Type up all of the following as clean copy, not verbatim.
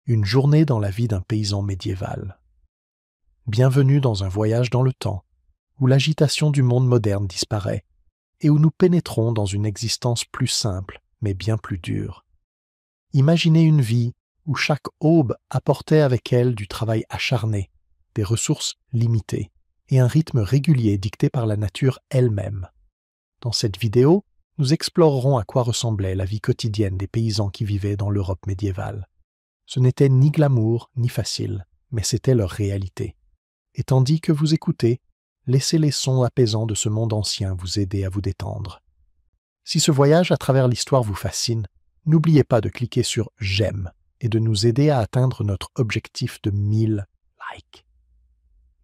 Une journée dans la vie d'un paysan médiéval. Bienvenue dans un voyage dans le temps, où l'agitation du monde moderne disparaît, et où nous pénétrons dans une existence plus simple, mais bien plus dure. Imaginez une vie où chaque aube apportait avec elle du travail acharné, des ressources limitées, et un rythme régulier dicté par la nature elle-même. Dans cette vidéo, nous explorerons à quoi ressemblait la vie quotidienne des paysans qui vivaient dans l'Europe médiévale. Ce n'était ni glamour, ni facile, mais c'était leur réalité. Et tandis que vous écoutez, laissez les sons apaisants de ce monde ancien vous aider à vous détendre. Si ce voyage à travers l'histoire vous fascine, n'oubliez pas de cliquer sur « J'aime » et de nous aider à atteindre notre objectif de 1000 likes.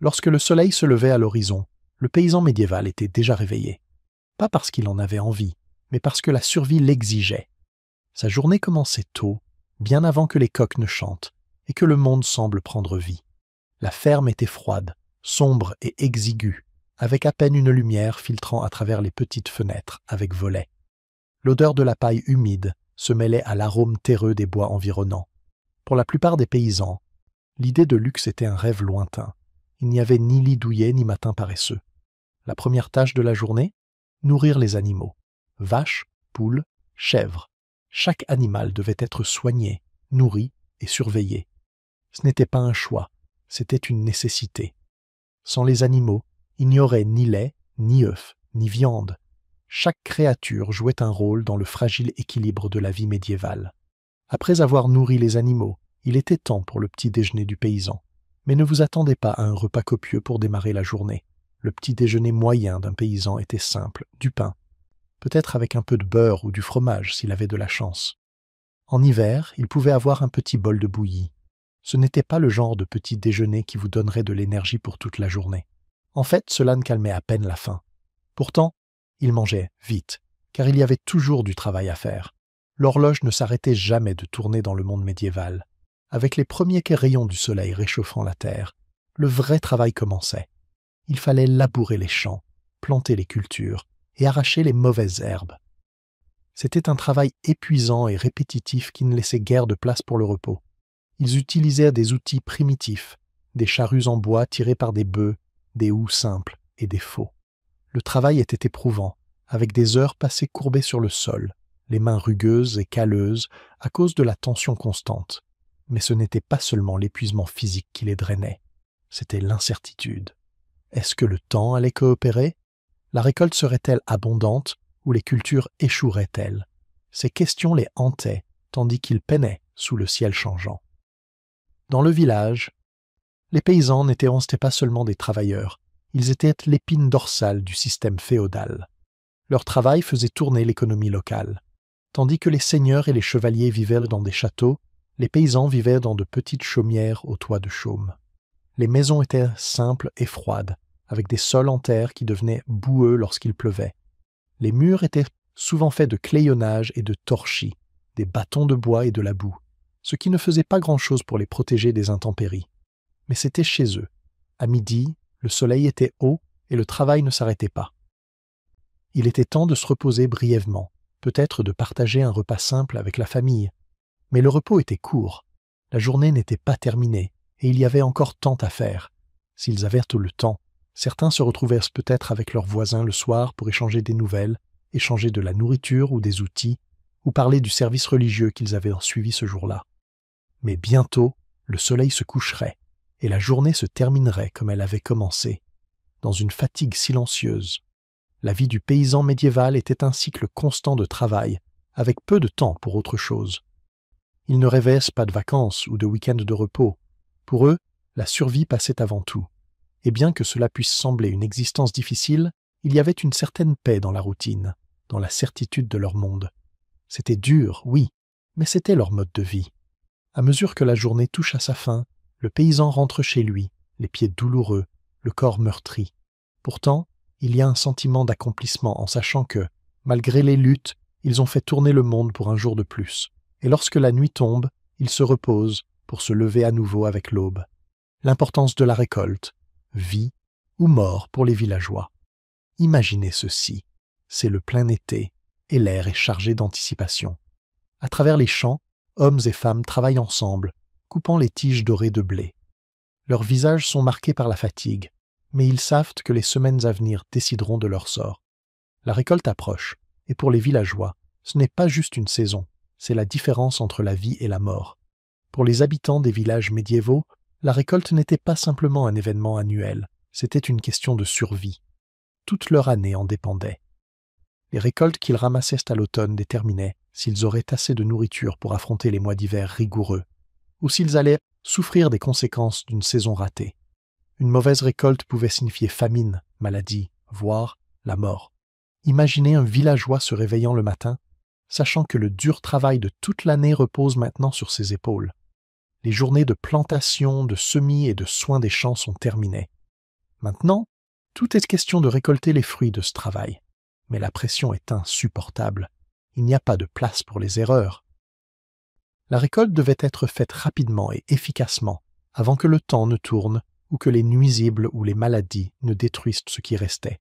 Lorsque le soleil se levait à l'horizon, le paysan médiéval était déjà réveillé. Pas parce qu'il en avait envie, mais parce que la survie l'exigeait. Sa journée commençait tôt, bien avant que les coqs ne chantent, et que le monde semble prendre vie. La ferme était froide, sombre et exiguë, avec à peine une lumière filtrant à travers les petites fenêtres avec volets. L'odeur de la paille humide se mêlait à l'arôme terreux des bois environnants. Pour la plupart des paysans, l'idée de luxe était un rêve lointain. Il n'y avait ni lit douillet ni matin paresseux. La première tâche de la journée, nourrir les animaux. Vaches, poules, chèvres. Chaque animal devait être soigné, nourri et surveillé. Ce n'était pas un choix, c'était une nécessité. Sans les animaux, il n'y aurait ni lait, ni œufs, ni viande. Chaque créature jouait un rôle dans le fragile équilibre de la vie médiévale. Après avoir nourri les animaux, il était temps pour le petit déjeuner du paysan. Mais ne vous attendez pas à un repas copieux pour démarrer la journée. Le petit déjeuner moyen d'un paysan était simple, du pain. Peut-être avec un peu de beurre ou du fromage s'il avait de la chance. En hiver, il pouvait avoir un petit bol de bouillie. Ce n'était pas le genre de petit déjeuner qui vous donnerait de l'énergie pour toute la journée. En fait, cela ne calmait à peine la faim. Pourtant, il mangeait vite, car il y avait toujours du travail à faire. L'horloge ne s'arrêtait jamais de tourner dans le monde médiéval. Avec les premiers rayons du soleil réchauffant la terre, le vrai travail commençait. Il fallait labourer les champs, planter les cultures, et arracher les mauvaises herbes. C'était un travail épuisant et répétitif qui ne laissait guère de place pour le repos. Ils utilisaient des outils primitifs, des charrues en bois tirées par des bœufs, des houes simples et des faux. Le travail était éprouvant, avec des heures passées courbées sur le sol, les mains rugueuses et calleuses à cause de la tension constante. Mais ce n'était pas seulement l'épuisement physique qui les drainait, c'était l'incertitude. Est-ce que le temps allait coopérer ? La récolte serait-elle abondante ou les cultures échoueraient-elles ? Ces questions les hantaient, tandis qu'ils peinaient sous le ciel changeant. Dans le village, les paysans n'étaient pas seulement des travailleurs, ils étaient l'épine dorsale du système féodal. Leur travail faisait tourner l'économie locale. Tandis que les seigneurs et les chevaliers vivaient dans des châteaux, les paysans vivaient dans de petites chaumières aux toits de chaume. Les maisons étaient simples et froides, avec des sols en terre qui devenaient boueux lorsqu'il pleuvait. Les murs étaient souvent faits de clayonnage et de torchis, des bâtons de bois et de la boue, ce qui ne faisait pas grand-chose pour les protéger des intempéries. Mais c'était chez eux. À midi, le soleil était haut et le travail ne s'arrêtait pas. Il était temps de se reposer brièvement, peut-être de partager un repas simple avec la famille. Mais le repos était court. La journée n'était pas terminée et il y avait encore tant à faire. S'ils avaient tout le temps, certains se retrouvaient peut-être avec leurs voisins le soir pour échanger des nouvelles, échanger de la nourriture ou des outils, ou parler du service religieux qu'ils avaient suivi ce jour-là. Mais bientôt, le soleil se coucherait, et la journée se terminerait comme elle avait commencé, dans une fatigue silencieuse. La vie du paysan médiéval était un cycle constant de travail, avec peu de temps pour autre chose. Ils ne rêvaient pas de vacances ou de week-ends de repos. Pour eux, la survie passait avant tout. Et bien que cela puisse sembler une existence difficile, il y avait une certaine paix dans la routine, dans la certitude de leur monde. C'était dur, oui, mais c'était leur mode de vie. À mesure que la journée touche à sa fin, le paysan rentre chez lui, les pieds douloureux, le corps meurtri. Pourtant, il y a un sentiment d'accomplissement en sachant que, malgré les luttes, ils ont fait tourner le monde pour un jour de plus. Et lorsque la nuit tombe, ils se reposent pour se lever à nouveau avec l'aube. L'importance de la récolte, vie ou mort pour les villageois. Imaginez ceci, c'est le plein été et l'air est chargé d'anticipation. À travers les champs, hommes et femmes travaillent ensemble, coupant les tiges dorées de blé. Leurs visages sont marqués par la fatigue, mais ils savent que les semaines à venir décideront de leur sort. La récolte approche, et pour les villageois, ce n'est pas juste une saison, c'est la différence entre la vie et la mort. Pour les habitants des villages médiévaux, la récolte n'était pas simplement un événement annuel, c'était une question de survie. Toute leur année en dépendait. Les récoltes qu'ils ramassaient à l'automne déterminaient s'ils auraient assez de nourriture pour affronter les mois d'hiver rigoureux, ou s'ils allaient souffrir des conséquences d'une saison ratée. Une mauvaise récolte pouvait signifier famine, maladie, voire la mort. Imaginez un villageois se réveillant le matin, sachant que le dur travail de toute l'année repose maintenant sur ses épaules. Les journées de plantation, de semis et de soins des champs sont terminées. Maintenant, tout est question de récolter les fruits de ce travail. Mais la pression est insupportable. Il n'y a pas de place pour les erreurs. La récolte devait être faite rapidement et efficacement, avant que le temps ne tourne ou que les nuisibles ou les maladies ne détruisent ce qui restait.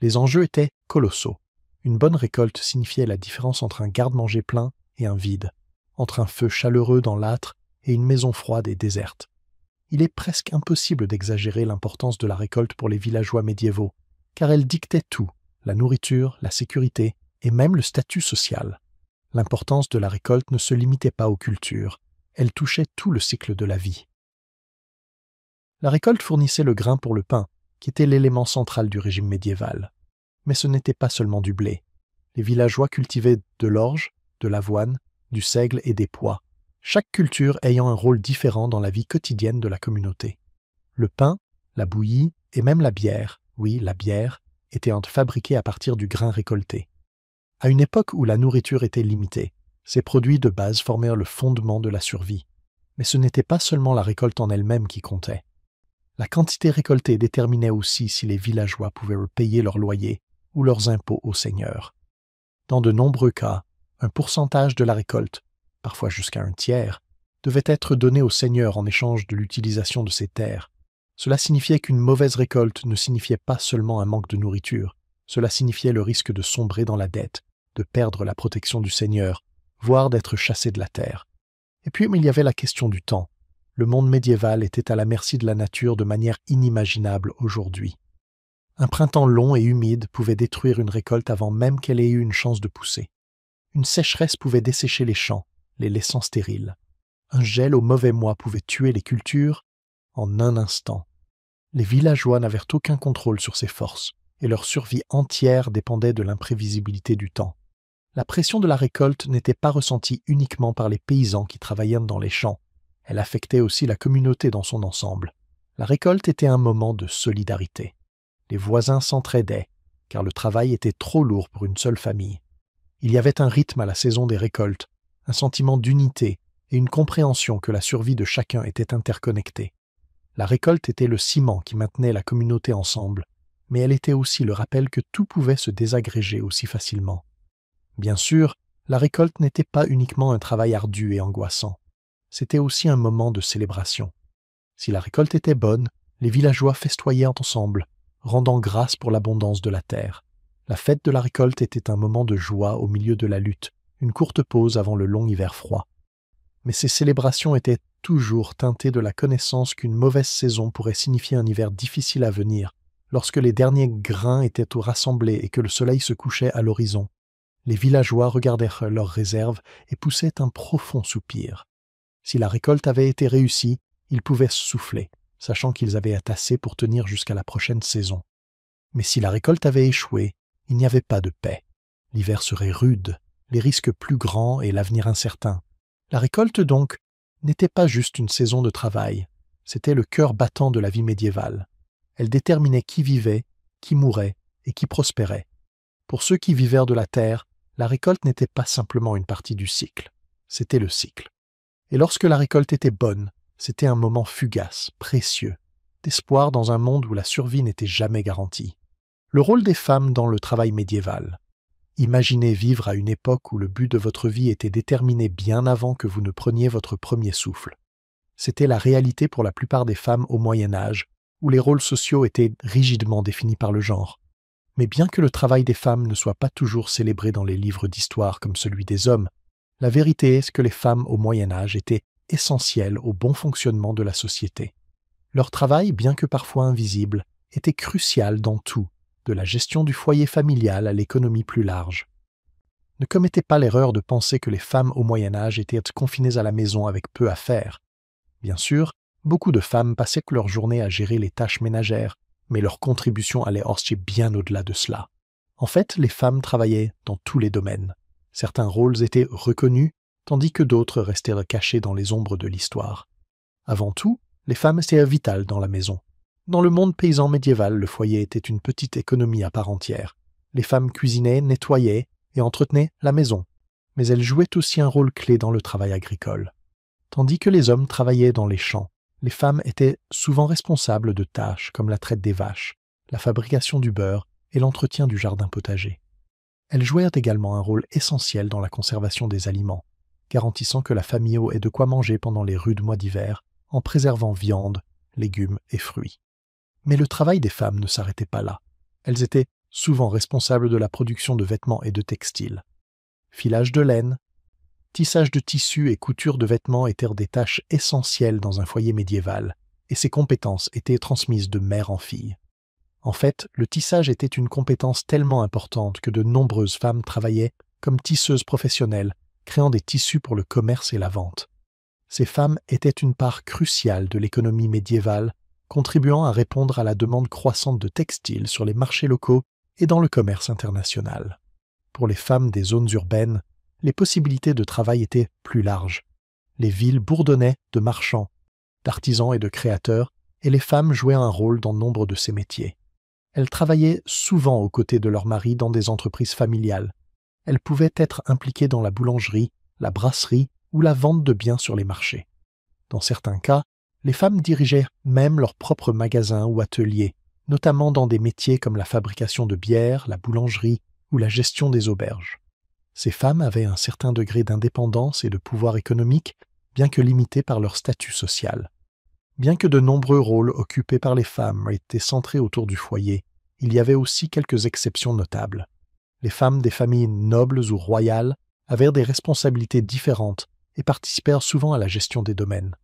Les enjeux étaient colossaux. Une bonne récolte signifiait la différence entre un garde-manger plein et un vide, entre un feu chaleureux dans l'âtre et une maison froide et déserte. Il est presque impossible d'exagérer l'importance de la récolte pour les villageois médiévaux, car elle dictait tout, la nourriture, la sécurité et même le statut social. L'importance de la récolte ne se limitait pas aux cultures, elle touchait tout le cycle de la vie. La récolte fournissait le grain pour le pain, qui était l'élément central du régime médiéval. Mais ce n'était pas seulement du blé. Les villageois cultivaient de l'orge, de l'avoine, du seigle et des pois, chaque culture ayant un rôle différent dans la vie quotidienne de la communauté. Le pain, la bouillie et même la bière, oui, la bière, étaient fabriqués à partir du grain récolté. À une époque où la nourriture était limitée, ces produits de base formèrent le fondement de la survie. Mais ce n'était pas seulement la récolte en elle-même qui comptait. La quantité récoltée déterminait aussi si les villageois pouvaient payer leur loyer ou leurs impôts au seigneur. Dans de nombreux cas, un pourcentage de la récolte, parfois jusqu'à un tiers, devait être donné au seigneur en échange de l'utilisation de ses terres. Cela signifiait qu'une mauvaise récolte ne signifiait pas seulement un manque de nourriture, cela signifiait le risque de sombrer dans la dette, de perdre la protection du seigneur, voire d'être chassé de la terre. Et puis il y avait la question du temps. Le monde médiéval était à la merci de la nature de manière inimaginable aujourd'hui. Un printemps long et humide pouvait détruire une récolte avant même qu'elle ait eu une chance de pousser. Une sécheresse pouvait dessécher les champs, les laissant stériles. Un gel au mauvais mois pouvait tuer les cultures en un instant. Les villageois n'avaient aucun contrôle sur ces forces, et leur survie entière dépendait de l'imprévisibilité du temps. La pression de la récolte n'était pas ressentie uniquement par les paysans qui travaillaient dans les champs. Elle affectait aussi la communauté dans son ensemble. La récolte était un moment de solidarité. Les voisins s'entraidaient, car le travail était trop lourd pour une seule famille. Il y avait un rythme à la saison des récoltes, un sentiment d'unité et une compréhension que la survie de chacun était interconnectée. La récolte était le ciment qui maintenait la communauté ensemble, mais elle était aussi le rappel que tout pouvait se désagréger aussi facilement. Bien sûr, la récolte n'était pas uniquement un travail ardu et angoissant. C'était aussi un moment de célébration. Si la récolte était bonne, les villageois festoyaient ensemble, rendant grâce pour l'abondance de la terre. La fête de la récolte était un moment de joie au milieu de la lutte, une courte pause avant le long hiver froid. Mais ces célébrations étaient toujours teintées de la connaissance qu'une mauvaise saison pourrait signifier un hiver difficile à venir, lorsque les derniers grains étaient rassemblés et que le soleil se couchait à l'horizon. Les villageois regardèrent leurs réserves et poussaient un profond soupir. Si la récolte avait été réussie, ils pouvaient souffler, sachant qu'ils avaient assez pour tenir jusqu'à la prochaine saison. Mais si la récolte avait échoué, il n'y avait pas de paix. L'hiver serait rude, les risques plus grands et l'avenir incertain. La récolte, donc, n'était pas juste une saison de travail, c'était le cœur battant de la vie médiévale. Elle déterminait qui vivait, qui mourait et qui prospérait. Pour ceux qui vivaient de la terre, la récolte n'était pas simplement une partie du cycle, c'était le cycle. Et lorsque la récolte était bonne, c'était un moment fugace, précieux, d'espoir dans un monde où la survie n'était jamais garantie. Le rôle des femmes dans le travail médiéval. Imaginez vivre à une époque où le but de votre vie était déterminé bien avant que vous ne preniez votre premier souffle. C'était la réalité pour la plupart des femmes au Moyen Âge, où les rôles sociaux étaient rigidement définis par le genre. Mais bien que le travail des femmes ne soit pas toujours célébré dans les livres d'histoire comme celui des hommes, la vérité est que les femmes au Moyen Âge étaient essentiels au bon fonctionnement de la société. Leur travail, bien que parfois invisible, était crucial dans tout, de la gestion du foyer familial à l'économie plus large. Ne commettez pas l'erreur de penser que les femmes au Moyen Âge étaient confinées à la maison avec peu à faire. Bien sûr, beaucoup de femmes passaient leur journée à gérer les tâches ménagères, mais leur contribution allait aussi bien au-delà de cela. En fait, les femmes travaillaient dans tous les domaines. Certains rôles étaient reconnus, tandis que d'autres restèrent cachés dans les ombres de l'histoire. Avant tout, les femmes étaient vitales dans la maison. Dans le monde paysan médiéval, le foyer était une petite économie à part entière. Les femmes cuisinaient, nettoyaient et entretenaient la maison, mais elles jouaient aussi un rôle clé dans le travail agricole. Tandis que les hommes travaillaient dans les champs, les femmes étaient souvent responsables de tâches comme la traite des vaches, la fabrication du beurre et l'entretien du jardin potager. Elles jouèrent également un rôle essentiel dans la conservation des aliments, garantissant que la famille ait de quoi manger pendant les rudes mois d'hiver, en préservant viande, légumes et fruits. Mais le travail des femmes ne s'arrêtait pas là. Elles étaient souvent responsables de la production de vêtements et de textiles. Filage de laine, tissage de tissus et couture de vêtements étaient des tâches essentielles dans un foyer médiéval, et ces compétences étaient transmises de mère en fille. En fait, le tissage était une compétence tellement importante que de nombreuses femmes travaillaient comme tisseuses professionnelles, créant des tissus pour le commerce et la vente. Ces femmes étaient une part cruciale de l'économie médiévale, contribuant à répondre à la demande croissante de textiles sur les marchés locaux et dans le commerce international. Pour les femmes des zones urbaines, les possibilités de travail étaient plus larges. Les villes bourdonnaient de marchands, d'artisans et de créateurs, et les femmes jouaient un rôle dans nombre de ces métiers. Elles travaillaient souvent aux côtés de leurs maris dans des entreprises familiales. Elles pouvaient être impliquées dans la boulangerie, la brasserie ou la vente de biens sur les marchés. Dans certains cas, les femmes dirigeaient même leurs propres magasins ou ateliers, notamment dans des métiers comme la fabrication de bière, la boulangerie ou la gestion des auberges. Ces femmes avaient un certain degré d'indépendance et de pouvoir économique, bien que limités par leur statut social. Bien que de nombreux rôles occupés par les femmes étaient centrés autour du foyer, il y avait aussi quelques exceptions notables. Les femmes des familles nobles ou royales avaient des responsabilités différentes et participèrent souvent à la gestion des domaines.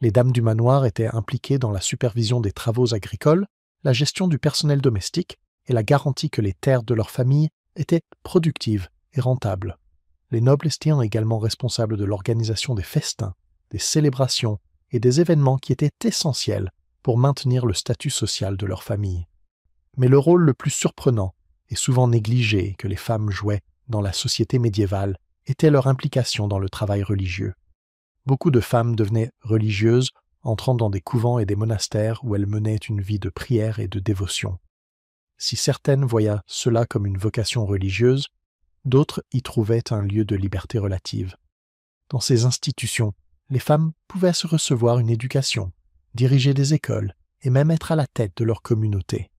Les dames du manoir étaient impliquées dans la supervision des travaux agricoles, la gestion du personnel domestique et la garantie que les terres de leur famille étaient productives et rentables. Les nobles étaient également responsables de l'organisation des festins, des célébrations et des événements qui étaient essentiels pour maintenir le statut social de leur famille. Mais le rôle le plus surprenant et souvent négligé que les femmes jouaient dans la société médiévale était leur implication dans le travail religieux. Beaucoup de femmes devenaient religieuses, entrant dans des couvents et des monastères où elles menaient une vie de prière et de dévotion. Si certaines voyaient cela comme une vocation religieuse, d'autres y trouvaient un lieu de liberté relative. Dans ces institutions, les femmes pouvaient se recevoir une éducation, diriger des écoles et même être à la tête de leur communauté.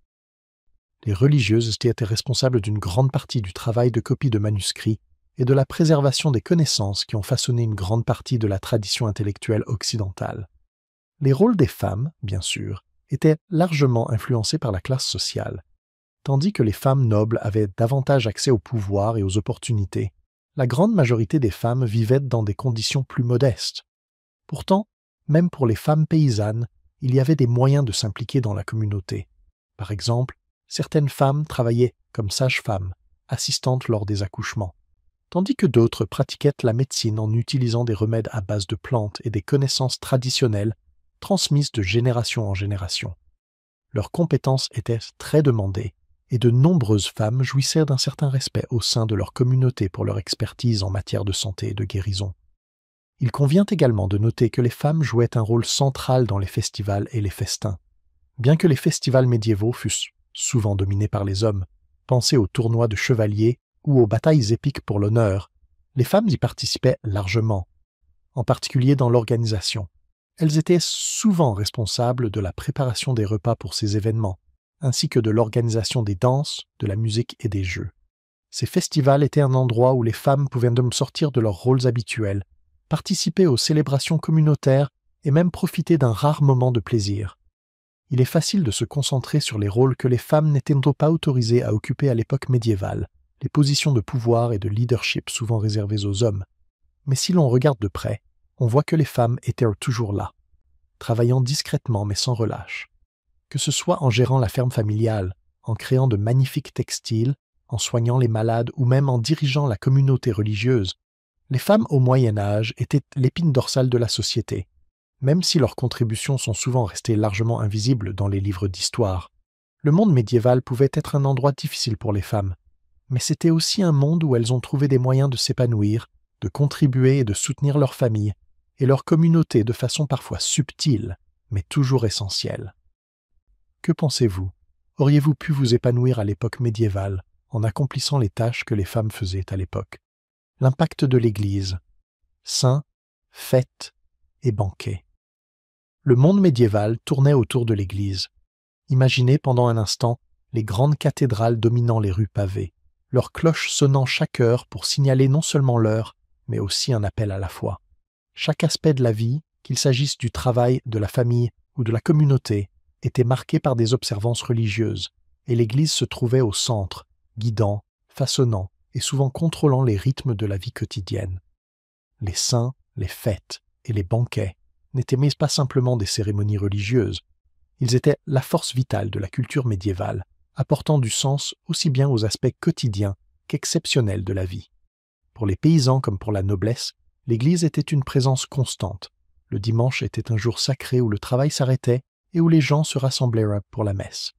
Les religieuses étaient responsables d'une grande partie du travail de copie de manuscrits et de la préservation des connaissances qui ont façonné une grande partie de la tradition intellectuelle occidentale. Les rôles des femmes, bien sûr, étaient largement influencés par la classe sociale. Tandis que les femmes nobles avaient davantage accès au pouvoir et aux opportunités, la grande majorité des femmes vivaient dans des conditions plus modestes. Pourtant, même pour les femmes paysannes, il y avait des moyens de s'impliquer dans la communauté. Par exemple, certaines femmes travaillaient comme sages-femmes, assistantes lors des accouchements, tandis que d'autres pratiquaient la médecine en utilisant des remèdes à base de plantes et des connaissances traditionnelles transmises de génération en génération. Leurs compétences étaient très demandées, et de nombreuses femmes jouissaient d'un certain respect au sein de leur communauté pour leur expertise en matière de santé et de guérison. Il convient également de noter que les femmes jouaient un rôle central dans les festivals et les festins. Bien que les festivals médiévaux fussent souvent dominés par les hommes, pensez aux tournois de chevaliers ou aux batailles épiques pour l'honneur, les femmes y participaient largement, en particulier dans l'organisation. Elles étaient souvent responsables de la préparation des repas pour ces événements, ainsi que de l'organisation des danses, de la musique et des jeux. Ces festivals étaient un endroit où les femmes pouvaient donc sortir de leurs rôles habituels, participer aux célébrations communautaires et même profiter d'un rare moment de plaisir. Il est facile de se concentrer sur les rôles que les femmes n'étaient pas autorisées à occuper à l'époque médiévale, les positions de pouvoir et de leadership souvent réservées aux hommes. Mais si l'on regarde de près, on voit que les femmes étaient toujours là, travaillant discrètement mais sans relâche. Que ce soit en gérant la ferme familiale, en créant de magnifiques textiles, en soignant les malades ou même en dirigeant la communauté religieuse, les femmes au Moyen Âge étaient l'épine dorsale de la société, même si leurs contributions sont souvent restées largement invisibles dans les livres d'histoire. Le monde médiéval pouvait être un endroit difficile pour les femmes, mais c'était aussi un monde où elles ont trouvé des moyens de s'épanouir, de contribuer et de soutenir leur famille et leur communauté de façon parfois subtile, mais toujours essentielle. Que pensez-vous? Auriez-vous pu vous épanouir à l'époque médiévale en accomplissant les tâches que les femmes faisaient à l'époque? L'impact de l'Église. Saints, fêtes et banquets. Le monde médiéval tournait autour de l'Église. Imaginez pendant un instant les grandes cathédrales dominant les rues pavées, leurs cloches sonnant chaque heure pour signaler non seulement l'heure, mais aussi un appel à la foi. Chaque aspect de la vie, qu'il s'agisse du travail, de la famille ou de la communauté, était marqué par des observances religieuses, et l'Église se trouvait au centre, guidant, façonnant et souvent contrôlant les rythmes de la vie quotidienne. Les saints, les fêtes et les banquets n'étaient pas simplement des cérémonies religieuses, ils étaient la force vitale de la culture médiévale, apportant du sens aussi bien aux aspects quotidiens qu'exceptionnels de la vie. Pour les paysans comme pour la noblesse, l'Église était une présence constante. Le dimanche était un jour sacré où le travail s'arrêtait et où les gens se rassemblaient pour la messe.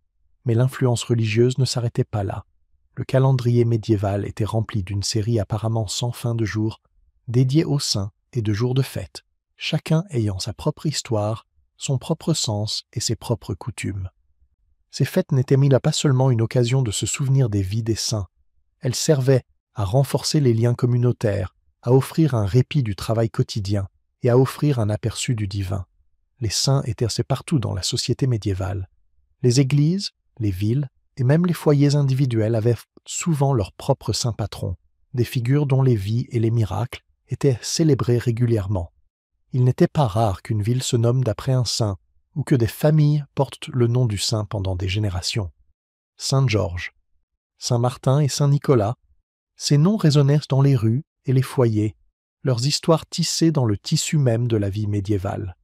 Mais l'influence religieuse ne s'arrêtait pas là. Le calendrier médiéval était rempli d'une série apparemment sans fin de jours, dédiés aux saints et de jours de fête, chacun ayant sa propre histoire, son propre sens et ses propres coutumes. Ces fêtes n'étaient pas seulement une occasion de se souvenir des vies des saints, elles servaient à renforcer les liens communautaires, à offrir un répit du travail quotidien et à offrir un aperçu du divin. Les saints étaient partout dans la société médiévale. Les églises, les villes et même les foyers individuels avaient souvent leurs propres saints patrons, des figures dont les vies et les miracles étaient célébrés régulièrement. Il n'était pas rare qu'une ville se nomme d'après un saint ou que des familles portent le nom du saint pendant des générations. Saint-Georges, Saint-Martin et Saint-Nicolas, ces noms résonnaient dans les rues et les foyers, leurs histoires tissées dans le tissu même de la vie médiévale.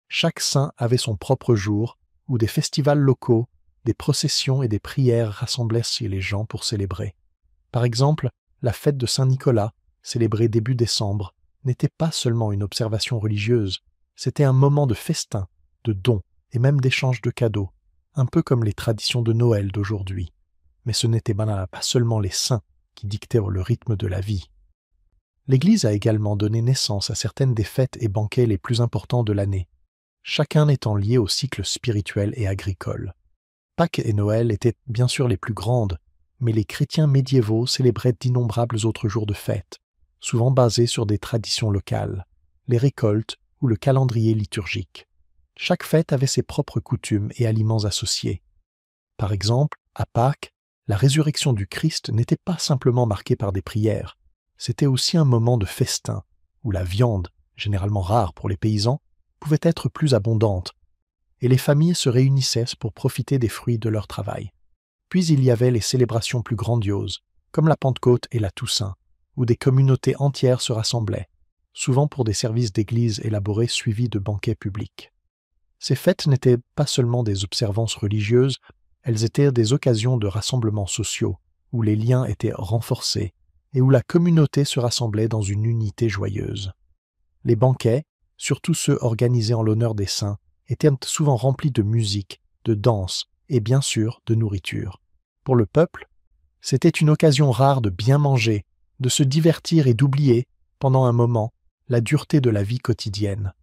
Chaque saint avait son propre jour, où des festivals locaux, des processions et des prières rassemblaient les gens pour célébrer. Par exemple, la fête de Saint-Nicolas, célébrée début décembre, n'était pas seulement une observation religieuse, c'était un moment de festin, de dons et même d'échange de cadeaux, un peu comme les traditions de Noël d'aujourd'hui. Mais ce n'était pas seulement les saints qui dictaient le rythme de la vie. L'Église a également donné naissance à certaines des fêtes et banquets les plus importants de l'année, chacun étant lié au cycle spirituel et agricole. Pâques et Noël étaient bien sûr les plus grandes, mais les chrétiens médiévaux célébraient d'innombrables autres jours de fête, souvent basés sur des traditions locales, les récoltes ou le calendrier liturgique. Chaque fête avait ses propres coutumes et aliments associés. Par exemple, à Pâques, la résurrection du Christ n'était pas simplement marquée par des prières, c'était aussi un moment de festin, où la viande, généralement rare pour les paysans, pouvait être plus abondante, et les familles se réunissaient pour profiter des fruits de leur travail. Puis il y avait les célébrations plus grandioses, comme la Pentecôte et la Toussaint, où des communautés entières se rassemblaient, souvent pour des services d'église élaborés suivis de banquets publics. Ces fêtes n'étaient pas seulement des observances religieuses, elles étaient des occasions de rassemblements sociaux, où les liens étaient renforcés et où la communauté se rassemblait dans une unité joyeuse. Les banquets, surtout ceux organisés en l'honneur des saints, étaient souvent remplis de musique, de danse et bien sûr de nourriture. Pour le peuple, c'était une occasion rare de bien manger, de se divertir et d'oublier, pendant un moment, la dureté de la vie quotidienne.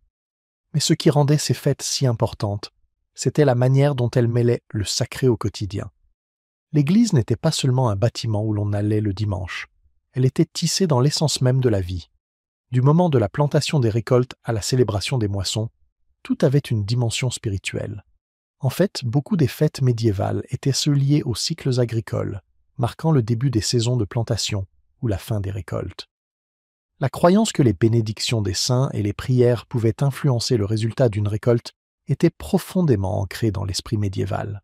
Mais ce qui rendait ces fêtes si importantes, c'était la manière dont elles mêlaient le sacré au quotidien. L'Église n'était pas seulement un bâtiment où l'on allait le dimanche, elle était tissée dans l'essence même de la vie. Du moment de la plantation des récoltes à la célébration des moissons, tout avait une dimension spirituelle. En fait, beaucoup des fêtes médiévales étaient liées aux cycles agricoles, marquant le début des saisons de plantation ou la fin des récoltes. La croyance que les bénédictions des saints et les prières pouvaient influencer le résultat d'une récolte était profondément ancrée dans l'esprit médiéval.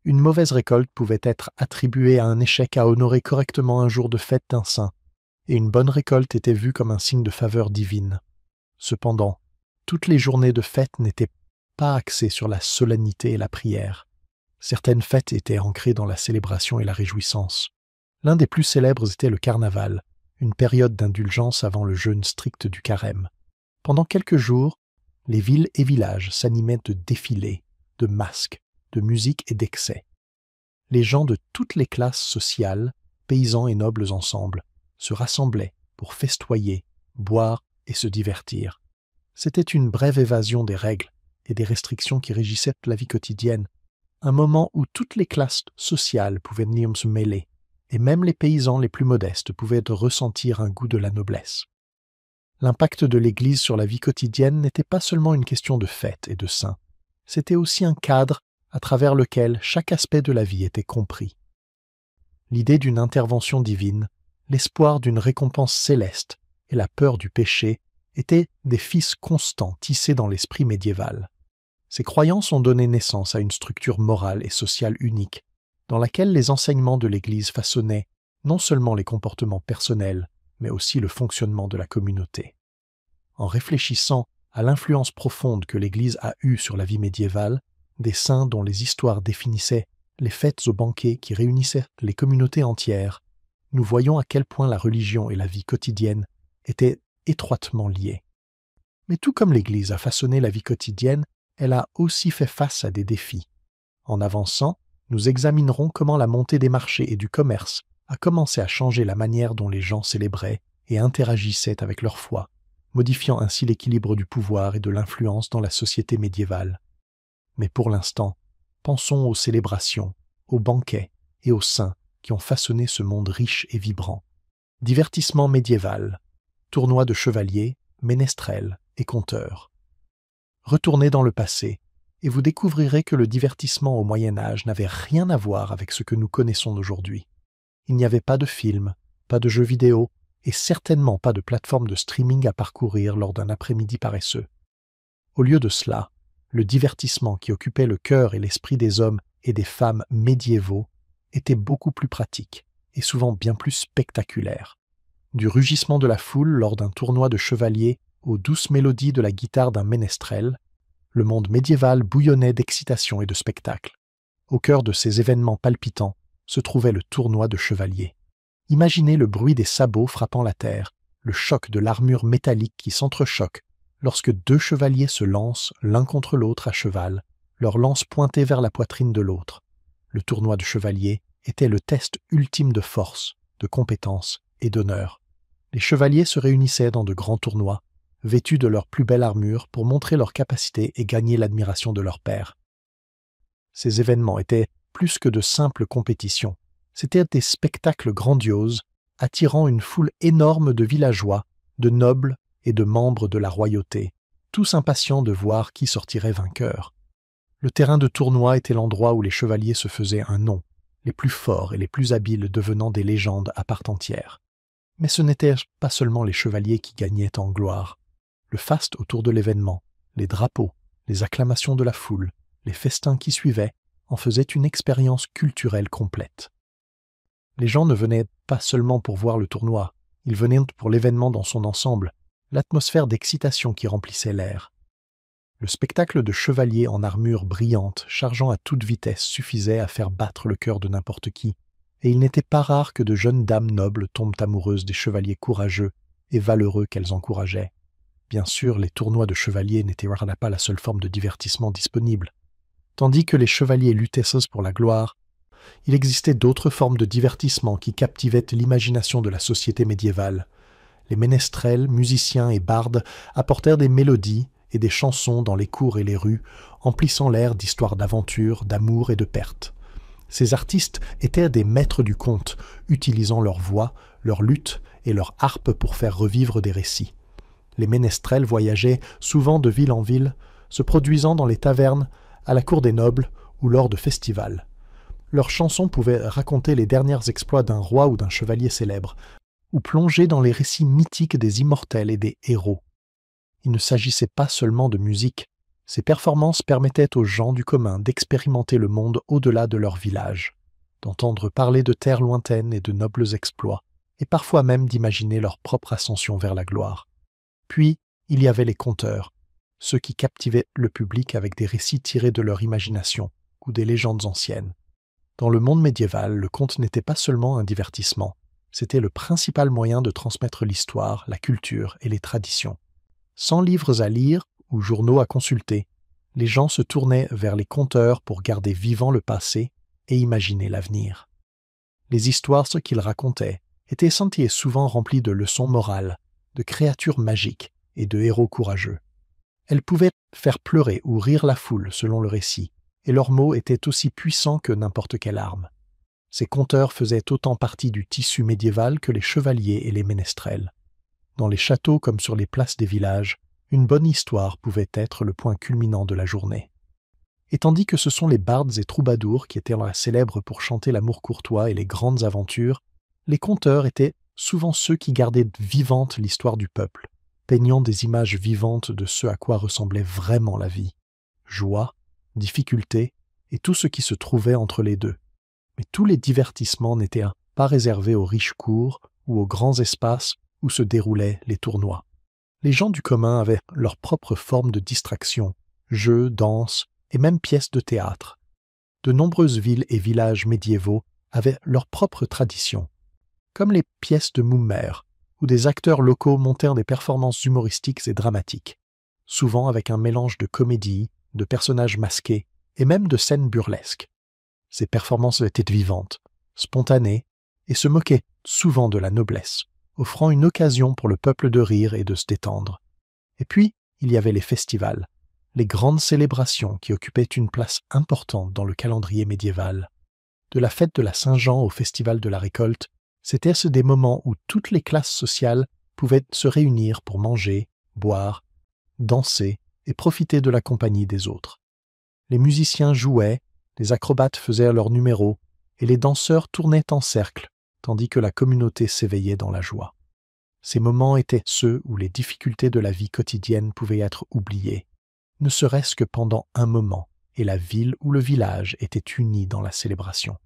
Une mauvaise récolte pouvait être attribuée à un échec à honorer correctement un jour de fête d'un saint, et une bonne récolte était vue comme un signe de faveur divine. Cependant, toutes les journées de fête n'étaient pas axées sur la solennité et la prière. Certaines fêtes étaient ancrées dans la célébration et la réjouissance. L'un des plus célèbres était le carnaval, une période d'indulgence avant le jeûne strict du carême. Pendant quelques jours, les villes et villages s'animaient de défilés, de masques, de musique et d'excès. Les gens de toutes les classes sociales, paysans et nobles ensemble, se rassemblaient pour festoyer, boire et se divertir. C'était une brève évasion des règles et des restrictions qui régissaient la vie quotidienne, un moment où toutes les classes sociales pouvaient venir se mêler, et même les paysans les plus modestes pouvaient ressentir un goût de la noblesse. L'impact de l'Église sur la vie quotidienne n'était pas seulement une question de fête et de saints, c'était aussi un cadre à travers lequel chaque aspect de la vie était compris. L'idée d'une intervention divine, l'espoir d'une récompense céleste et la peur du péché étaient des fils constants tissés dans l'esprit médiéval. Ces croyances ont donné naissance à une structure morale et sociale unique, dans laquelle les enseignements de l'Église façonnaient non seulement les comportements personnels, mais aussi le fonctionnement de la communauté. En réfléchissant à l'influence profonde que l'Église a eue sur la vie médiévale, des saints dont les histoires définissaient les fêtes aux banquets qui réunissaient les communautés entières, nous voyons à quel point la religion et la vie quotidienne étaient étroitement liées. Mais tout comme l'Église a façonné la vie quotidienne, elle a aussi fait face à des défis. En avançant, nous examinerons comment la montée des marchés et du commerce a commencé à changer la manière dont les gens célébraient et interagissaient avec leur foi, modifiant ainsi l'équilibre du pouvoir et de l'influence dans la société médiévale. Mais pour l'instant, pensons aux célébrations, aux banquets et aux saints qui ont façonné ce monde riche et vibrant. Divertissement médiéval, tournois de chevaliers, ménestrels et conteurs. Retournez dans le passé et vous découvrirez que le divertissement au Moyen Âge n'avait rien à voir avec ce que nous connaissons aujourd'hui. Il n'y avait pas de films, pas de jeux vidéo et certainement pas de plateforme de streaming à parcourir lors d'un après-midi paresseux. Au lieu de cela, le divertissement qui occupait le cœur et l'esprit des hommes et des femmes médiévaux était beaucoup plus pratique et souvent bien plus spectaculaire. Du rugissement de la foule lors d'un tournoi de chevaliers aux douces mélodies de la guitare d'un ménestrel, le monde médiéval bouillonnait d'excitation et de spectacle. Au cœur de ces événements palpitants se trouvait le tournoi de chevaliers. Imaginez le bruit des sabots frappant la terre, le choc de l'armure métallique qui s'entrechoque lorsque deux chevaliers se lancent l'un contre l'autre à cheval, leurs lances pointées vers la poitrine de l'autre. Le tournoi de chevaliers était le test ultime de force, de compétence et d'honneur. Les chevaliers se réunissaient dans de grands tournois, vêtus de leur plus belle armure pour montrer leur capacité et gagner l'admiration de leurs pairs. Ces événements étaient plus que de simples compétitions. C'étaient des spectacles grandioses, attirant une foule énorme de villageois, de nobles et de membres de la royauté, tous impatients de voir qui sortirait vainqueur. Le terrain de tournoi était l'endroit où les chevaliers se faisaient un nom, les plus forts et les plus habiles devenant des légendes à part entière. Mais ce n'étaient pas seulement les chevaliers qui gagnaient en gloire. Le faste autour de l'événement, les drapeaux, les acclamations de la foule, les festins qui suivaient, en faisaient une expérience culturelle complète. Les gens ne venaient pas seulement pour voir le tournoi, ils venaient pour l'événement dans son ensemble, l'atmosphère d'excitation qui remplissait l'air. Le spectacle de chevaliers en armure brillante, chargeant à toute vitesse, suffisait à faire battre le cœur de n'importe qui, et il n'était pas rare que de jeunes dames nobles tombent amoureuses des chevaliers courageux et valeureux qu'elles encourageaient. Bien sûr, les tournois de chevaliers n'étaient pas la seule forme de divertissement disponible. Tandis que les chevaliers luttaient pour la gloire, il existait d'autres formes de divertissement qui captivaient l'imagination de la société médiévale. Les ménestrels, musiciens et bardes apportèrent des mélodies et des chansons dans les cours et les rues, emplissant l'air d'histoires d'aventure, d'amour et de perte. Ces artistes étaient des maîtres du conte, utilisant leur voix, leur luth et leur harpe pour faire revivre des récits. Les ménestrels voyageaient souvent de ville en ville, se produisant dans les tavernes, à la cour des nobles ou lors de festivals. Leurs chansons pouvaient raconter les derniers exploits d'un roi ou d'un chevalier célèbre, ou plonger dans les récits mythiques des immortels et des héros. Il ne s'agissait pas seulement de musique. Ces performances permettaient aux gens du commun d'expérimenter le monde au-delà de leur village, d'entendre parler de terres lointaines et de nobles exploits, et parfois même d'imaginer leur propre ascension vers la gloire. Puis, Il y avait les conteurs, ceux qui captivaient le public avec des récits tirés de leur imagination ou des légendes anciennes. Dans le monde médiéval, le conte n'était pas seulement un divertissement, c'était le principal moyen de transmettre l'histoire, la culture et les traditions. Sans livres à lire ou journaux à consulter, les gens se tournaient vers les conteurs pour garder vivant le passé et imaginer l'avenir. Les histoires, ce qu'ils racontaient, étaient souvent remplies de leçons morales, de créatures magiques et de héros courageux. Elles pouvaient faire pleurer ou rire la foule selon le récit, et leurs mots étaient aussi puissants que n'importe quelle arme. Ces conteurs faisaient autant partie du tissu médiéval que les chevaliers et les ménestrels. Dans les châteaux comme sur les places des villages, une bonne histoire pouvait être le point culminant de la journée. Et tandis que ce sont les bardes et troubadours qui étaient célèbres pour chanter l'amour courtois et les grandes aventures, les conteurs étaient souvent ceux qui gardaient vivante l'histoire du peuple, peignant des images vivantes de ce à quoi ressemblait vraiment la vie. Joie, difficulté et tout ce qui se trouvait entre les deux. Mais tous les divertissements n'étaient pas réservés aux riches cours ou aux grands espaces où se déroulaient les tournois. Les gens du commun avaient leur propre forme de distraction, jeux, danses et même pièces de théâtre. De nombreuses villes et villages médiévaux avaient leurs propres traditions, comme les pièces de Mummer, où des acteurs locaux montèrent des performances humoristiques et dramatiques, souvent avec un mélange de comédie, de personnages masqués et même de scènes burlesques. Ces performances étaient vivantes, spontanées et se moquaient souvent de la noblesse, offrant une occasion pour le peuple de rire et de se détendre. Et puis, il y avait les festivals, les grandes célébrations qui occupaient une place importante dans le calendrier médiéval. De la fête de la Saint-Jean au festival de la récolte, c'étaient des moments où toutes les classes sociales pouvaient se réunir pour manger, boire, danser et profiter de la compagnie des autres. Les musiciens jouaient, les acrobates faisaient leurs numéros et les danseurs tournaient en cercle, tandis que la communauté s'éveillait dans la joie. Ces moments étaient ceux où les difficultés de la vie quotidienne pouvaient être oubliées, ne serait-ce que pendant un moment, et la ville ou le village étaient unis dans la célébration.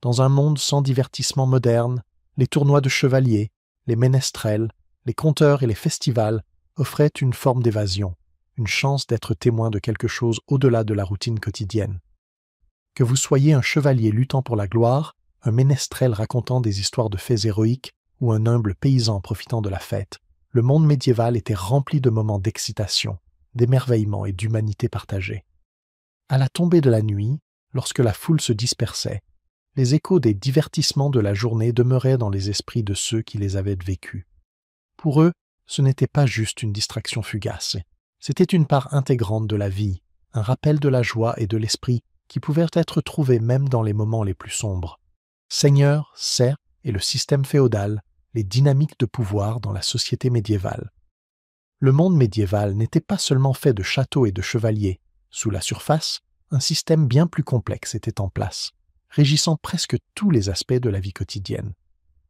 Dans un monde sans divertissement moderne, les tournois de chevaliers, les ménestrels, les conteurs et les festivals offraient une forme d'évasion, une chance d'être témoin de quelque chose au-delà de la routine quotidienne. Que vous soyez un chevalier luttant pour la gloire, un ménestrel racontant des histoires de faits héroïques ou un humble paysan profitant de la fête, le monde médiéval était rempli de moments d'excitation, d'émerveillement et d'humanité partagée. À la tombée de la nuit, lorsque la foule se dispersait, les échos des divertissements de la journée demeuraient dans les esprits de ceux qui les avaient vécus. Pour eux, ce n'était pas juste une distraction fugace, c'était une part intégrante de la vie, un rappel de la joie et de l'esprit qui pouvaient être trouvés même dans les moments les plus sombres. Seigneurs, serfs et le système féodal, les dynamiques de pouvoir dans la société médiévale. Le monde médiéval n'était pas seulement fait de châteaux et de chevaliers. Sous la surface, un système bien plus complexe était en place, régissant presque tous les aspects de la vie quotidienne.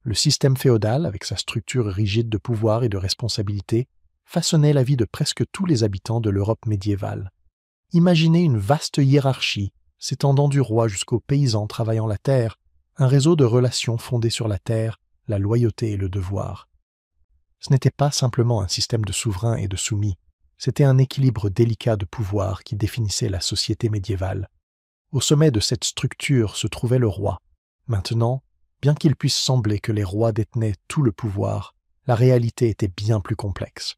Le système féodal, avec sa structure rigide de pouvoir et de responsabilité, façonnait la vie de presque tous les habitants de l'Europe médiévale. Imaginez une vaste hiérarchie, s'étendant du roi jusqu'aux paysans travaillant la terre, un réseau de relations fondées sur la terre, la loyauté et le devoir. Ce n'était pas simplement un système de souverains et de soumis, c'était un équilibre délicat de pouvoir qui définissait la société médiévale. Au sommet de cette structure se trouvait le roi. Maintenant, bien qu'il puisse sembler que les rois détenaient tout le pouvoir, la réalité était bien plus complexe.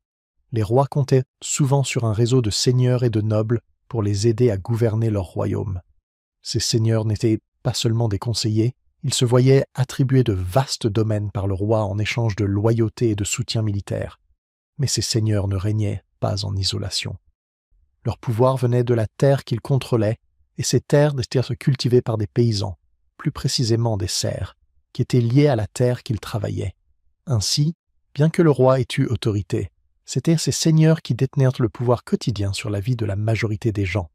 Les rois comptaient souvent sur un réseau de seigneurs et de nobles pour les aider à gouverner leur royaume. Ces seigneurs n'étaient pas seulement des conseillers, ils se voyaient attribuer de vastes domaines par le roi en échange de loyauté et de soutien militaire. Mais ces seigneurs ne régnaient pas en isolation. Leur pouvoir venait de la terre qu'ils contrôlaient, et ces terres étaient cultivées par des paysans, plus précisément des serfs, qui étaient liés à la terre qu'ils travaillaient. Ainsi, bien que le roi ait eu autorité, c'étaient ces seigneurs qui détenaient le pouvoir quotidien sur la vie de la majorité des gens.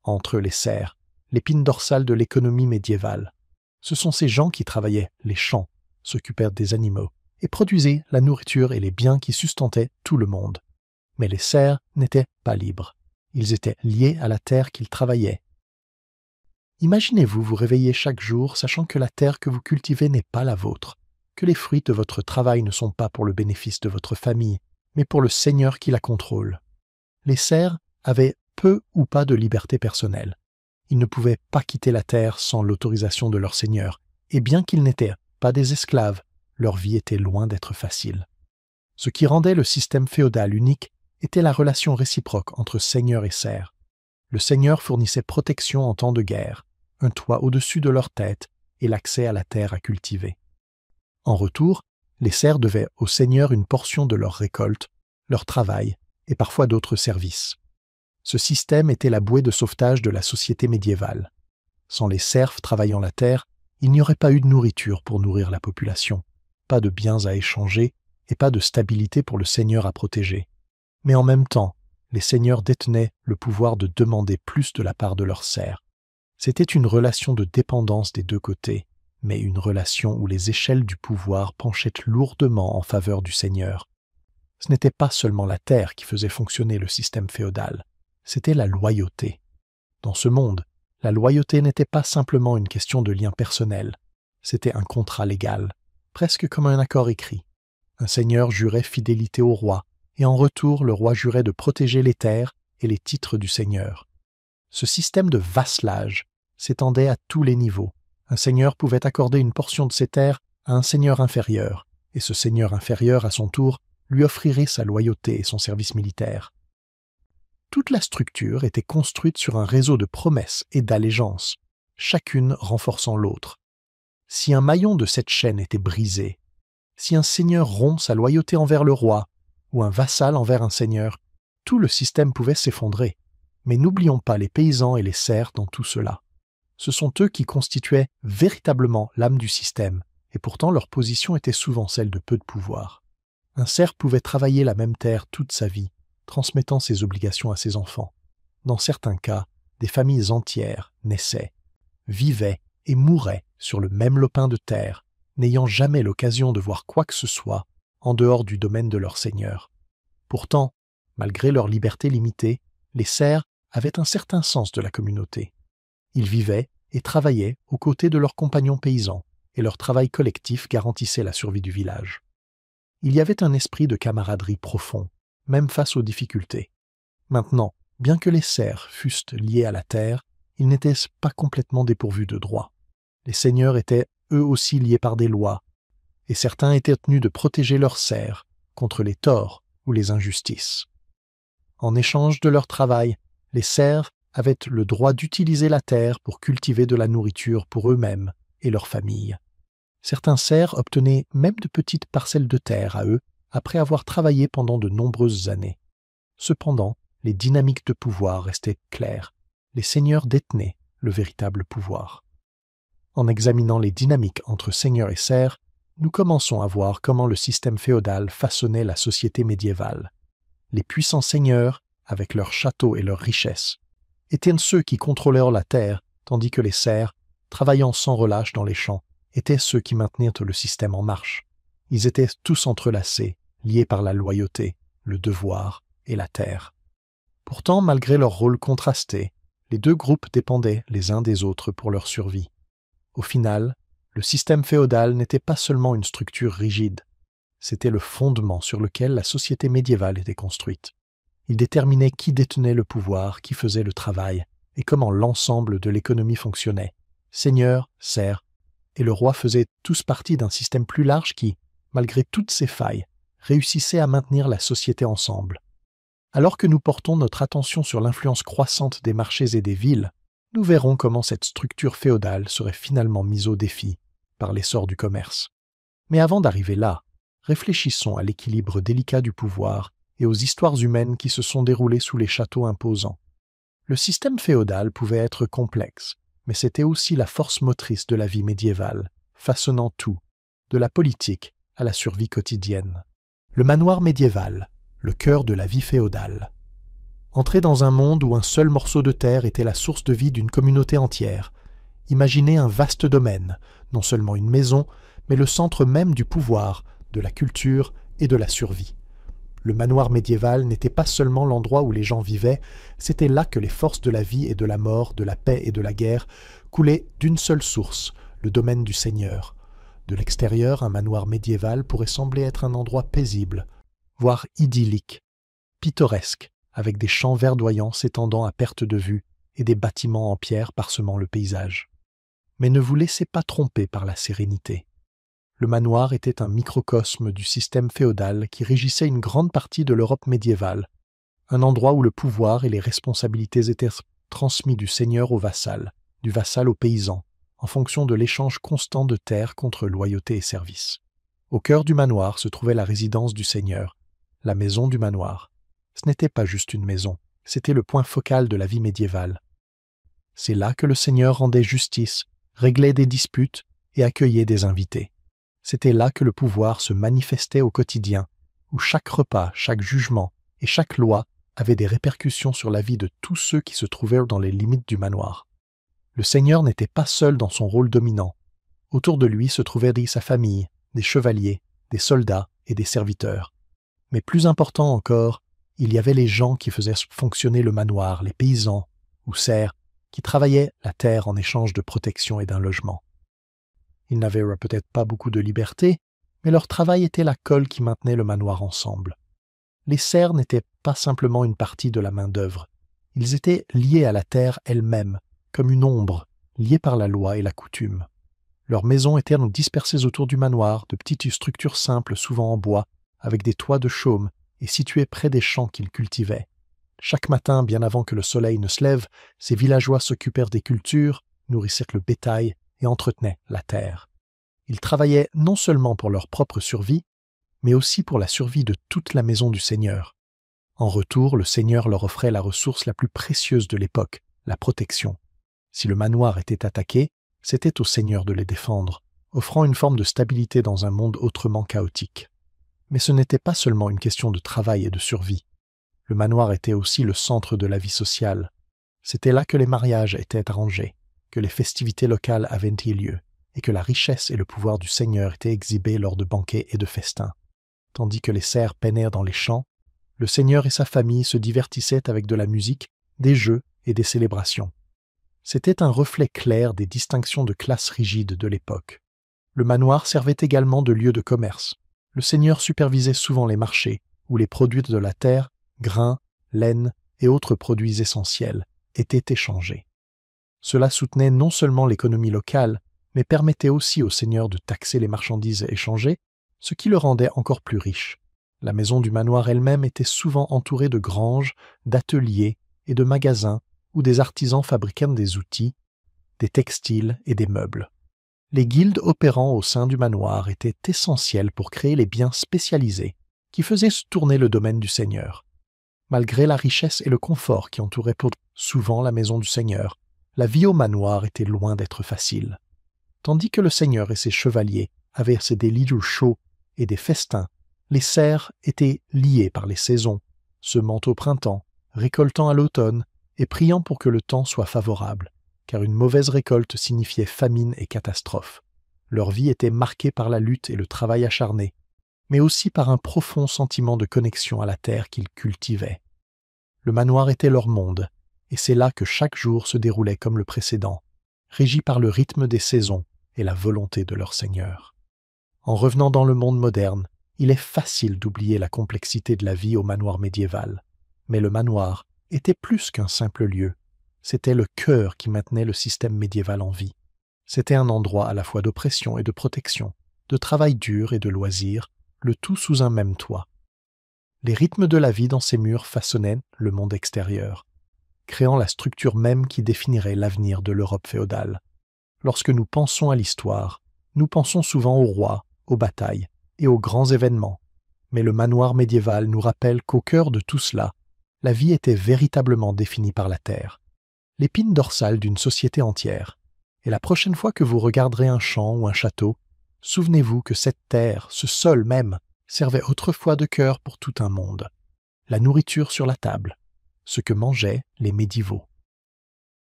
Entre eux les serfs, l'épine dorsale de l'économie médiévale. Ce sont ces gens qui travaillaient les champs, s'occupèrent des animaux et produisaient la nourriture et les biens qui sustentaient tout le monde. Mais les serfs n'étaient pas libres. Ils étaient liés à la terre qu'ils travaillaient. Imaginez-vous vous réveiller chaque jour sachant que la terre que vous cultivez n'est pas la vôtre, que les fruits de votre travail ne sont pas pour le bénéfice de votre famille, mais pour le seigneur qui la contrôle. Les serfs avaient peu ou pas de liberté personnelle. Ils ne pouvaient pas quitter la terre sans l'autorisation de leur seigneur, et bien qu'ils n'étaient pas des esclaves, leur vie était loin d'être facile. Ce qui rendait le système féodal unique était la relation réciproque entre seigneur et serf. Le seigneur fournissait protection en temps de guerre, un toit au-dessus de leur tête et l'accès à la terre à cultiver. En retour, les serfs devaient au seigneur une portion de leur récolte, leur travail et parfois d'autres services. Ce système était la bouée de sauvetage de la société médiévale. Sans les serfs travaillant la terre, il n'y aurait pas eu de nourriture pour nourrir la population, pas de biens à échanger et pas de stabilité pour le seigneur à protéger. Mais en même temps, les seigneurs détenaient le pouvoir de demander plus de la part de leurs serfs. C'était une relation de dépendance des deux côtés, mais une relation où les échelles du pouvoir penchaient lourdement en faveur du seigneur. Ce n'était pas seulement la terre qui faisait fonctionner le système féodal, c'était la loyauté. Dans ce monde, la loyauté n'était pas simplement une question de lien personnel, c'était un contrat légal, presque comme un accord écrit. Un seigneur jurait fidélité au roi, et en retour le roi jurait de protéger les terres et les titres du seigneur. Ce système de vasselage s'étendait à tous les niveaux. Un seigneur pouvait accorder une portion de ses terres à un seigneur inférieur, et ce seigneur inférieur, à son tour, lui offrirait sa loyauté et son service militaire. Toute la structure était construite sur un réseau de promesses et d'allégeances, chacune renforçant l'autre. Si un maillon de cette chaîne était brisé, si un seigneur rompt sa loyauté envers le roi, ou un vassal envers un seigneur, tout le système pouvait s'effondrer. Mais n'oublions pas les paysans et les serfs dans tout cela. Ce sont eux qui constituaient véritablement l'âme du système, et pourtant leur position était souvent celle de peu de pouvoir. Un serf pouvait travailler la même terre toute sa vie, transmettant ses obligations à ses enfants. Dans certains cas, des familles entières naissaient, vivaient et mouraient sur le même lopin de terre, n'ayant jamais l'occasion de voir quoi que ce soit en dehors du domaine de leur seigneur. Pourtant, malgré leur liberté limitée, les serfs avaient un certain sens de la communauté. Ils vivaient et travaillaient aux côtés de leurs compagnons paysans, et leur travail collectif garantissait la survie du village. Il y avait un esprit de camaraderie profond, même face aux difficultés. Maintenant, bien que les serfs fussent liés à la terre, ils n'étaient pas complètement dépourvus de droits. Les seigneurs étaient eux aussi liés par des lois, et certains étaient tenus de protéger leurs serfs contre les torts ou les injustices. En échange de leur travail, les serfs avaient le droit d'utiliser la terre pour cultiver de la nourriture pour eux-mêmes et leurs familles. Certains serfs obtenaient même de petites parcelles de terre à eux après avoir travaillé pendant de nombreuses années. Cependant, les dynamiques de pouvoir restaient claires. Les seigneurs détenaient le véritable pouvoir. En examinant les dynamiques entre seigneurs et serfs, nous commençons à voir comment le système féodal façonnait la société médiévale. Les puissants seigneurs, avec leurs châteaux et leurs richesses, étaient ceux qui contrôlèrent la terre, tandis que les serfs, travaillant sans relâche dans les champs, étaient ceux qui maintenaient le système en marche. Ils étaient tous entrelacés, liés par la loyauté, le devoir et la terre. Pourtant, malgré leurs rôles contrastés, les deux groupes dépendaient les uns des autres pour leur survie. Au final, le système féodal n'était pas seulement une structure rigide, c'était le fondement sur lequel la société médiévale était construite. Il déterminait qui détenait le pouvoir, qui faisait le travail, et comment l'ensemble de l'économie fonctionnait. Seigneurs, serfs, et le roi faisaient tous partie d'un système plus large qui, malgré toutes ses failles, réussissait à maintenir la société ensemble. Alors que nous portons notre attention sur l'influence croissante des marchés et des villes, nous verrons comment cette structure féodale serait finalement mise au défi par l'essor du commerce. Mais avant d'arriver là, réfléchissons à l'équilibre délicat du pouvoir et aux histoires humaines qui se sont déroulées sous les châteaux imposants. Le système féodal pouvait être complexe, mais c'était aussi la force motrice de la vie médiévale, façonnant tout, de la politique à la survie quotidienne. Le manoir médiéval, le cœur de la vie féodale. Entrer dans un monde où un seul morceau de terre était la source de vie d'une communauté entière. Imaginez un vaste domaine, non seulement une maison, mais le centre même du pouvoir, de la culture et de la survie. Le manoir médiéval n'était pas seulement l'endroit où les gens vivaient, c'était là que les forces de la vie et de la mort, de la paix et de la guerre coulaient d'une seule source, le domaine du seigneur. De l'extérieur, un manoir médiéval pourrait sembler être un endroit paisible, voire idyllique, pittoresque, avec des champs verdoyants s'étendant à perte de vue et des bâtiments en pierre parsemant le paysage. Mais ne vous laissez pas tromper par la sérénité. Le manoir était un microcosme du système féodal qui régissait une grande partie de l'Europe médiévale, un endroit où le pouvoir et les responsabilités étaient transmis du seigneur au vassal, du vassal au paysan, en fonction de l'échange constant de terres contre loyauté et service. Au cœur du manoir se trouvait la résidence du seigneur, la maison du manoir. Ce n'était pas juste une maison, c'était le point focal de la vie médiévale. C'est là que le seigneur rendait justice, réglait des disputes et accueillait des invités. C'était là que le pouvoir se manifestait au quotidien, où chaque repas, chaque jugement et chaque loi avaient des répercussions sur la vie de tous ceux qui se trouvaient dans les limites du manoir. Le seigneur n'était pas seul dans son rôle dominant. Autour de lui se trouvait sa famille, des chevaliers, des soldats et des serviteurs. Mais plus important encore, il y avait les gens qui faisaient fonctionner le manoir, les paysans ou serfs, qui travaillaient la terre en échange de protection et d'un logement. Ils n'avaient peut-être pas beaucoup de liberté, mais leur travail était la colle qui maintenait le manoir ensemble. Les serfs n'étaient pas simplement une partie de la main-d'œuvre. Ils étaient liés à la terre elle-même, comme une ombre, liée par la loi et la coutume. Leurs maisons étaient donc dispersées autour du manoir, de petites structures simples souvent en bois, avec des toits de chaume et situées près des champs qu'ils cultivaient. Chaque matin, bien avant que le soleil ne se lève, ces villageois s'occupèrent des cultures, nourrissaient le bétail et entretenaient la terre. Ils travaillaient non seulement pour leur propre survie, mais aussi pour la survie de toute la maison du Seigneur. En retour, le Seigneur leur offrait la ressource la plus précieuse de l'époque, la protection. Si le manoir était attaqué, c'était au Seigneur de les défendre, offrant une forme de stabilité dans un monde autrement chaotique. Mais ce n'était pas seulement une question de travail et de survie. Le manoir était aussi le centre de la vie sociale. C'était là que les mariages étaient arrangés, que les festivités locales avaient lieu, et que la richesse et le pouvoir du Seigneur étaient exhibés lors de banquets et de festins. Tandis que les serfs peinaient dans les champs, le Seigneur et sa famille se divertissaient avec de la musique, des jeux et des célébrations. C'était un reflet clair des distinctions de classe rigides de l'époque. Le manoir servait également de lieu de commerce. Le Seigneur supervisait souvent les marchés, où les produits de la terre, grains, laine et autres produits essentiels, étaient échangés. Cela soutenait non seulement l'économie locale, mais permettait aussi au Seigneur de taxer les marchandises échangées, ce qui le rendait encore plus riche. La maison du manoir elle-même était souvent entourée de granges, d'ateliers et de magasins où des artisans fabriquaient des outils, des textiles et des meubles. Les guildes opérant au sein du manoir étaient essentielles pour créer les biens spécialisés qui faisaient tourner le domaine du Seigneur. Malgré la richesse et le confort qui entouraient souvent la maison du Seigneur, la vie au manoir était loin d'être facile. Tandis que le Seigneur et ses chevaliers avaient des lits chauds et des festins, les serfs étaient liés par les saisons, semant au printemps, récoltant à l'automne et priant pour que le temps soit favorable, car une mauvaise récolte signifiait famine et catastrophe. Leur vie était marquée par la lutte et le travail acharné, mais aussi par un profond sentiment de connexion à la terre qu'ils cultivaient. Le manoir était leur monde, et c'est là que chaque jour se déroulait comme le précédent, régi par le rythme des saisons et la volonté de leur Seigneur. En revenant dans le monde moderne, il est facile d'oublier la complexité de la vie au manoir médiéval. Mais le manoir était plus qu'un simple lieu. C'était le cœur qui maintenait le système médiéval en vie. C'était un endroit à la fois d'oppression et de protection, de travail dur et de loisirs, le tout sous un même toit. Les rythmes de la vie dans ces murs façonnaient le monde extérieur, créant la structure même qui définirait l'avenir de l'Europe féodale. Lorsque nous pensons à l'histoire, nous pensons souvent aux rois, aux batailles et aux grands événements. Mais le manoir médiéval nous rappelle qu'au cœur de tout cela, la vie était véritablement définie par la terre, l'épine dorsale d'une société entière. Et la prochaine fois que vous regarderez un champ ou un château, souvenez-vous que cette terre, ce sol même, servait autrefois de cœur pour tout un monde. La nourriture sur la table, ce que mangeaient les médiévaux.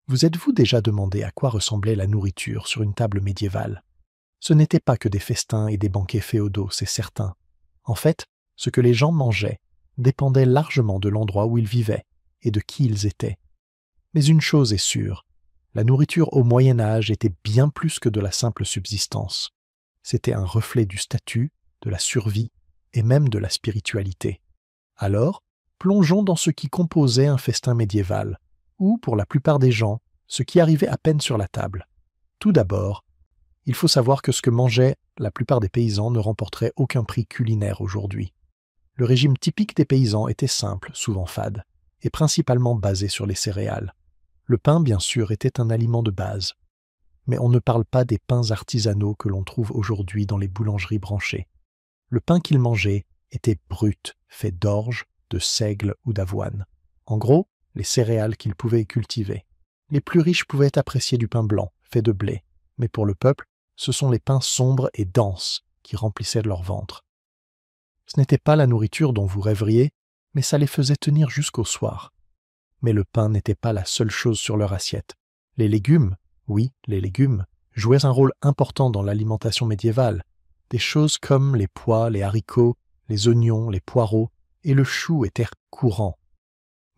Vous êtes-vous déjà demandé à quoi ressemblait la nourriture sur une table médiévale ? Ce n'était pas que des festins et des banquets féodaux, c'est certain. En fait, ce que les gens mangeaient dépendait largement de l'endroit où ils vivaient et de qui ils étaient. Mais une chose est sûre, la nourriture au Moyen Âge était bien plus que de la simple subsistance. C'était un reflet du statut, de la survie et même de la spiritualité. Alors, plongeons dans ce qui composait un festin médiéval, ou, pour la plupart des gens, ce qui arrivait à peine sur la table. Tout d'abord, il faut savoir que ce que mangeaient la plupart des paysans ne remporterait aucun prix culinaire aujourd'hui. Le régime typique des paysans était simple, souvent fade, et principalement basé sur les céréales. Le pain, bien sûr, était un aliment de base. Mais on ne parle pas des pains artisanaux que l'on trouve aujourd'hui dans les boulangeries branchées. Le pain qu'ils mangeaient était brut, fait d'orge, de seigle ou d'avoine. En gros, les céréales qu'ils pouvaient cultiver. Les plus riches pouvaient apprécier du pain blanc, fait de blé, mais pour le peuple, ce sont les pains sombres et denses qui remplissaient leur ventre. Ce n'était pas la nourriture dont vous rêveriez, mais ça les faisait tenir jusqu'au soir. Mais le pain n'était pas la seule chose sur leur assiette. Les légumes, oui, les légumes, jouaient un rôle important dans l'alimentation médiévale. Des choses comme les pois, les haricots, les oignons, les poireaux et le chou étaient courants.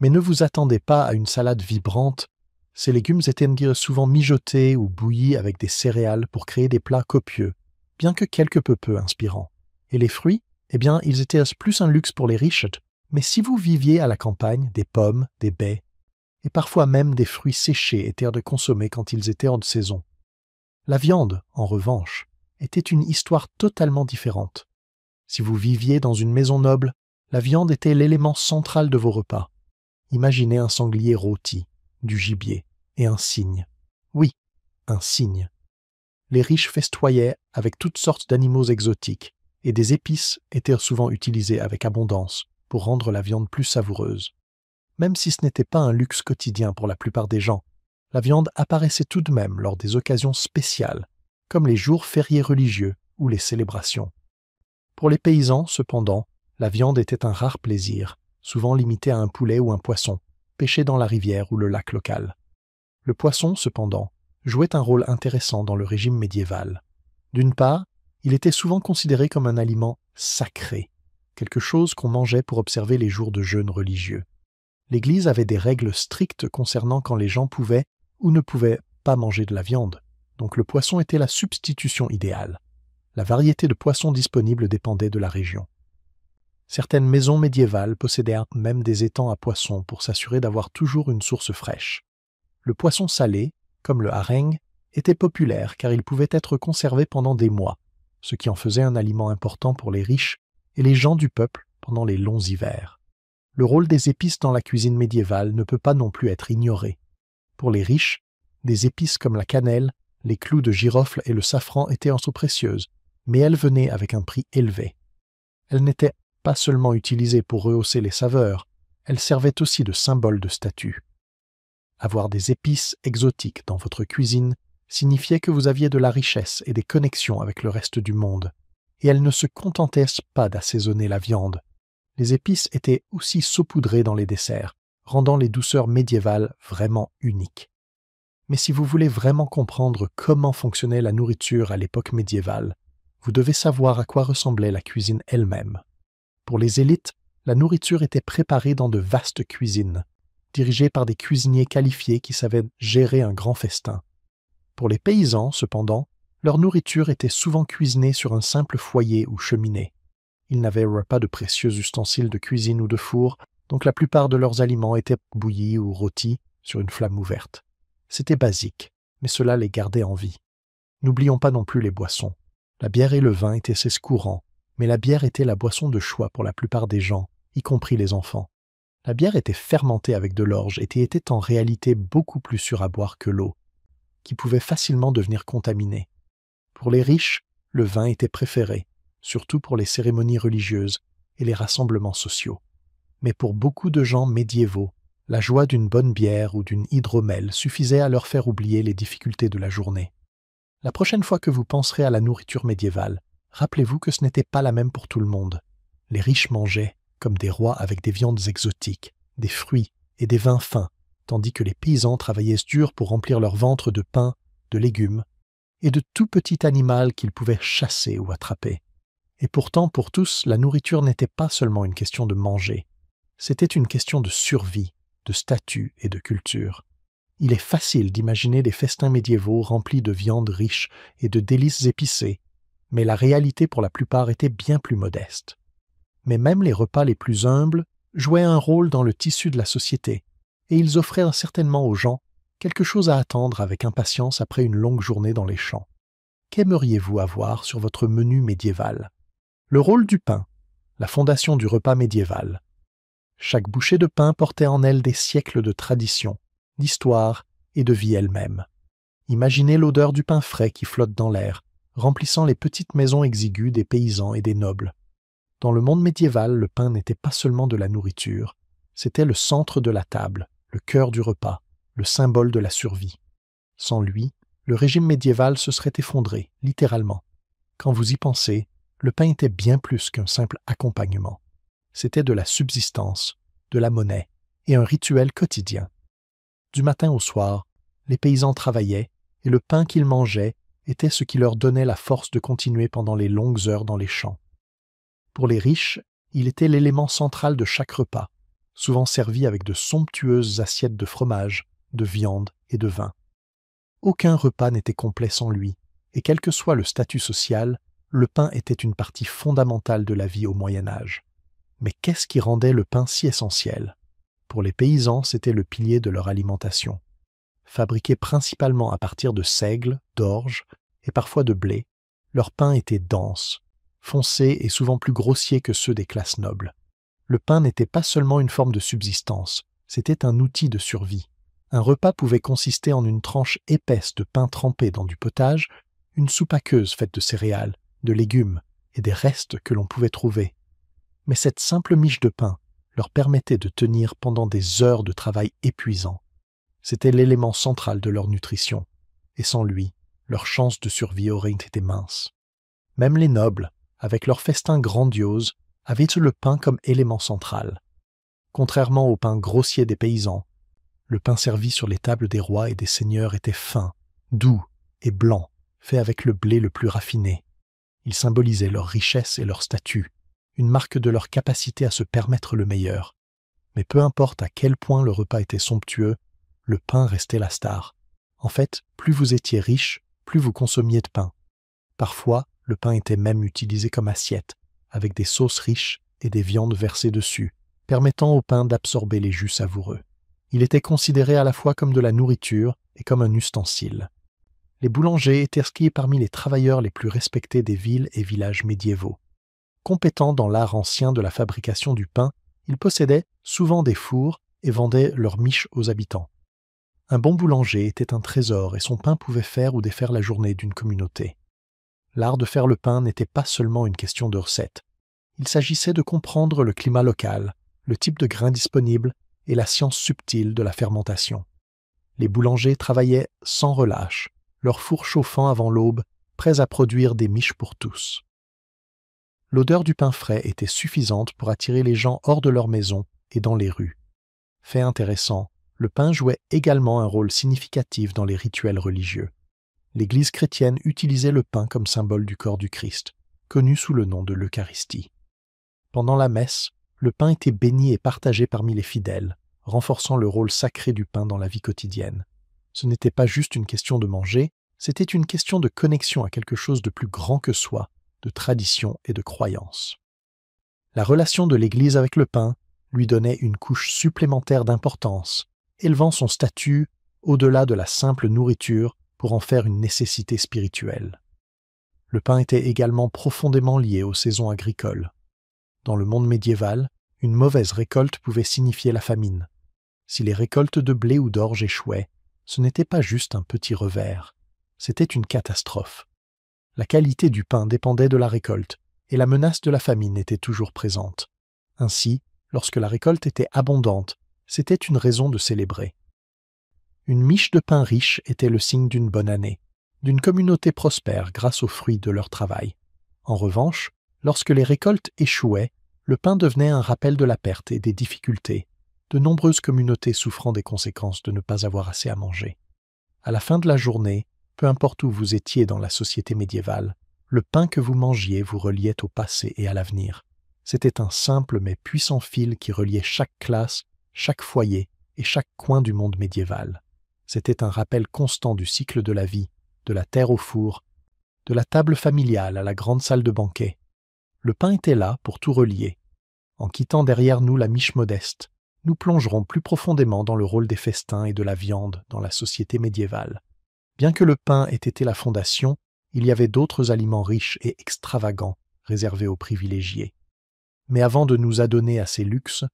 Mais ne vous attendez pas à une salade vibrante. Ces légumes étaient souvent mijotés ou bouillis avec des céréales pour créer des plats copieux, bien que quelque peu inspirants. Et les fruits, eh bien, ils étaient plus un luxe pour les riches, mais si vous viviez à la campagne, des pommes, des baies, et parfois même des fruits séchés étaient de consommer quand ils étaient en saison. La viande, en revanche, était une histoire totalement différente. Si vous viviez dans une maison noble, la viande était l'élément central de vos repas. Imaginez un sanglier rôti, du gibier et un cygne. Oui, un cygne. Les riches festoyaient avec toutes sortes d'animaux exotiques, et des épices étaient souvent utilisées avec abondance pour rendre la viande plus savoureuse. Même si ce n'était pas un luxe quotidien pour la plupart des gens, la viande apparaissait tout de même lors des occasions spéciales, comme les jours fériés religieux ou les célébrations. Pour les paysans, cependant, la viande était un rare plaisir, souvent limité à un poulet ou un poisson, pêché dans la rivière ou le lac local. Le poisson, cependant, jouait un rôle intéressant dans le régime médiéval. D'une part, il était souvent considéré comme un aliment sacré, quelque chose qu'on mangeait pour observer les jours de jeûne religieux. L'Église avait des règles strictes concernant quand les gens pouvaient ou ne pouvaient pas manger de la viande, donc le poisson était la substitution idéale. La variété de poissons disponibles dépendait de la région. Certaines maisons médiévales possédaient même des étangs à poissons pour s'assurer d'avoir toujours une source fraîche. Le poisson salé, comme le harengue, était populaire car il pouvait être conservé pendant des mois, ce qui en faisait un aliment important pour les riches et les gens du peuple pendant les longs hivers. Le rôle des épices dans la cuisine médiévale ne peut pas non plus être ignoré. Pour les riches, des épices comme la cannelle, les clous de girofle et le safran étaient en précieuses, mais elles venaient avec un prix élevé. Elles n'étaient pas seulement utilisées pour rehausser les saveurs, elles servaient aussi de symbole de statut. Avoir des épices exotiques dans votre cuisine signifiait que vous aviez de la richesse et des connexions avec le reste du monde, et elles ne se contentaient pas d'assaisonner la viande. Les épices étaient aussi saupoudrées dans les desserts, rendant les douceurs médiévales vraiment uniques. Mais si vous voulez vraiment comprendre comment fonctionnait la nourriture à l'époque médiévale, vous devez savoir à quoi ressemblait la cuisine elle-même. Pour les élites, la nourriture était préparée dans de vastes cuisines, dirigées par des cuisiniers qualifiés qui savaient gérer un grand festin. Pour les paysans, cependant, leur nourriture était souvent cuisinée sur un simple foyer ou cheminée. Ils n'avaient pas de précieux ustensiles de cuisine ou de four, donc la plupart de leurs aliments étaient bouillis ou rôtis sur une flamme ouverte. C'était basique, mais cela les gardait en vie. N'oublions pas non plus les boissons. La bière et le vin étaient assez courants, mais la bière était la boisson de choix pour la plupart des gens, y compris les enfants. La bière était fermentée avec de l'orge et était en réalité beaucoup plus sûre à boire que l'eau, qui pouvait facilement devenir contaminée. Pour les riches, le vin était préféré, surtout pour les cérémonies religieuses et les rassemblements sociaux. Mais pour beaucoup de gens médiévaux, la joie d'une bonne bière ou d'une hydromel suffisait à leur faire oublier les difficultés de la journée. La prochaine fois que vous penserez à la nourriture médiévale, rappelez-vous que ce n'était pas la même pour tout le monde. Les riches mangeaient, comme des rois, avec des viandes exotiques, des fruits et des vins fins, tandis que les paysans travaillaient dur pour remplir leur ventre de pain, de légumes et de tout petit animal qu'ils pouvaient chasser ou attraper. Et pourtant, pour tous, la nourriture n'était pas seulement une question de manger. C'était une question de survie, de statut et de culture. Il est facile d'imaginer des festins médiévaux remplis de viande riche et de délices épicées, mais la réalité pour la plupart était bien plus modeste. Mais même les repas les plus humbles jouaient un rôle dans le tissu de la société, et ils offraient certainement aux gens quelque chose à attendre avec impatience après une longue journée dans les champs. Qu'aimeriez-vous avoir sur votre menu médiéval? Le rôle du pain, la fondation du repas médiéval. Chaque bouchée de pain portait en elle des siècles de tradition, d'histoire et de vie elle-même. Imaginez l'odeur du pain frais qui flotte dans l'air, remplissant les petites maisons exiguës des paysans et des nobles. Dans le monde médiéval, le pain n'était pas seulement de la nourriture, c'était le centre de la table, le cœur du repas, le symbole de la survie. Sans lui, le régime médiéval se serait effondré, littéralement. Quand vous y pensez, le pain était bien plus qu'un simple accompagnement. C'était de la subsistance, de la monnaie et un rituel quotidien. Du matin au soir, les paysans travaillaient et le pain qu'ils mangeaient était ce qui leur donnait la force de continuer pendant les longues heures dans les champs. Pour les riches, il était l'élément central de chaque repas, souvent servi avec de somptueuses assiettes de fromage, de viande et de vin. Aucun repas n'était complet sans lui, et quel que soit le statut social, le pain était une partie fondamentale de la vie au Moyen Âge. Mais qu'est-ce qui rendait le pain si essentiel? Pour les paysans, c'était le pilier de leur alimentation. Fabriqué principalement à partir de seigle, d'orge et parfois de blé, leur pain était dense, foncé et souvent plus grossier que ceux des classes nobles. Le pain n'était pas seulement une forme de subsistance, c'était un outil de survie. Un repas pouvait consister en une tranche épaisse de pain trempé dans du potage, une soupe aqueuse faite de céréales, de légumes et des restes que l'on pouvait trouver. Mais cette simple miche de pain leur permettait de tenir pendant des heures de travail épuisant. C'était l'élément central de leur nutrition, et sans lui, leurs chances de survie auraient été minces. Même les nobles, avec leurs festins grandioses, avaient le pain comme élément central. Contrairement au pain grossier des paysans, le pain servi sur les tables des rois et des seigneurs était fin, doux et blanc, fait avec le blé le plus raffiné. Il symbolisait leur richesse et leur statut, une marque de leur capacité à se permettre le meilleur. Mais peu importe à quel point le repas était somptueux, le pain restait la star. En fait, plus vous étiez riche, plus vous consommiez de pain. Parfois, le pain était même utilisé comme assiette, avec des sauces riches et des viandes versées dessus, permettant au pain d'absorber les jus savoureux. Il était considéré à la fois comme de la nourriture et comme un ustensile. Les boulangers étaient inscrits parmi les travailleurs les plus respectés des villes et villages médiévaux. Compétents dans l'art ancien de la fabrication du pain, ils possédaient souvent des fours et vendaient leurs miches aux habitants. Un bon boulanger était un trésor et son pain pouvait faire ou défaire la journée d'une communauté. L'art de faire le pain n'était pas seulement une question de recette. Il s'agissait de comprendre le climat local, le type de grains disponibles et la science subtile de la fermentation. Les boulangers travaillaient sans relâche, leur four chauffant avant l'aube, prêts à produire des miches pour tous. L'odeur du pain frais était suffisante pour attirer les gens hors de leur maison et dans les rues. Fait intéressant, le pain jouait également un rôle significatif dans les rituels religieux. L'Église chrétienne utilisait le pain comme symbole du corps du Christ, connu sous le nom de l'Eucharistie. Pendant la messe, le pain était béni et partagé parmi les fidèles, renforçant le rôle sacré du pain dans la vie quotidienne. Ce n'était pas juste une question de manger, c'était une question de connexion à quelque chose de plus grand que soi, de tradition et de croyance. La relation de l'Église avec le pain lui donnait une couche supplémentaire d'importance, élevant son statut au-delà de la simple nourriture pour en faire une nécessité spirituelle. Le pain était également profondément lié aux saisons agricoles. Dans le monde médiéval, une mauvaise récolte pouvait signifier la famine. Si les récoltes de blé ou d'orge échouaient, ce n'était pas juste un petit revers, c'était une catastrophe. La qualité du pain dépendait de la récolte, et la menace de la famine était toujours présente. Ainsi, lorsque la récolte était abondante, c'était une raison de célébrer. Une miche de pain riche était le signe d'une bonne année, d'une communauté prospère grâce aux fruits de leur travail. En revanche, lorsque les récoltes échouaient, le pain devenait un rappel de la perte et des difficultés, de nombreuses communautés souffrant des conséquences de ne pas avoir assez à manger. À la fin de la journée, peu importe où vous étiez dans la société médiévale, le pain que vous mangiez vous reliait au passé et à l'avenir. C'était un simple mais puissant fil qui reliait chaque classe, chaque foyer et chaque coin du monde médiéval. C'était un rappel constant du cycle de la vie, de la terre au four, de la table familiale à la grande salle de banquet. Le pain était là pour tout relier, En quittant derrière nous la miche modeste, nous plongerons plus profondément dans le rôle des festins et de la viande dans la société médiévale. Bien que le pain ait été la fondation, il y avait d'autres aliments riches et extravagants réservés aux privilégiés. Mais avant de nous adonner à ces luxes,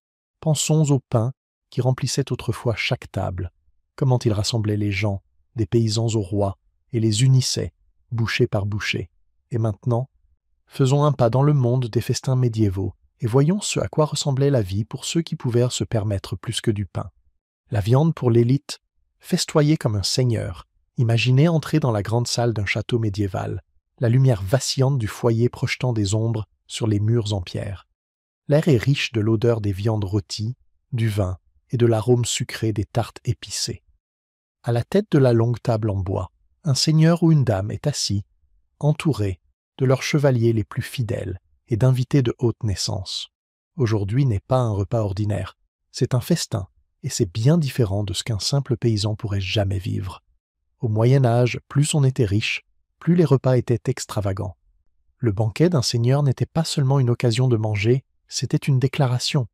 pensons au pain qui remplissait autrefois chaque table, comment il rassemblait les gens, des paysans aux rois, et les unissait, bouchée par bouchée. Et maintenant, faisons un pas dans le monde des festins médiévaux, et voyons ce à quoi ressemblait la vie pour ceux qui pouvaient se permettre plus que du pain. La viande pour l'élite, festoyée comme un seigneur. Imaginez entrer dans la grande salle d'un château médiéval, la lumière vacillante du foyer projetant des ombres sur les murs en pierre. L'air est riche de l'odeur des viandes rôties, du vin et de l'arôme sucré des tartes épicées. À la tête de la longue table en bois, un seigneur ou une dame est assis, entouré de leurs chevaliers les plus fidèles et d'invités de haute naissance. Aujourd'hui n'est pas un repas ordinaire, c'est un festin, et c'est bien différent de ce qu'un simple paysan pourrait jamais vivre. Au Moyen Âge, plus on était riche, plus les repas étaient extravagants. Le banquet d'un seigneur n'était pas seulement une occasion de manger, c'était une déclaration.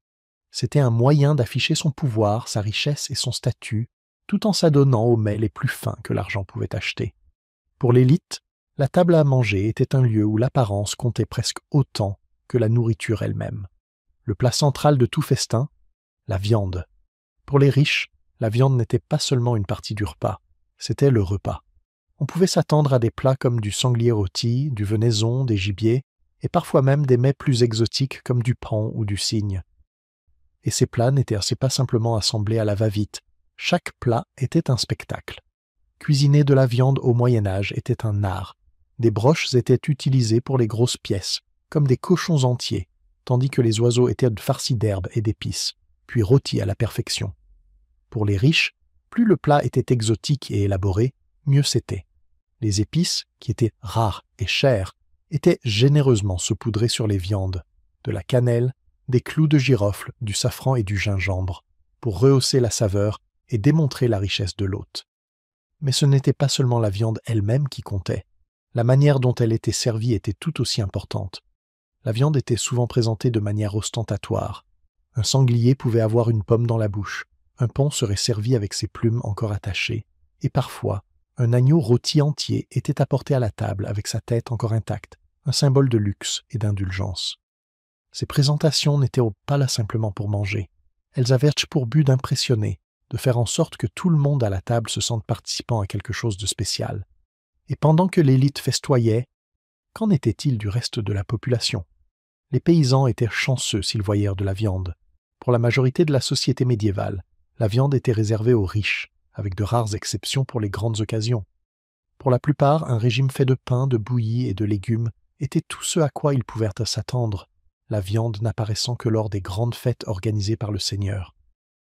C'était un moyen d'afficher son pouvoir, sa richesse et son statut, tout en s'adonnant aux mets les plus fins que l'argent pouvait acheter. Pour l'élite, la table à manger était un lieu où l'apparence comptait presque autant que la nourriture elle-même. Le plat central de tout festin, la viande. Pour les riches, la viande n'était pas seulement une partie du repas, c'était le repas. On pouvait s'attendre à des plats comme du sanglier rôti, du venaison, des gibiers, et parfois même des mets plus exotiques comme du paon ou du cygne. Et ces plats n'étaient pas simplement assemblés à la va-vite, chaque plat était un spectacle. Cuisiner de la viande au Moyen Âge était un art. Des broches étaient utilisées pour les grosses pièces, comme des cochons entiers, tandis que les oiseaux étaient farcis d'herbes et d'épices, puis rôtis à la perfection. Pour les riches, plus le plat était exotique et élaboré, mieux c'était. Les épices, qui étaient rares et chères, étaient généreusement saupoudrées sur les viandes, de la cannelle, des clous de girofle, du safran et du gingembre, pour rehausser la saveur et démontrer la richesse de l'hôte. Mais ce n'était pas seulement la viande elle-même qui comptait. La manière dont elle était servie était tout aussi importante. La viande était souvent présentée de manière ostentatoire. Un sanglier pouvait avoir une pomme dans la bouche, un paon serait servi avec ses plumes encore attachées, et parfois, un agneau rôti entier était apporté à la table avec sa tête encore intacte, un symbole de luxe et d'indulgence. Ces présentations n'étaient pas là simplement pour manger. Elles avaient pour but d'impressionner, de faire en sorte que tout le monde à la table se sente participant à quelque chose de spécial. Et pendant que l'élite festoyait, qu'en était-il du reste de la population? Les paysans étaient chanceux s'ils voyèrent de la viande. Pour la majorité de la société médiévale, la viande était réservée aux riches, avec de rares exceptions pour les grandes occasions. Pour la plupart, un régime fait de pain, de bouillie et de légumes était tout ce à quoi ils pouvaient s'attendre, la viande n'apparaissant que lors des grandes fêtes organisées par le seigneur.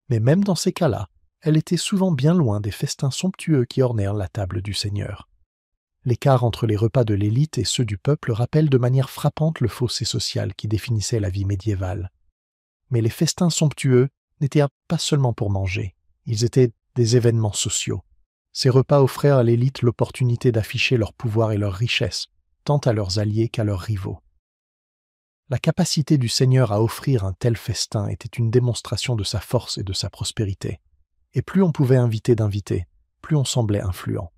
Mais même dans ces cas-là, elle était souvent bien loin des festins somptueux qui ornèrent la table du seigneur. L'écart entre les repas de l'élite et ceux du peuple rappelle de manière frappante le fossé social qui définissait la vie médiévale. Mais les festins somptueux n'étaient pas seulement pour manger, ils étaient des événements sociaux. Ces repas offraient à l'élite l'opportunité d'afficher leur pouvoir et leur richesse, tant à leurs alliés qu'à leurs rivaux. La capacité du Seigneur à offrir un tel festin était une démonstration de sa force et de sa prospérité. Et plus on pouvait inviter d'invités, plus on semblait influent.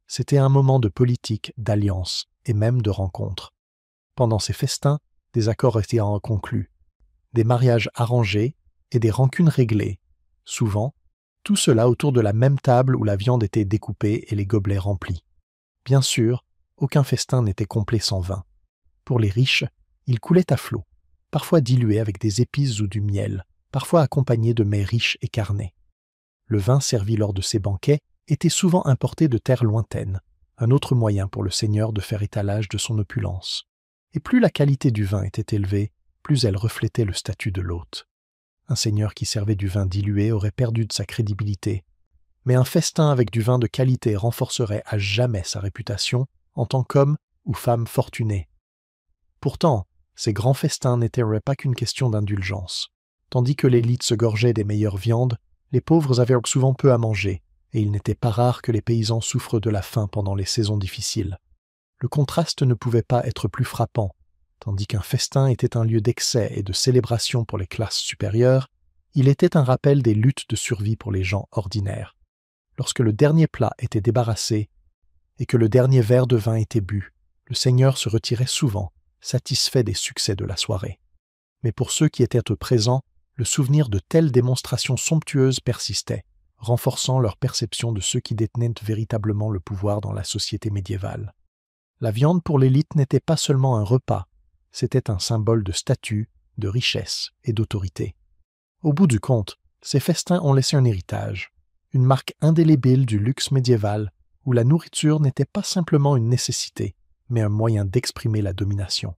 C'était un moment de politique, d'alliance et même de rencontre. Pendant ces festins, des accords étaient conclus, des mariages arrangés et des rancunes réglées. Souvent, tout cela autour de la même table où la viande était découpée et les gobelets remplis. Bien sûr, aucun festin n'était complet sans vin. Pour les riches, il coulait à flot, parfois dilué avec des épices ou du miel, parfois accompagné de mets riches et carnés. Le vin servi lors de ces banquets était souvent importé de terres lointaines, un autre moyen pour le seigneur de faire étalage de son opulence. Et plus la qualité du vin était élevée, plus elle reflétait le statut de l'hôte. Un seigneur qui servait du vin dilué aurait perdu de sa crédibilité, mais un festin avec du vin de qualité renforcerait à jamais sa réputation en tant qu'homme ou femme fortuné. Pourtant, ces grands festins n'étaient pas qu'une question d'indulgence. Tandis que l'élite se gorgeait des meilleures viandes, les pauvres avaient souvent peu à manger, et il n'était pas rare que les paysans souffrent de la faim pendant les saisons difficiles. Le contraste ne pouvait pas être plus frappant. Tandis qu'un festin était un lieu d'excès et de célébration pour les classes supérieures, il était un rappel des luttes de survie pour les gens ordinaires. Lorsque le dernier plat était débarrassé et que le dernier verre de vin était bu, le seigneur se retirait souvent, satisfait des succès de la soirée. Mais pour ceux qui étaient présents, le souvenir de telles démonstrations somptueuses persistait, renforçant leur perception de ceux qui détenaient véritablement le pouvoir dans la société médiévale. La viande pour l'élite n'était pas seulement un repas, c'était un symbole de statut, de richesse et d'autorité. Au bout du compte, ces festins ont laissé un héritage, une marque indélébile du luxe médiéval où la nourriture n'était pas simplement une nécessité, mais un moyen d'exprimer la domination.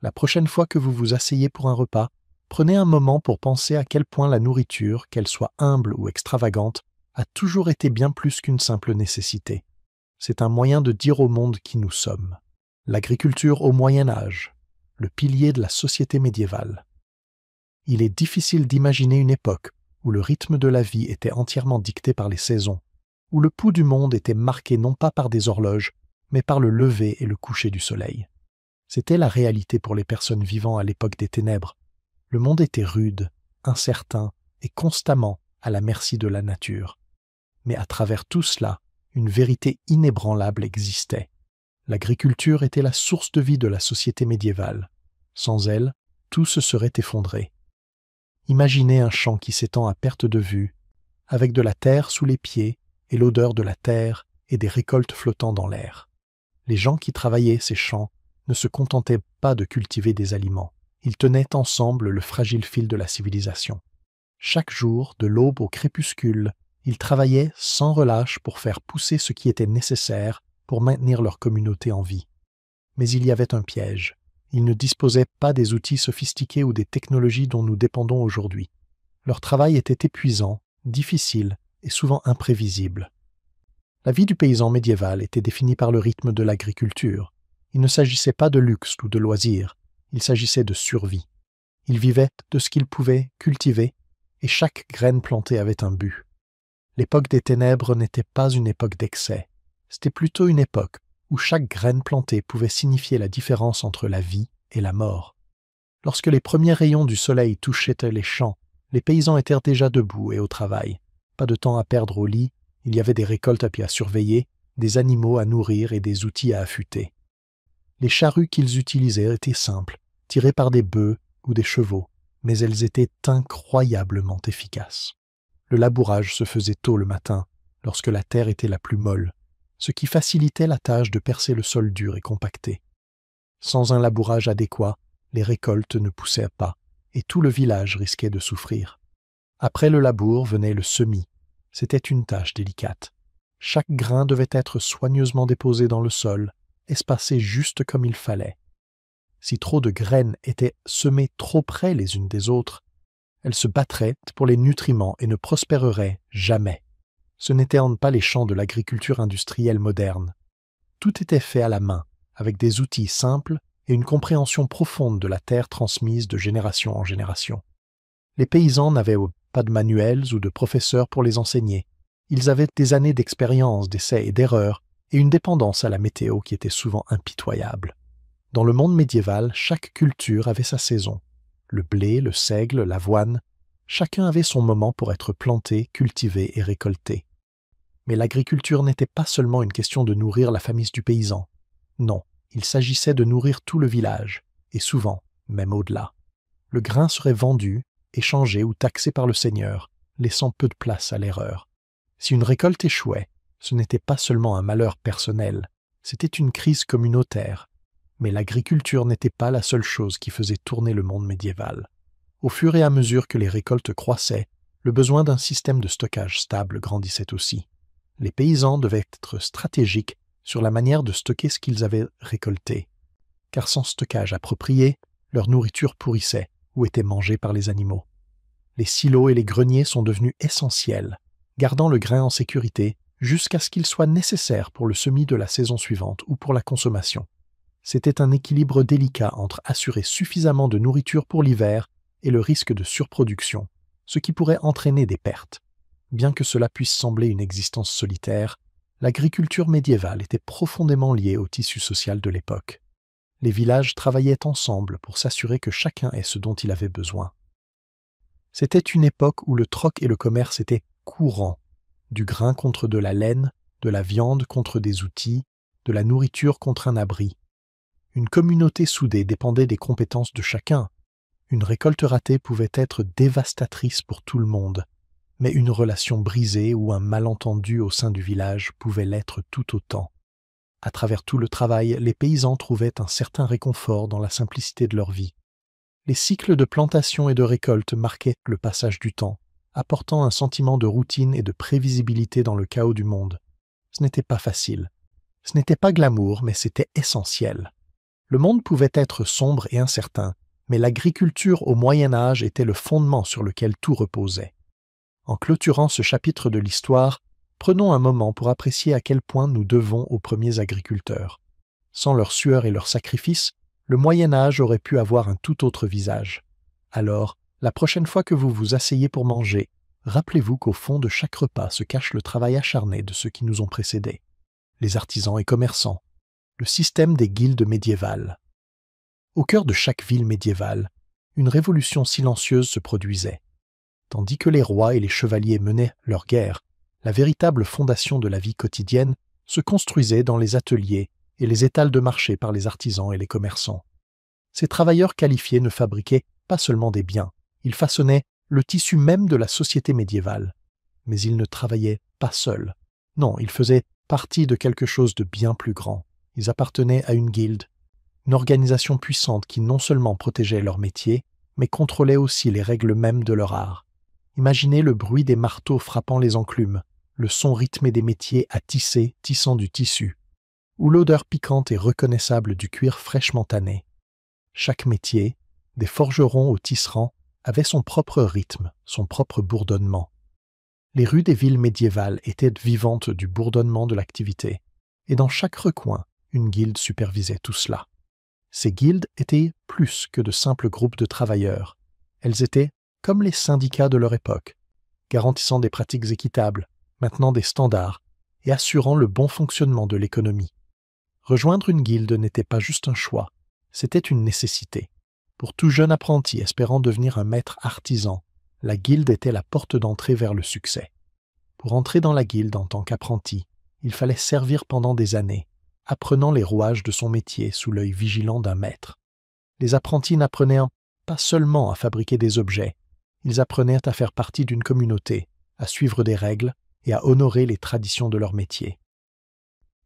La prochaine fois que vous vous asseyez pour un repas, prenez un moment pour penser à quel point la nourriture, qu'elle soit humble ou extravagante, a toujours été bien plus qu'une simple nécessité. C'est un moyen de dire au monde qui nous sommes. L'agriculture au Moyen Âge, le pilier de la société médiévale. Il est difficile d'imaginer une époque où le rythme de la vie était entièrement dicté par les saisons, où le pouls du monde était marqué non pas par des horloges, mais par le lever et le coucher du soleil. C'était la réalité pour les personnes vivant à l'époque des ténèbres. Le monde était rude, incertain et constamment à la merci de la nature. Mais à travers tout cela, une vérité inébranlable existait. L'agriculture était la source de vie de la société médiévale. Sans elle, tout se serait effondré. Imaginez un champ qui s'étend à perte de vue, avec de la terre sous les pieds et l'odeur de la terre et des récoltes flottant dans l'air. Les gens qui travaillaient ces champs ne se contentaient pas de cultiver des aliments. Ils tenaient ensemble le fragile fil de la civilisation. Chaque jour, de l'aube au crépuscule, ils travaillaient sans relâche pour faire pousser ce qui était nécessaire pour maintenir leur communauté en vie. Mais il y avait un piège. Ils ne disposaient pas des outils sophistiqués ou des technologies dont nous dépendons aujourd'hui. Leur travail était épuisant, difficile et souvent imprévisible. La vie du paysan médiéval était définie par le rythme de l'agriculture. Il ne s'agissait pas de luxe ou de loisirs, il s'agissait de survie. Il vivait de ce qu'il pouvait cultiver et chaque graine plantée avait un but. L'époque des ténèbres n'était pas une époque d'excès, c'était plutôt une époque où chaque graine plantée pouvait signifier la différence entre la vie et la mort. Lorsque les premiers rayons du soleil touchaient les champs, les paysans étaient déjà debout et au travail. Pas de temps à perdre au lit, il y avait des récoltes à surveiller, des animaux à nourrir et des outils à affûter. Les charrues qu'ils utilisaient étaient simples, tirées par des bœufs ou des chevaux, mais elles étaient incroyablement efficaces. Le labourage se faisait tôt le matin, lorsque la terre était la plus molle, ce qui facilitait la tâche de percer le sol dur et compacté. Sans un labourage adéquat, les récoltes ne poussaient pas, et tout le village risquait de souffrir. Après le labour venait le semis. C'était une tâche délicate. Chaque grain devait être soigneusement déposé dans le sol, espacé juste comme il fallait. Si trop de graines étaient semées trop près les unes des autres, elles se battraient pour les nutriments et ne prospéreraient jamais. Ce n'étaient pas les champs de l'agriculture industrielle moderne. Tout était fait à la main, avec des outils simples et une compréhension profonde de la terre transmise de génération en génération. Les paysans n'avaient pas de manuels ou de professeurs pour les enseigner. Ils avaient des années d'expérience, d'essais et d'erreurs, et une dépendance à la météo qui était souvent impitoyable. Dans le monde médiéval, chaque culture avait sa saison. Le blé, le seigle, l'avoine, chacun avait son moment pour être planté, cultivé et récolté. Mais l'agriculture n'était pas seulement une question de nourrir la famille du paysan. Non, il s'agissait de nourrir tout le village, et souvent, même au-delà. Le grain serait vendu, échangé ou taxé par le seigneur, laissant peu de place à l'erreur. Si une récolte échouait, ce n'était pas seulement un malheur personnel, c'était une crise communautaire. Mais l'agriculture n'était pas la seule chose qui faisait tourner le monde médiéval. Au fur et à mesure que les récoltes croissaient, le besoin d'un système de stockage stable grandissait aussi. Les paysans devaient être stratégiques sur la manière de stocker ce qu'ils avaient récolté, car sans stockage approprié, leur nourriture pourrissait ou était mangée par les animaux. Les silos et les greniers sont devenus essentiels, gardant le grain en sécurité jusqu'à ce qu'il soit nécessaire pour le semis de la saison suivante ou pour la consommation. C'était un équilibre délicat entre assurer suffisamment de nourriture pour l'hiver et le risque de surproduction, ce qui pourrait entraîner des pertes. Bien que cela puisse sembler une existence solitaire, l'agriculture médiévale était profondément liée au tissu social de l'époque. Les villages travaillaient ensemble pour s'assurer que chacun ait ce dont il avait besoin. C'était une époque où le troc et le commerce étaient courants, du grain contre de la laine, de la viande contre des outils, de la nourriture contre un abri. Une communauté soudée dépendait des compétences de chacun. Une récolte ratée pouvait être dévastatrice pour tout le monde, mais une relation brisée ou un malentendu au sein du village pouvait l'être tout autant. À travers tout le travail, les paysans trouvaient un certain réconfort dans la simplicité de leur vie. Les cycles de plantation et de récolte marquaient le passage du temps, apportant un sentiment de routine et de prévisibilité dans le chaos du monde. Ce n'était pas facile. Ce n'était pas glamour, mais c'était essentiel. Le monde pouvait être sombre et incertain, mais l'agriculture au Moyen Âge était le fondement sur lequel tout reposait. En clôturant ce chapitre de l'histoire, prenons un moment pour apprécier à quel point nous devons aux premiers agriculteurs. Sans leur sueur et leur sacrifice, le Moyen Âge aurait pu avoir un tout autre visage. Alors, la prochaine fois que vous vous asseyez pour manger, rappelez-vous qu'au fond de chaque repas se cache le travail acharné de ceux qui nous ont précédés. Les artisans et commerçants, le système des guildes médiévales. Au cœur de chaque ville médiévale, une révolution silencieuse se produisait. Tandis que les rois et les chevaliers menaient leur guerre, la véritable fondation de la vie quotidienne se construisait dans les ateliers et les étals de marché par les artisans et les commerçants. Ces travailleurs qualifiés ne fabriquaient pas seulement des biens, ils façonnaient le tissu même de la société médiévale. Mais ils ne travaillaient pas seuls. Non, ils faisaient partie de quelque chose de bien plus grand. Ils appartenaient à une guilde, une organisation puissante qui non seulement protégeait leur métier, mais contrôlait aussi les règles mêmes de leur art. Imaginez le bruit des marteaux frappant les enclumes, le son rythmé des métiers à tisser, tissant du tissu, ou l'odeur piquante et reconnaissable du cuir fraîchement tanné. Chaque métier, des forgerons aux tisserands, avait son propre rythme, son propre bourdonnement. Les rues des villes médiévales étaient vivantes du bourdonnement de l'activité, et dans chaque recoin, une guilde supervisait tout cela. Ces guildes étaient plus que de simples groupes de travailleurs. Elles étaient comme les syndicats de leur époque, garantissant des pratiques équitables, maintenant des standards, et assurant le bon fonctionnement de l'économie. Rejoindre une guilde n'était pas juste un choix, c'était une nécessité. Pour tout jeune apprenti espérant devenir un maître artisan, la guilde était la porte d'entrée vers le succès. Pour entrer dans la guilde en tant qu'apprenti, il fallait servir pendant des années, apprenant les rouages de son métier sous l'œil vigilant d'un maître. Les apprentis n'apprenaient pas seulement à fabriquer des objets, ils apprenaient à faire partie d'une communauté, à suivre des règles et à honorer les traditions de leur métier.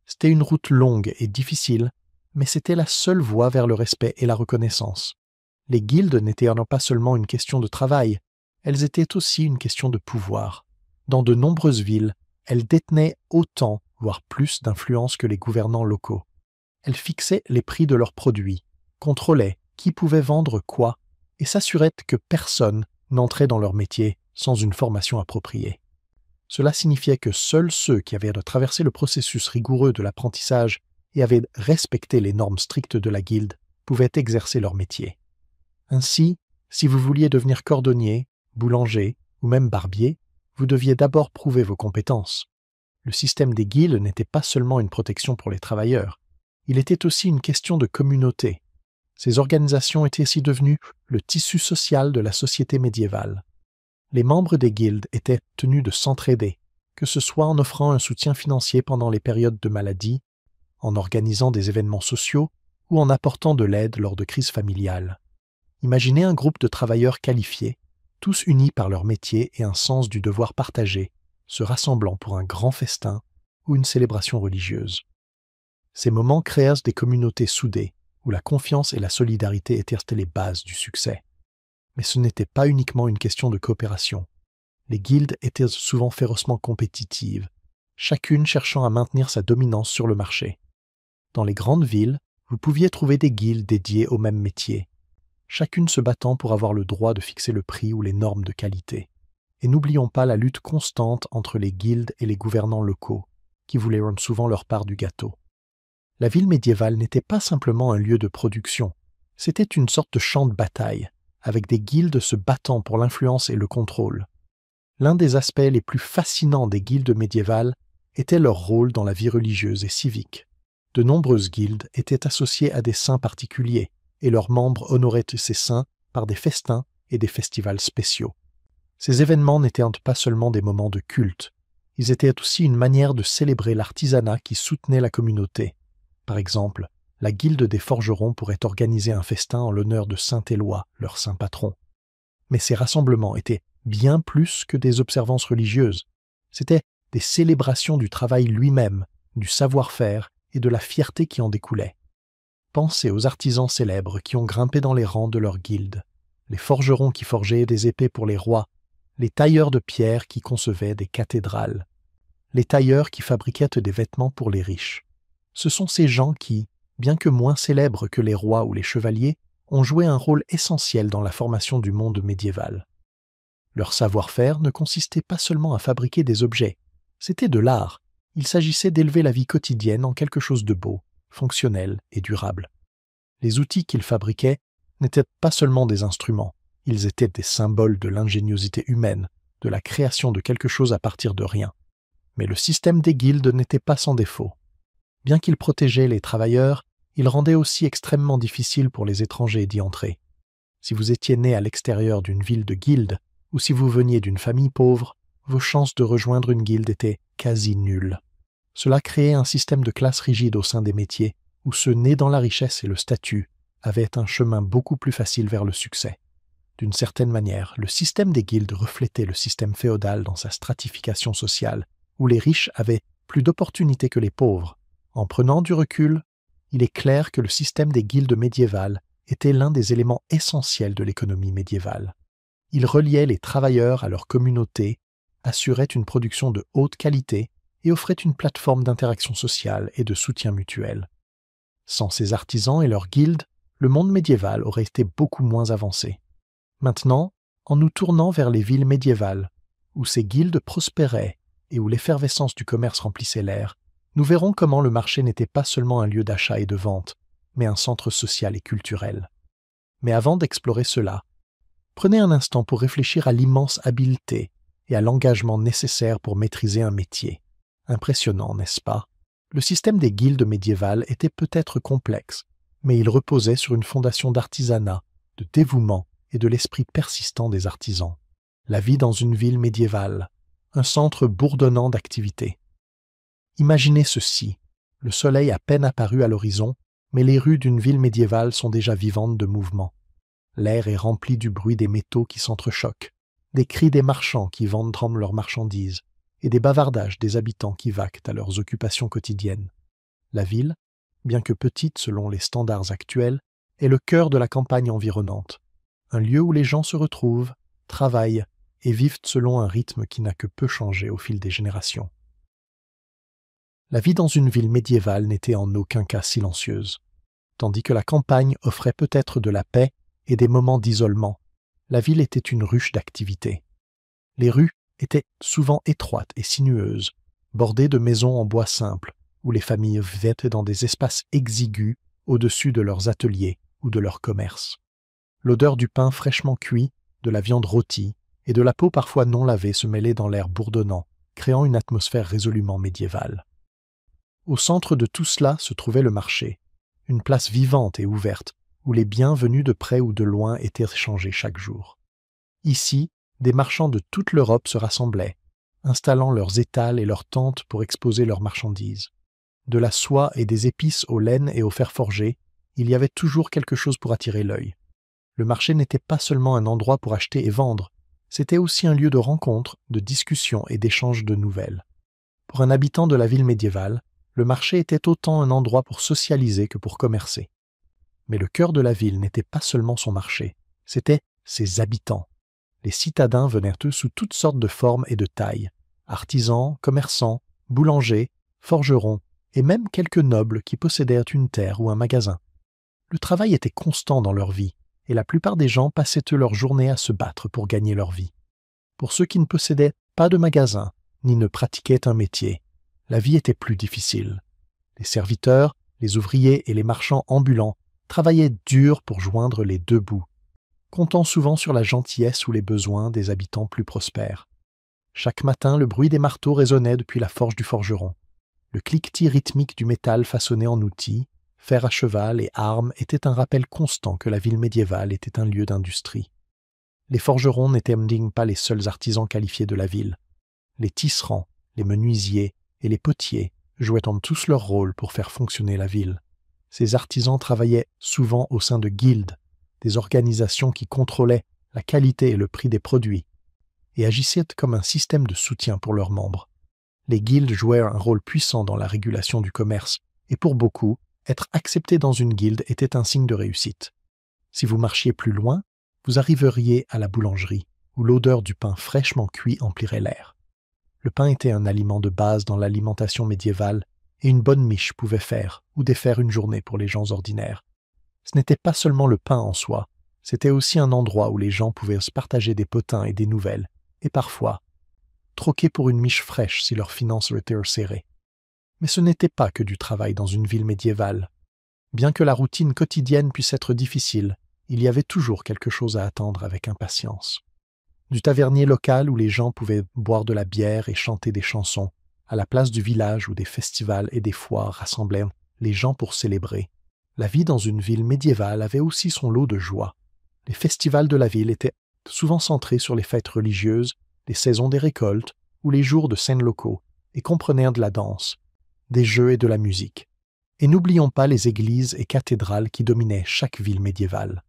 C'était une route longue et difficile, mais c'était la seule voie vers le respect et la reconnaissance. Les guildes n'étaient pas seulement une question de travail, elles étaient aussi une question de pouvoir. Dans de nombreuses villes, elles détenaient autant, voire plus d'influence que les gouvernants locaux. Elles fixaient les prix de leurs produits, contrôlaient qui pouvait vendre quoi et s'assuraient que personne n'entrait dans leur métier sans une formation appropriée. Cela signifiait que seuls ceux qui avaient traversé le processus rigoureux de l'apprentissage et avaient respecté les normes strictes de la guilde pouvaient exercer leur métier. Ainsi, si vous vouliez devenir cordonnier, boulanger ou même barbier, vous deviez d'abord prouver vos compétences. Le système des guildes n'était pas seulement une protection pour les travailleurs, il était aussi une question de communauté. Ces organisations étaient ainsi devenues le tissu social de la société médiévale. Les membres des guildes étaient tenus de s'entraider, que ce soit en offrant un soutien financier pendant les périodes de maladie, en organisant des événements sociaux ou en apportant de l'aide lors de crises familiales. Imaginez un groupe de travailleurs qualifiés, tous unis par leur métier et un sens du devoir partagé, se rassemblant pour un grand festin ou une célébration religieuse. Ces moments créèrent des communautés soudées, où la confiance et la solidarité étaient les bases du succès. Mais ce n'était pas uniquement une question de coopération. Les guildes étaient souvent férocement compétitives, chacune cherchant à maintenir sa dominance sur le marché. Dans les grandes villes, vous pouviez trouver des guildes dédiées au même métier, chacune se battant pour avoir le droit de fixer le prix ou les normes de qualité. Et n'oublions pas la lutte constante entre les guildes et les gouvernants locaux, qui voulaient rendre souvent leur part du gâteau. La ville médiévale n'était pas simplement un lieu de production, c'était une sorte de champ de bataille, avec des guildes se battant pour l'influence et le contrôle. L'un des aspects les plus fascinants des guildes médiévales était leur rôle dans la vie religieuse et civique. De nombreuses guildes étaient associées à des saints particuliers, et leurs membres honoraient ces saints par des festins et des festivals spéciaux. Ces événements n'étaient pas seulement des moments de culte, ils étaient aussi une manière de célébrer l'artisanat qui soutenait la communauté. Par exemple, la guilde des forgerons pourrait organiser un festin en l'honneur de saint Éloi, leur saint patron. Mais ces rassemblements étaient bien plus que des observances religieuses. C'étaient des célébrations du travail lui-même, du savoir-faire et de la fierté qui en découlait. Pensez aux artisans célèbres qui ont grimpé dans les rangs de leur guilde, les forgerons qui forgeaient des épées pour les rois, les tailleurs de pierre qui concevaient des cathédrales, les tailleurs qui fabriquaient des vêtements pour les riches. Ce sont ces gens qui, bien que moins célèbres que les rois ou les chevaliers, ont joué un rôle essentiel dans la formation du monde médiéval. Leur savoir-faire ne consistait pas seulement à fabriquer des objets, c'était de l'art. Il s'agissait d'élever la vie quotidienne en quelque chose de beau, fonctionnel et durable. Les outils qu'ils fabriquaient n'étaient pas seulement des instruments, ils étaient des symboles de l'ingéniosité humaine, de la création de quelque chose à partir de rien. Mais le système des guildes n'était pas sans défaut. Bien qu'il protégeait les travailleurs, il rendait aussi extrêmement difficile pour les étrangers d'y entrer. Si vous étiez né à l'extérieur d'une ville de guilde, ou si vous veniez d'une famille pauvre, vos chances de rejoindre une guilde étaient quasi nulles. Cela créait un système de classe rigide au sein des métiers, où ceux nés dans la richesse et le statut avaient un chemin beaucoup plus facile vers le succès. D'une certaine manière, le système des guildes reflétait le système féodal dans sa stratification sociale, où les riches avaient plus d'opportunités que les pauvres. En prenant du recul, il est clair que le système des guildes médiévales était l'un des éléments essentiels de l'économie médiévale. Il reliait les travailleurs à leur communauté, assurait une production de haute qualité et offrait une plateforme d'interaction sociale et de soutien mutuel. Sans ces artisans et leurs guildes, le monde médiéval aurait été beaucoup moins avancé. Maintenant, en nous tournant vers les villes médiévales, où ces guildes prospéraient et où l'effervescence du commerce remplissait l'air, nous verrons comment le marché n'était pas seulement un lieu d'achat et de vente, mais un centre social et culturel. Mais avant d'explorer cela, prenez un instant pour réfléchir à l'immense habileté et à l'engagement nécessaire pour maîtriser un métier. Impressionnant, n'est-ce pas? Le système des guildes médiévales était peut-être complexe, mais il reposait sur une fondation d'artisanat, de dévouement et de l'esprit persistant des artisans. La vie dans une ville médiévale, un centre bourdonnant d'activité. Imaginez ceci, le soleil a peine apparu à l'horizon, mais les rues d'une ville médiévale sont déjà vivantes de mouvement. L'air est rempli du bruit des métaux qui s'entrechoquent, des cris des marchands qui vendent leurs marchandises, et des bavardages des habitants qui vaquent à leurs occupations quotidiennes. La ville, bien que petite selon les standards actuels, est le cœur de la campagne environnante, un lieu où les gens se retrouvent, travaillent et vivent selon un rythme qui n'a que peu changé au fil des générations. La vie dans une ville médiévale n'était en aucun cas silencieuse. Tandis que la campagne offrait peut-être de la paix et des moments d'isolement, la ville était une ruche d'activité. Les rues étaient souvent étroites et sinueuses, bordées de maisons en bois simple, où les familles vivaient dans des espaces exigus au-dessus de leurs ateliers ou de leurs commerces. L'odeur du pain fraîchement cuit, de la viande rôtie et de la peau parfois non lavée se mêlait dans l'air bourdonnant, créant une atmosphère résolument médiévale. Au centre de tout cela se trouvait le marché, une place vivante et ouverte, où les biens venus de près ou de loin étaient échangés chaque jour. Ici, des marchands de toute l'Europe se rassemblaient, installant leurs étals et leurs tentes pour exposer leurs marchandises. De la soie et des épices aux laines et aux fers forgés, il y avait toujours quelque chose pour attirer l'œil. Le marché n'était pas seulement un endroit pour acheter et vendre, c'était aussi un lieu de rencontre, de discussion et d'échange de nouvelles. Pour un habitant de la ville médiévale, le marché était autant un endroit pour socialiser que pour commercer. Mais le cœur de la ville n'était pas seulement son marché, c'était ses habitants. Les citadins venaient eux sous toutes sortes de formes et de tailles, artisans, commerçants, boulangers, forgerons, et même quelques nobles qui possédèrent une terre ou un magasin. Le travail était constant dans leur vie, et la plupart des gens passaient eux leur journée à se battre pour gagner leur vie. Pour ceux qui ne possédaient pas de magasin, ni ne pratiquaient un métier, la vie était plus difficile. Les serviteurs, les ouvriers et les marchands ambulants travaillaient dur pour joindre les deux bouts, comptant souvent sur la gentillesse ou les besoins des habitants plus prospères. Chaque matin, le bruit des marteaux résonnait depuis la forge du forgeron. Le cliquetis rythmique du métal façonné en outils, fer à cheval et armes était un rappel constant que la ville médiévale était un lieu d'industrie. Les forgerons n'étaient pas les seuls artisans qualifiés de la ville. Les tisserands, les menuisiers et les potiers jouaient tous leur rôle pour faire fonctionner la ville. Ces artisans travaillaient souvent au sein de guildes, des organisations qui contrôlaient la qualité et le prix des produits, et agissaient comme un système de soutien pour leurs membres. Les guildes jouaient un rôle puissant dans la régulation du commerce, et pour beaucoup, être accepté dans une guilde était un signe de réussite. Si vous marchiez plus loin, vous arriveriez à la boulangerie, où l'odeur du pain fraîchement cuit emplirait l'air. Le pain était un aliment de base dans l'alimentation médiévale, et une bonne miche pouvait faire ou défaire une journée pour les gens ordinaires. Ce n'était pas seulement le pain en soi, c'était aussi un endroit où les gens pouvaient se partager des potins et des nouvelles, et parfois troquer pour une miche fraîche si leurs finances étaient serrées. Mais ce n'était pas que du travail dans une ville médiévale. Bien que la routine quotidienne puisse être difficile, il y avait toujours quelque chose à attendre avec impatience. Du tavernier local où les gens pouvaient boire de la bière et chanter des chansons, à la place du village où des festivals et des foires rassemblaient les gens pour célébrer. La vie dans une ville médiévale avait aussi son lot de joie. Les festivals de la ville étaient souvent centrés sur les fêtes religieuses, les saisons des récoltes ou les jours de scènes locaux, et comprenaient de la danse, des jeux et de la musique. Et n'oublions pas les églises et cathédrales qui dominaient chaque ville médiévale.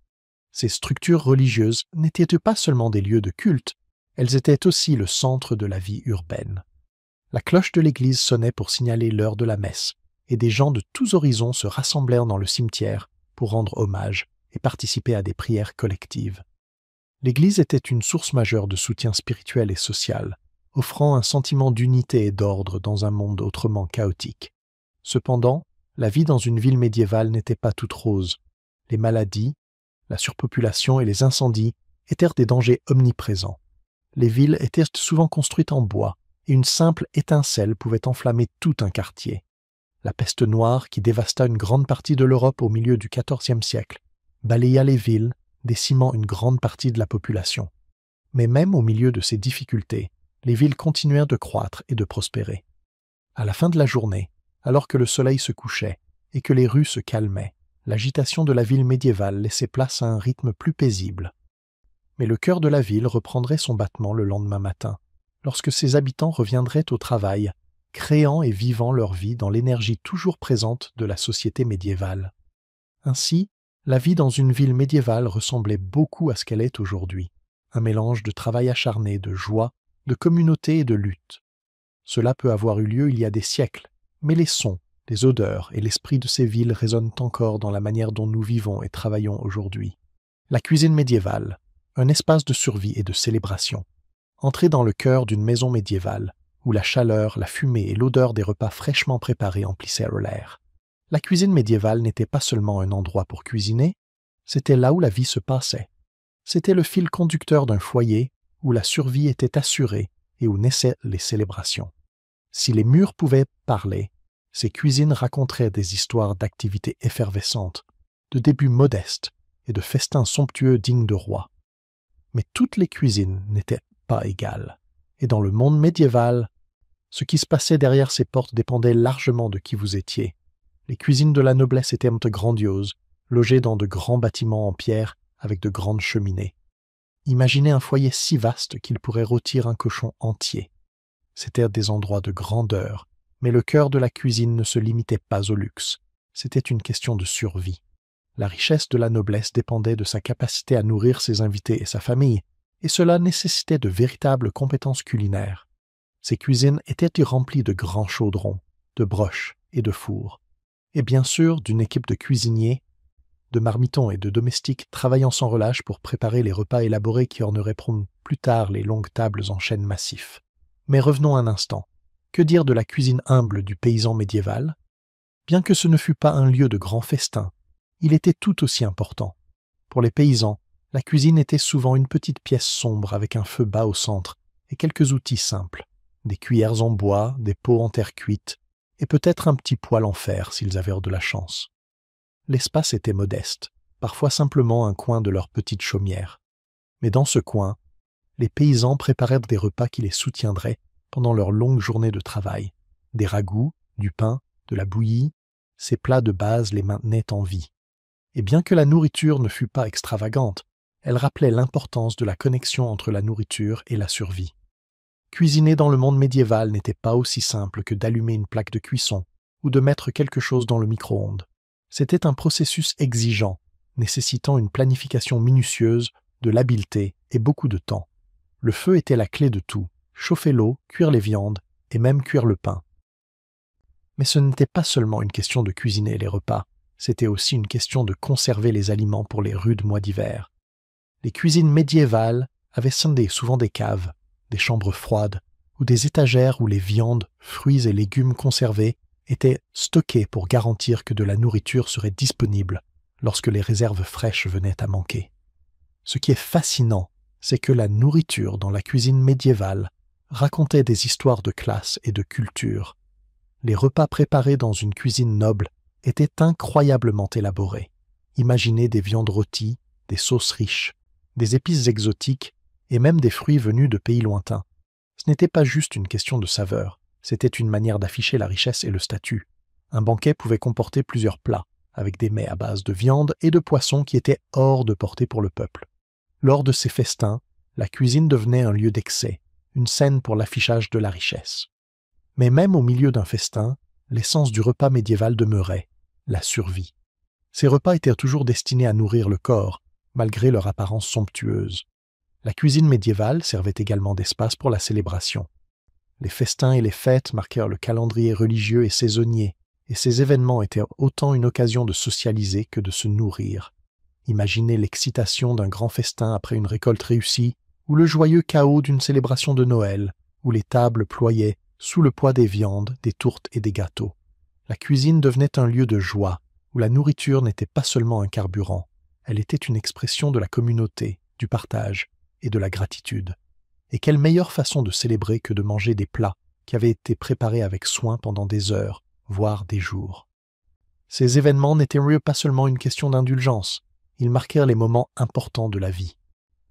Ces structures religieuses n'étaient pas seulement des lieux de culte, elles étaient aussi le centre de la vie urbaine. La cloche de l'église sonnait pour signaler l'heure de la messe, et des gens de tous horizons se rassemblèrent dans le cimetière pour rendre hommage et participer à des prières collectives. L'église était une source majeure de soutien spirituel et social, offrant un sentiment d'unité et d'ordre dans un monde autrement chaotique. Cependant, la vie dans une ville médiévale n'était pas toute rose. Les maladies, la surpopulation et les incendies étaient des dangers omniprésents. Les villes étaient souvent construites en bois, et une simple étincelle pouvait enflammer tout un quartier. La peste noire, qui dévasta une grande partie de l'Europe au milieu du XIVe siècle, balaya les villes, décimant une grande partie de la population. Mais même au milieu de ces difficultés, les villes continuèrent de croître et de prospérer. À la fin de la journée, alors que le soleil se couchait et que les rues se calmaient, l'agitation de la ville médiévale laissait place à un rythme plus paisible. Mais le cœur de la ville reprendrait son battement le lendemain matin, lorsque ses habitants reviendraient au travail, créant et vivant leur vie dans l'énergie toujours présente de la société médiévale. Ainsi, la vie dans une ville médiévale ressemblait beaucoup à ce qu'elle est aujourd'hui, un mélange de travail acharné, de joie, de communauté et de lutte. Cela peut avoir eu lieu il y a des siècles, mais les sons, les odeurs et l'esprit de ces villes résonnent encore dans la manière dont nous vivons et travaillons aujourd'hui. La cuisine médiévale, un espace de survie et de célébration. Entrez dans le cœur d'une maison médiévale, où la chaleur, la fumée et l'odeur des repas fraîchement préparés emplissaient l'air. La cuisine médiévale n'était pas seulement un endroit pour cuisiner, c'était là où la vie se passait. C'était le fil conducteur d'un foyer où la survie était assurée et où naissaient les célébrations. Si les murs pouvaient parler, ces cuisines raconteraient des histoires d'activités effervescentes, de débuts modestes et de festins somptueux dignes de rois. Mais toutes les cuisines n'étaient pas égales, et dans le monde médiéval, ce qui se passait derrière ces portes dépendait largement de qui vous étiez. Les cuisines de la noblesse étaient grandioses, logées dans de grands bâtiments en pierre avec de grandes cheminées. Imaginez un foyer si vaste qu'il pourrait rôtir un cochon entier. C'étaient des endroits de grandeur, mais le cœur de la cuisine ne se limitait pas au luxe. C'était une question de survie. La richesse de la noblesse dépendait de sa capacité à nourrir ses invités et sa famille, et cela nécessitait de véritables compétences culinaires. Ces cuisines étaient remplies de grands chaudrons, de broches et de fours, et bien sûr d'une équipe de cuisiniers, de marmitons et de domestiques travaillant sans relâche pour préparer les repas élaborés qui orneraient plus tard les longues tables en chêne massif. Mais revenons un instant. Que dire de la cuisine humble du paysan médiéval? Bien que ce ne fût pas un lieu de grand festin, il était tout aussi important. Pour les paysans, la cuisine était souvent une petite pièce sombre avec un feu bas au centre et quelques outils simples, des cuillères en bois, des pots en terre cuite, et peut-être un petit poêle en fer s'ils avaient de la chance. L'espace était modeste, parfois simplement un coin de leur petite chaumière. Mais dans ce coin, les paysans préparèrent des repas qui les soutiendraient pendant leur longue journée de travail, des ragoûts, du pain, de la bouillie, ces plats de base les maintenaient en vie. Et bien que la nourriture ne fût pas extravagante, elle rappelait l'importance de la connexion entre la nourriture et la survie. Cuisiner dans le monde médiéval n'était pas aussi simple que d'allumer une plaque de cuisson ou de mettre quelque chose dans le micro-ondes. C'était un processus exigeant, nécessitant une planification minutieuse, de l'habileté et beaucoup de temps. Le feu était la clé de tout, chauffer l'eau, cuire les viandes et même cuire le pain. Mais ce n'était pas seulement une question de cuisiner les repas, c'était aussi une question de conserver les aliments pour les rudes mois d'hiver. Les cuisines médiévales avaient scindé souvent des caves, des chambres froides ou des étagères où les viandes, fruits et légumes conservés étaient stockés pour garantir que de la nourriture serait disponible lorsque les réserves fraîches venaient à manquer. Ce qui est fascinant, c'est que la nourriture dans la cuisine médiévale racontait des histoires de classe et de culture. Les repas préparés dans une cuisine noble étaient incroyablement élaborés. Imaginez des viandes rôties, des sauces riches, des épices exotiques et même des fruits venus de pays lointains. Ce n'était pas juste une question de saveur, c'était une manière d'afficher la richesse et le statut. Un banquet pouvait comporter plusieurs plats, avec des mets à base de viande et de poissons qui étaient hors de portée pour le peuple. Lors de ces festins, la cuisine devenait un lieu d'excès, une scène pour l'affichage de la richesse. Mais même au milieu d'un festin, l'essence du repas médiéval demeurait, la survie. Ces repas étaient toujours destinés à nourrir le corps, malgré leur apparence somptueuse. La cuisine médiévale servait également d'espace pour la célébration. Les festins et les fêtes marquèrent le calendrier religieux et saisonnier, et ces événements étaient autant une occasion de socialiser que de se nourrir. Imaginez l'excitation d'un grand festin après une récolte réussie, ou le joyeux chaos d'une célébration de Noël, où les tables ployaient sous le poids des viandes, des tourtes et des gâteaux. La cuisine devenait un lieu de joie, où la nourriture n'était pas seulement un carburant, elle était une expression de la communauté, du partage et de la gratitude. Et quelle meilleure façon de célébrer que de manger des plats qui avaient été préparés avec soin pendant des heures, voire des jours. Ces événements n'étaient pas seulement une question d'indulgence, ils marquèrent les moments importants de la vie.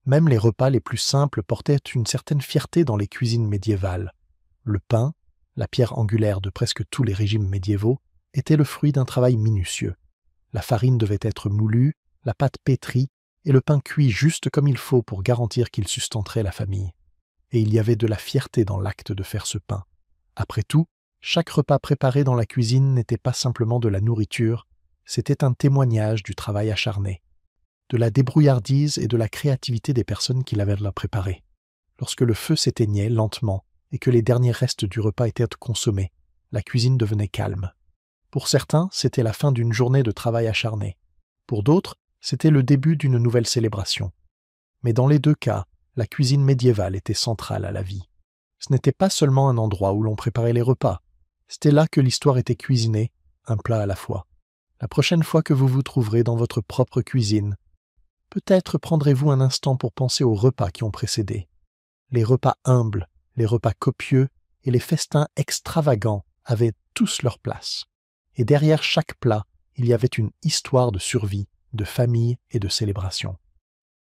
Même les repas les plus simples portaient une certaine fierté dans les cuisines médiévales. Le pain, la pierre angulaire de presque tous les régimes médiévaux, était le fruit d'un travail minutieux. La farine devait être moulue, la pâte pétrie et le pain cuit juste comme il faut pour garantir qu'il sustenterait la famille. Et il y avait de la fierté dans l'acte de faire ce pain. Après tout, chaque repas préparé dans la cuisine n'était pas simplement de la nourriture, c'était un témoignage du travail acharné, de la débrouillardise et de la créativité des personnes qui l'avaient préparé. Lorsque le feu s'éteignait lentement et que les derniers restes du repas étaient consommés, la cuisine devenait calme. Pour certains, c'était la fin d'une journée de travail acharné. Pour d'autres, c'était le début d'une nouvelle célébration. Mais dans les deux cas, la cuisine médiévale était centrale à la vie. Ce n'était pas seulement un endroit où l'on préparait les repas, c'était là que l'histoire était cuisinée, un plat à la fois. La prochaine fois que vous vous trouverez dans votre propre cuisine, peut-être prendrez-vous un instant pour penser aux repas qui ont précédé. Les repas humbles, les repas copieux et les festins extravagants avaient tous leur place. Et derrière chaque plat, il y avait une histoire de survie, de famille et de célébration.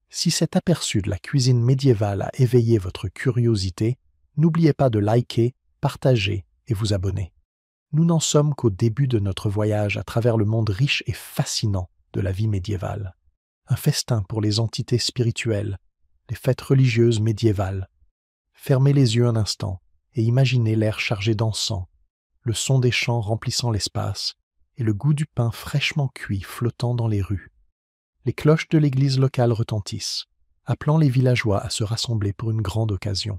Si cet aperçu de la cuisine médiévale a éveillé votre curiosité, n'oubliez pas de liker, partager et vous abonner. Nous n'en sommes qu'au début de notre voyage à travers le monde riche et fascinant de la vie médiévale. Un festin pour les entités spirituelles, les fêtes religieuses médiévales. Fermez les yeux un instant et imaginez l'air chargé d'encens, le son des chants remplissant l'espace et le goût du pain fraîchement cuit flottant dans les rues. Les cloches de l'église locale retentissent, appelant les villageois à se rassembler pour une grande occasion.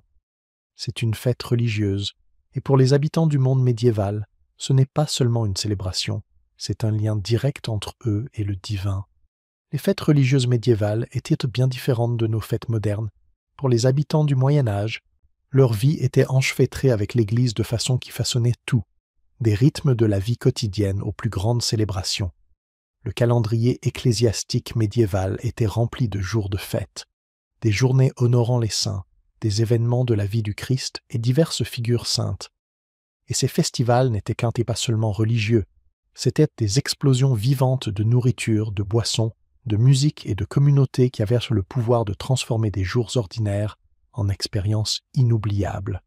C'est une fête religieuse, et pour les habitants du monde médiéval, ce n'est pas seulement une célébration, c'est un lien direct entre eux et le divin. Les fêtes religieuses médiévales étaient bien différentes de nos fêtes modernes. Pour les habitants du Moyen-Âge, leur vie était enchevêtrée avec l'Église de façon qui façonnait tout, des rythmes de la vie quotidienne aux plus grandes célébrations. Le calendrier ecclésiastique médiéval était rempli de jours de fête, des journées honorant les saints, des événements de la vie du Christ et diverses figures saintes. Et ces festivals n'étaient pas seulement religieux, c'étaient des explosions vivantes de nourriture, de boissons, de musique et de communauté qui avaient le pouvoir de transformer des jours ordinaires en expériences inoubliables.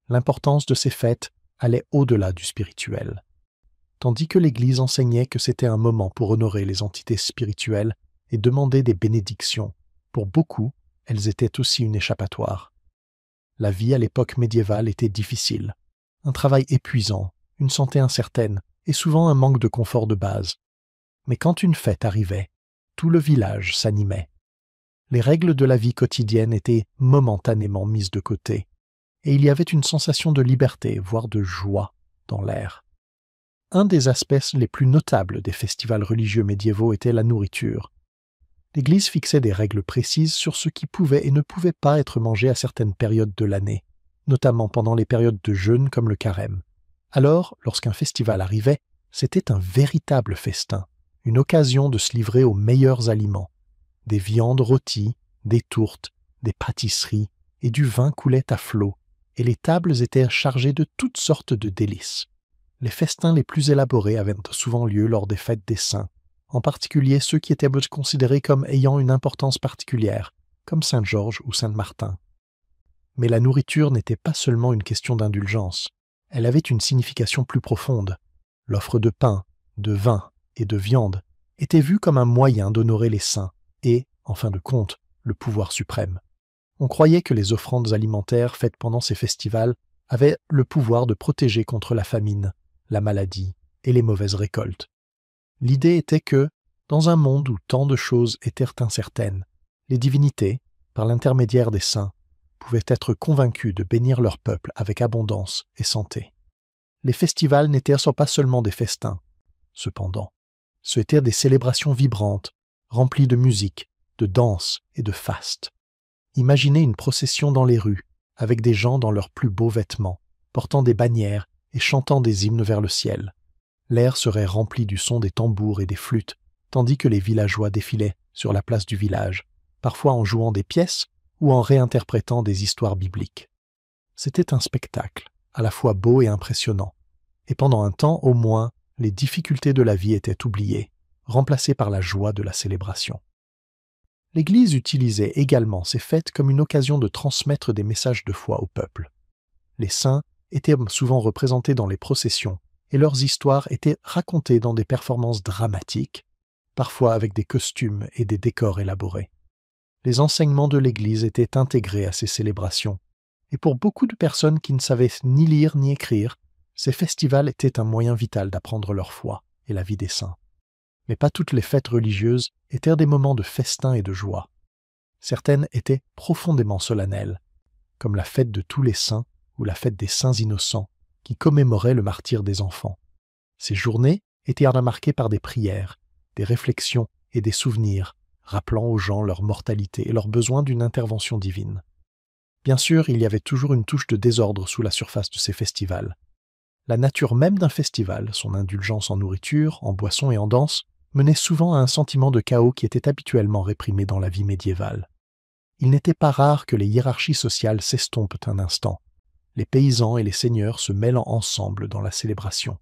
L'importance de ces fêtes allait au-delà du spirituel. Tandis que l'Église enseignait que c'était un moment pour honorer les entités spirituelles et demander des bénédictions, pour beaucoup, elles étaient aussi une échappatoire. La vie à l'époque médiévale était difficile, un travail épuisant, une santé incertaine et souvent un manque de confort de base. Mais quand une fête arrivait, tout le village s'animait. Les règles de la vie quotidienne étaient momentanément mises de côté, et il y avait une sensation de liberté, voire de joie, dans l'air. Un des aspects les plus notables des festivals religieux médiévaux était la nourriture. L'Église fixait des règles précises sur ce qui pouvait et ne pouvait pas être mangé à certaines périodes de l'année, notamment pendant les périodes de jeûne comme le carême. Alors, lorsqu'un festival arrivait, c'était un véritable festin, une occasion de se livrer aux meilleurs aliments. Des viandes rôties, des tourtes, des pâtisseries, et du vin coulait à flot, et les tables étaient chargées de toutes sortes de délices. Les festins les plus élaborés avaient souvent lieu lors des fêtes des saints, en particulier ceux qui étaient considérés comme ayant une importance particulière, comme Saint-Georges ou Saint-Martin. Mais la nourriture n'était pas seulement une question d'indulgence, elle avait une signification plus profonde. L'offre de pain, de vin et de viande était vue comme un moyen d'honorer les saints et, en fin de compte, le pouvoir suprême. On croyait que les offrandes alimentaires faites pendant ces festivals avaient le pouvoir de protéger contre la famine, la maladie et les mauvaises récoltes. L'idée était que, dans un monde où tant de choses étaient incertaines, les divinités, par l'intermédiaire des saints, pouvaient être convaincus de bénir leur peuple avec abondance et santé. Les festivals n'étaient pas seulement des festins, cependant. Ce étaient des célébrations vibrantes, remplies de musique, de danse et de faste. Imaginez une procession dans les rues, avec des gens dans leurs plus beaux vêtements, portant des bannières et chantant des hymnes vers le ciel. L'air serait rempli du son des tambours et des flûtes, tandis que les villageois défilaient sur la place du village, parfois en jouant des pièces ou en réinterprétant des histoires bibliques. C'était un spectacle, à la fois beau et impressionnant, et pendant un temps au moins, les difficultés de la vie étaient oubliées, remplacées par la joie de la célébration. L'Église utilisait également ces fêtes comme une occasion de transmettre des messages de foi au peuple. Les saints étaient souvent représentés dans les processions, et leurs histoires étaient racontées dans des performances dramatiques, parfois avec des costumes et des décors élaborés. Les enseignements de l'Église étaient intégrés à ces célébrations, et pour beaucoup de personnes qui ne savaient ni lire ni écrire, ces festivals étaient un moyen vital d'apprendre leur foi et la vie des saints. Mais pas toutes les fêtes religieuses étaient des moments de festin et de joie. Certaines étaient profondément solennelles, comme la fête de tous les saints ou la fête des saints innocents, qui commémorait le martyre des enfants. Ces journées étaient marquées par des prières, des réflexions et des souvenirs, rappelant aux gens leur mortalité et leur besoin d'une intervention divine. Bien sûr, il y avait toujours une touche de désordre sous la surface de ces festivals. La nature même d'un festival, son indulgence en nourriture, en boissons et en danse, menait souvent à un sentiment de chaos qui était habituellement réprimé dans la vie médiévale. Il n'était pas rare que les hiérarchies sociales s'estompent un instant, les paysans et les seigneurs se mêlant ensemble dans la célébration.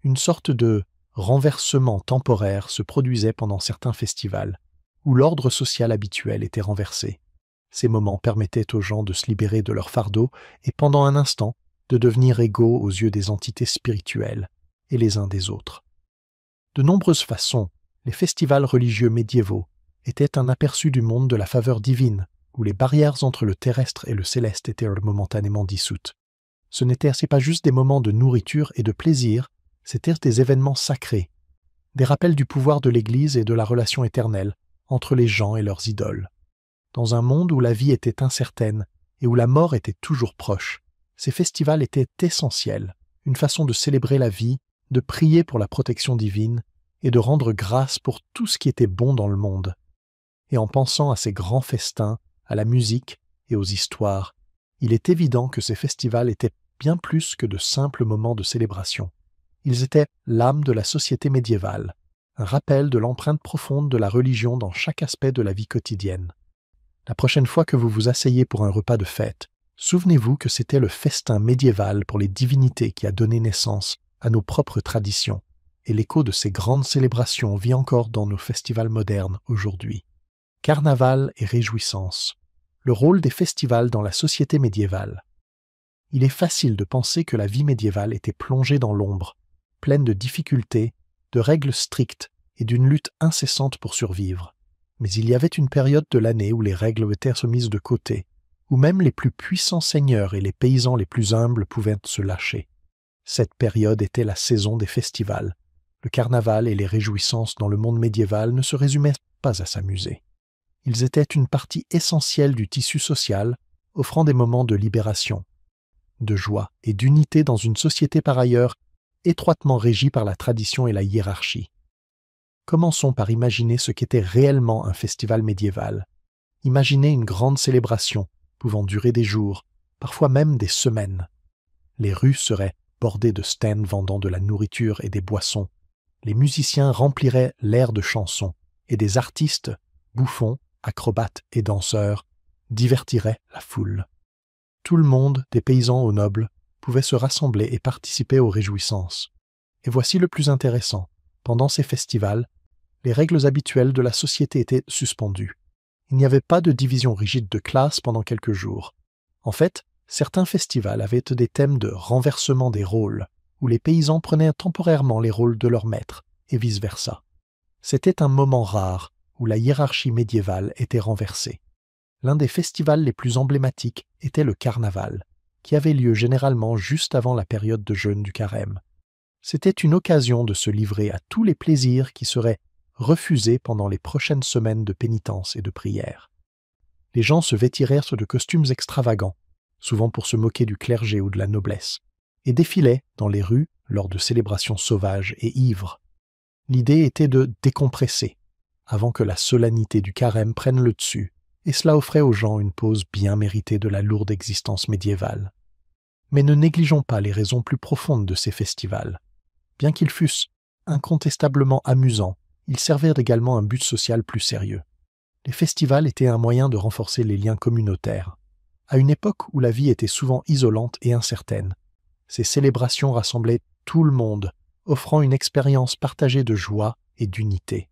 Une sorte de renversement temporaire se produisait pendant certains festivals, où l'ordre social habituel était renversé. Ces moments permettaient aux gens de se libérer de leur fardeau et pendant un instant de devenir égaux aux yeux des entités spirituelles et les uns des autres. De nombreuses façons, les festivals religieux médiévaux étaient un aperçu du monde de la faveur divine, où les barrières entre le terrestre et le céleste étaient momentanément dissoutes. Ce n'étaient pas juste des moments de nourriture et de plaisir, c'étaient des événements sacrés, des rappels du pouvoir de l'Église et de la relation éternelle entre les gens et leurs idoles. Dans un monde où la vie était incertaine et où la mort était toujours proche, ces festivals étaient essentiels, une façon de célébrer la vie, de prier pour la protection divine et de rendre grâce pour tout ce qui était bon dans le monde. Et en pensant à ces grands festins, à la musique et aux histoires, il est évident que ces festivals étaient bien plus que de simples moments de célébration. Ils étaient l'âme de la société médiévale, un rappel de l'empreinte profonde de la religion dans chaque aspect de la vie quotidienne. La prochaine fois que vous vous asseyez pour un repas de fête, souvenez-vous que c'était le festin médiéval pour les divinités qui a donné naissance à nos propres traditions, et l'écho de ces grandes célébrations vit encore dans nos festivals modernes aujourd'hui. Carnaval et réjouissance, le rôle des festivals dans la société médiévale. Il est facile de penser que la vie médiévale était plongée dans l'ombre, pleine de difficultés, de règles strictes et d'une lutte incessante pour survivre. Mais il y avait une période de l'année où les règles étaient mises de côté, où même les plus puissants seigneurs et les paysans les plus humbles pouvaient se lâcher. Cette période était la saison des festivals. Le carnaval et les réjouissances dans le monde médiéval ne se résumaient pas à s'amuser. Ils étaient une partie essentielle du tissu social, offrant des moments de libération, de joie et d'unité dans une société par ailleurs étroitement régie par la tradition et la hiérarchie. Commençons par imaginer ce qu'était réellement un festival médiéval. Imaginez une grande célébration, pouvant durer des jours, parfois même des semaines. Les rues seraient bordées de stands vendant de la nourriture et des boissons. Les musiciens rempliraient l'air de chansons, et des artistes, bouffons, acrobates et danseurs, divertiraient la foule. Tout le monde, des paysans aux nobles, pouvait se rassembler et participer aux réjouissances. Et voici le plus intéressant. Pendant ces festivals, les règles habituelles de la société étaient suspendues. Il n'y avait pas de division rigide de classe pendant quelques jours. En fait, certains festivals avaient des thèmes de renversement des rôles, où les paysans prenaient temporairement les rôles de leurs maîtres, et vice-versa. C'était un moment rare où la hiérarchie médiévale était renversée. L'un des festivals les plus emblématiques était le carnaval, qui avait lieu généralement juste avant la période de jeûne du carême. C'était une occasion de se livrer à tous les plaisirs qui seraient refusés pendant les prochaines semaines de pénitence et de prière. Les gens se vêtirent de costumes extravagants, souvent pour se moquer du clergé ou de la noblesse, et défilaient dans les rues lors de célébrations sauvages et ivres. L'idée était de décompresser, avant que la solennité du carême prenne le dessus, et cela offrait aux gens une pause bien méritée de la lourde existence médiévale. Mais ne négligeons pas les raisons plus profondes de ces festivals. Bien qu'ils fussent incontestablement amusants, ils servaient également un but social plus sérieux. Les festivals étaient un moyen de renforcer les liens communautaires. À une époque où la vie était souvent isolante et incertaine, ces célébrations rassemblaient tout le monde, offrant une expérience partagée de joie et d'unité.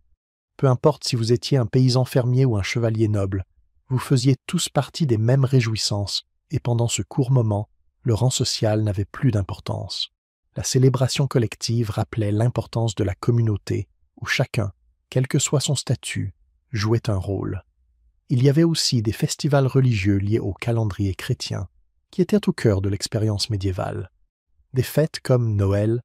Peu importe si vous étiez un paysan fermier ou un chevalier noble, vous faisiez tous partie des mêmes réjouissances, et pendant ce court moment, le rang social n'avait plus d'importance. La célébration collective rappelait l'importance de la communauté, où chacun, quel que soit son statut, jouait un rôle. Il y avait aussi des festivals religieux liés au calendrier chrétien, qui étaient au cœur de l'expérience médiévale. Des fêtes comme Noël,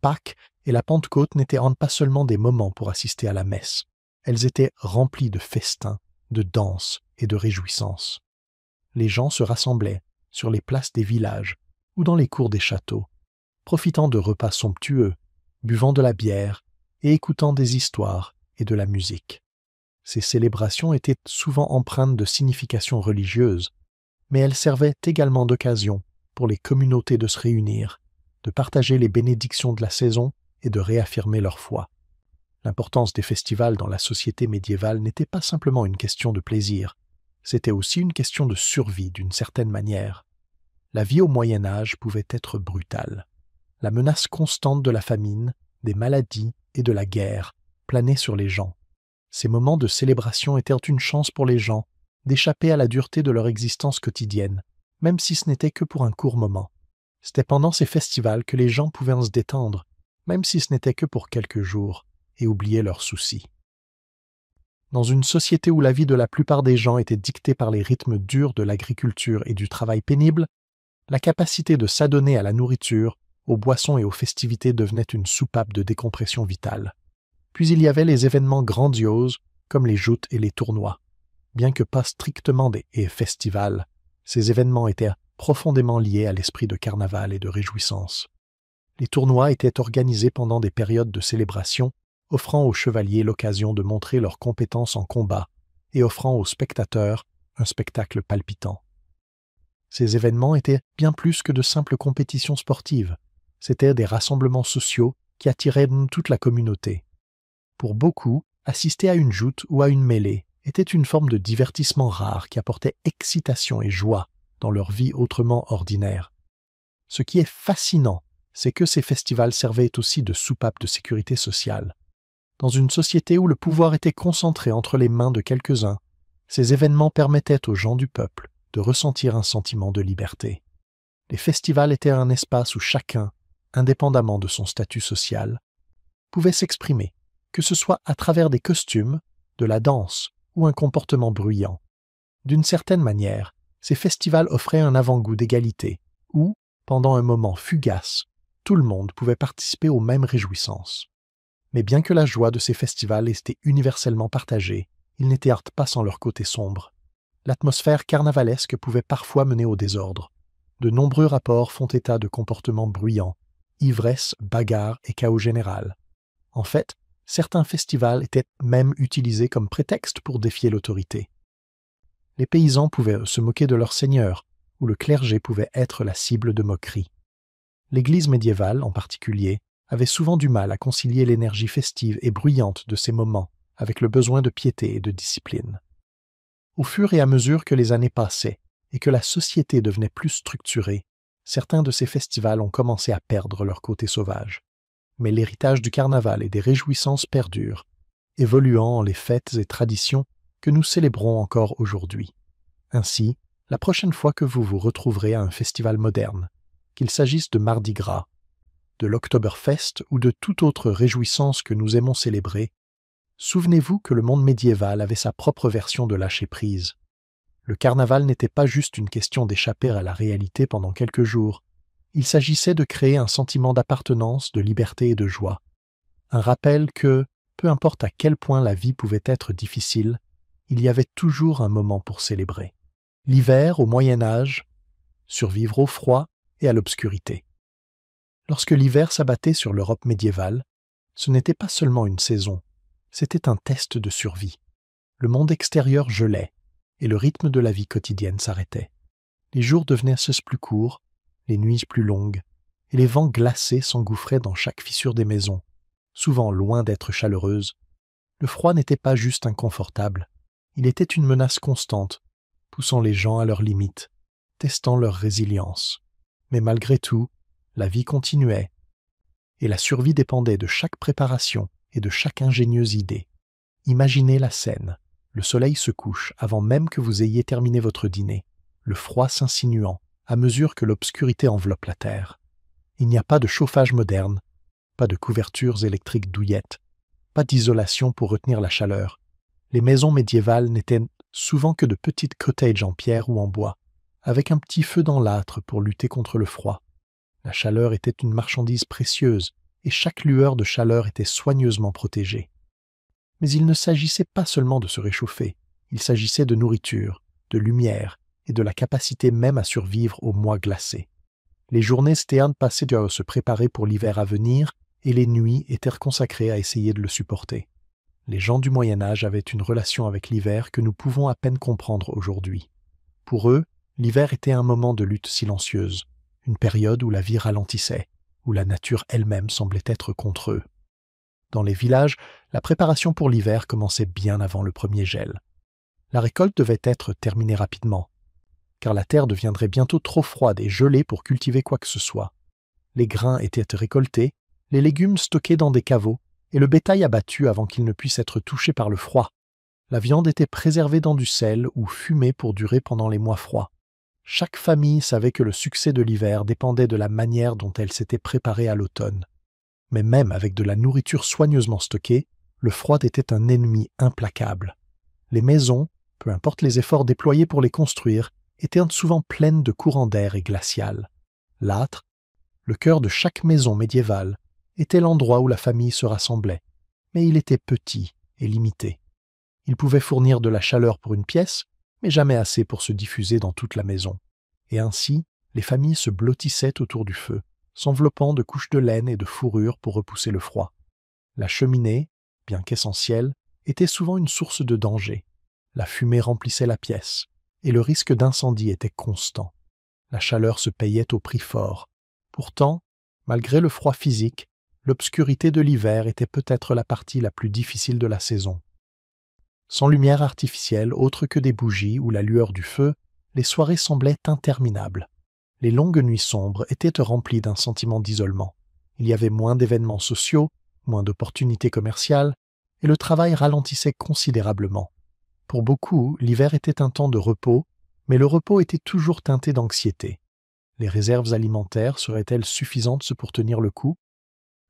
Pâques et la Pentecôte n'étaient pas seulement des moments pour assister à la messe. Elles étaient remplies de festins, de danses et de réjouissances. Les gens se rassemblaient sur les places des villages ou dans les cours des châteaux, profitant de repas somptueux, buvant de la bière et écoutant des histoires et de la musique. Ces célébrations étaient souvent empreintes de signification religieuse, mais elles servaient également d'occasion pour les communautés de se réunir, de partager les bénédictions de la saison et de réaffirmer leur foi. L'importance des festivals dans la société médiévale n'était pas simplement une question de plaisir, c'était aussi une question de survie d'une certaine manière. La vie au Moyen Âge pouvait être brutale. La menace constante de la famine, des maladies et de la guerre planait sur les gens. Ces moments de célébration étaient une chance pour les gens d'échapper à la dureté de leur existence quotidienne, même si ce n'était que pour un court moment. C'était pendant ces festivals que les gens pouvaient se détendre, même si ce n'était que pour quelques jours, et oublier leurs soucis. Dans une société où la vie de la plupart des gens était dictée par les rythmes durs de l'agriculture et du travail pénible, la capacité de s'adonner à la nourriture, aux boissons et aux festivités devenait une soupape de décompression vitale. Puis il y avait les événements grandioses, comme les joutes et les tournois. Bien que pas strictement des festivals, ces événements étaient profondément liés à l'esprit de carnaval et de réjouissance. Les tournois étaient organisés pendant des périodes de célébration, offrant aux chevaliers l'occasion de montrer leurs compétences en combat et offrant aux spectateurs un spectacle palpitant. Ces événements étaient bien plus que de simples compétitions sportives. C'étaient des rassemblements sociaux qui attiraient toute la communauté. Pour beaucoup, assister à une joute ou à une mêlée était une forme de divertissement rare qui apportait excitation et joie dans leur vie autrement ordinaire. Ce qui est fascinant, c'est que ces festivals servaient aussi de soupape de sécurité sociale. Dans une société où le pouvoir était concentré entre les mains de quelques-uns, ces événements permettaient aux gens du peuple de ressentir un sentiment de liberté. les festivals étaient un espace où chacun, indépendamment de son statut social, pouvait s'exprimer, que ce soit à travers des costumes, de la danse ou un comportement bruyant. D'une certaine manière, ces festivals offraient un avant-goût d'égalité, où, pendant un moment fugace, tout le monde pouvait participer aux mêmes réjouissances. Mais bien que la joie de ces festivals était universellement partagée, ils n'étaient pas sans leur côté sombre. L'atmosphère carnavalesque pouvait parfois mener au désordre. De nombreux rapports font état de comportements bruyants, ivresse, bagarres et chaos général. En fait, certains festivals étaient même utilisés comme prétexte pour défier l'autorité. Les paysans pouvaient se moquer de leur seigneur, ou le clergé pouvait être la cible de moqueries. L'Église médiévale, en particulier, avait souvent du mal à concilier l'énergie festive et bruyante de ces moments avec le besoin de piété et de discipline. Au fur et à mesure que les années passaient et que la société devenait plus structurée, certains de ces festivals ont commencé à perdre leur côté sauvage. Mais l'héritage du carnaval et des réjouissances perdure, évoluant en les fêtes et traditions que nous célébrons encore aujourd'hui. Ainsi, la prochaine fois que vous vous retrouverez à un festival moderne, qu'il s'agisse de Mardi Gras, de l'Oktoberfest ou de toute autre réjouissance que nous aimons célébrer, souvenez-vous que le monde médiéval avait sa propre version de lâcher-prise. Le carnaval n'était pas juste une question d'échapper à la réalité pendant quelques jours. Il s'agissait de créer un sentiment d'appartenance, de liberté et de joie. Un rappel que, peu importe à quel point la vie pouvait être difficile, il y avait toujours un moment pour célébrer. L'hiver, au Moyen Âge, survivre au froid et à l'obscurité. Lorsque l'hiver s'abattait sur l'Europe médiévale, ce n'était pas seulement une saison, c'était un test de survie. Le monde extérieur gelait, et le rythme de la vie quotidienne s'arrêtait. Les jours devenaient plus courts, les nuits plus longues, et les vents glacés s'engouffraient dans chaque fissure des maisons, souvent loin d'être chaleureuses. Le froid n'était pas juste inconfortable, il était une menace constante, poussant les gens à leurs limites, testant leur résilience. Mais malgré tout, la vie continuait, et la survie dépendait de chaque préparation et de chaque ingénieuse idée. Imaginez la scène. Le soleil se couche avant même que vous ayez terminé votre dîner, le froid s'insinuant à mesure que l'obscurité enveloppe la terre. Il n'y a pas de chauffage moderne, pas de couvertures électriques douillettes, pas d'isolation pour retenir la chaleur. Les maisons médiévales n'étaient souvent que de petites cottages en pierre ou en bois, avec un petit feu dans l'âtre pour lutter contre le froid. La chaleur était une marchandise précieuse, et chaque lueur de chaleur était soigneusement protégée. Mais il ne s'agissait pas seulement de se réchauffer, il s'agissait de nourriture, de lumière et de la capacité même à survivre aux mois glacés. Les journées étaient passées à se préparer pour l'hiver à venir et les nuits étaient consacrées à essayer de le supporter. Les gens du Moyen Âge avaient une relation avec l'hiver que nous pouvons à peine comprendre aujourd'hui. Pour eux, l'hiver était un moment de lutte silencieuse, une période où la vie ralentissait, où la nature elle-même semblait être contre eux. Dans les villages, la préparation pour l'hiver commençait bien avant le premier gel. La récolte devait être terminée rapidement, car la terre deviendrait bientôt trop froide et gelée pour cultiver quoi que ce soit. Les grains étaient récoltés, les légumes stockés dans des caveaux, et le bétail abattu avant qu'il ne puisse être touché par le froid. La viande était préservée dans du sel ou fumée pour durer pendant les mois froids. Chaque famille savait que le succès de l'hiver dépendait de la manière dont elle s'était préparée à l'automne. Mais même avec de la nourriture soigneusement stockée, le froid était un ennemi implacable. Les maisons, peu importe les efforts déployés pour les construire, étaient souvent pleines de courants d'air et glaciales. L'âtre, le cœur de chaque maison médiévale, était l'endroit où la famille se rassemblait, mais il était petit et limité. Il pouvait fournir de la chaleur pour une pièce, mais jamais assez pour se diffuser dans toute la maison. Et ainsi, les familles se blottissaient autour du feu, s'enveloppant de couches de laine et de fourrure pour repousser le froid. La cheminée, bien qu'essentielle, était souvent une source de danger. La fumée remplissait la pièce, et le risque d'incendie était constant. La chaleur se payait au prix fort. Pourtant, malgré le froid physique, l'obscurité de l'hiver était peut-être la partie la plus difficile de la saison. Sans lumière artificielle autre que des bougies ou la lueur du feu, les soirées semblaient interminables. Les longues nuits sombres étaient remplies d'un sentiment d'isolement. Il y avait moins d'événements sociaux, moins d'opportunités commerciales, et le travail ralentissait considérablement. Pour beaucoup, l'hiver était un temps de repos, mais le repos était toujours teinté d'anxiété. Les réserves alimentaires seraient-elles suffisantes pour tenir le coup?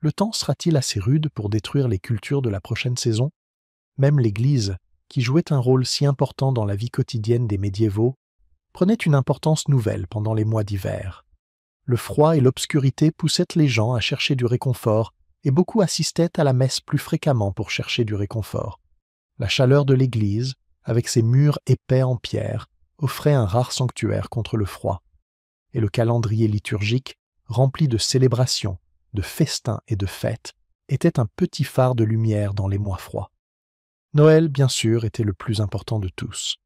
Le temps sera-t-il assez rude pour détruire les cultures de la prochaine saison? Même l'Église, qui jouait un rôle si important dans la vie quotidienne des médiévaux, prenait une importance nouvelle pendant les mois d'hiver. Le froid et l'obscurité poussaient les gens à chercher du réconfort, et beaucoup assistaient à la messe plus fréquemment pour chercher du réconfort. La chaleur de l'église, avec ses murs épais en pierre, offrait un rare sanctuaire contre le froid. Et le calendrier liturgique, rempli de célébrations, de festins et de fêtes, était un petit phare de lumière dans les mois froids. Noël, bien sûr, était le plus important de tous.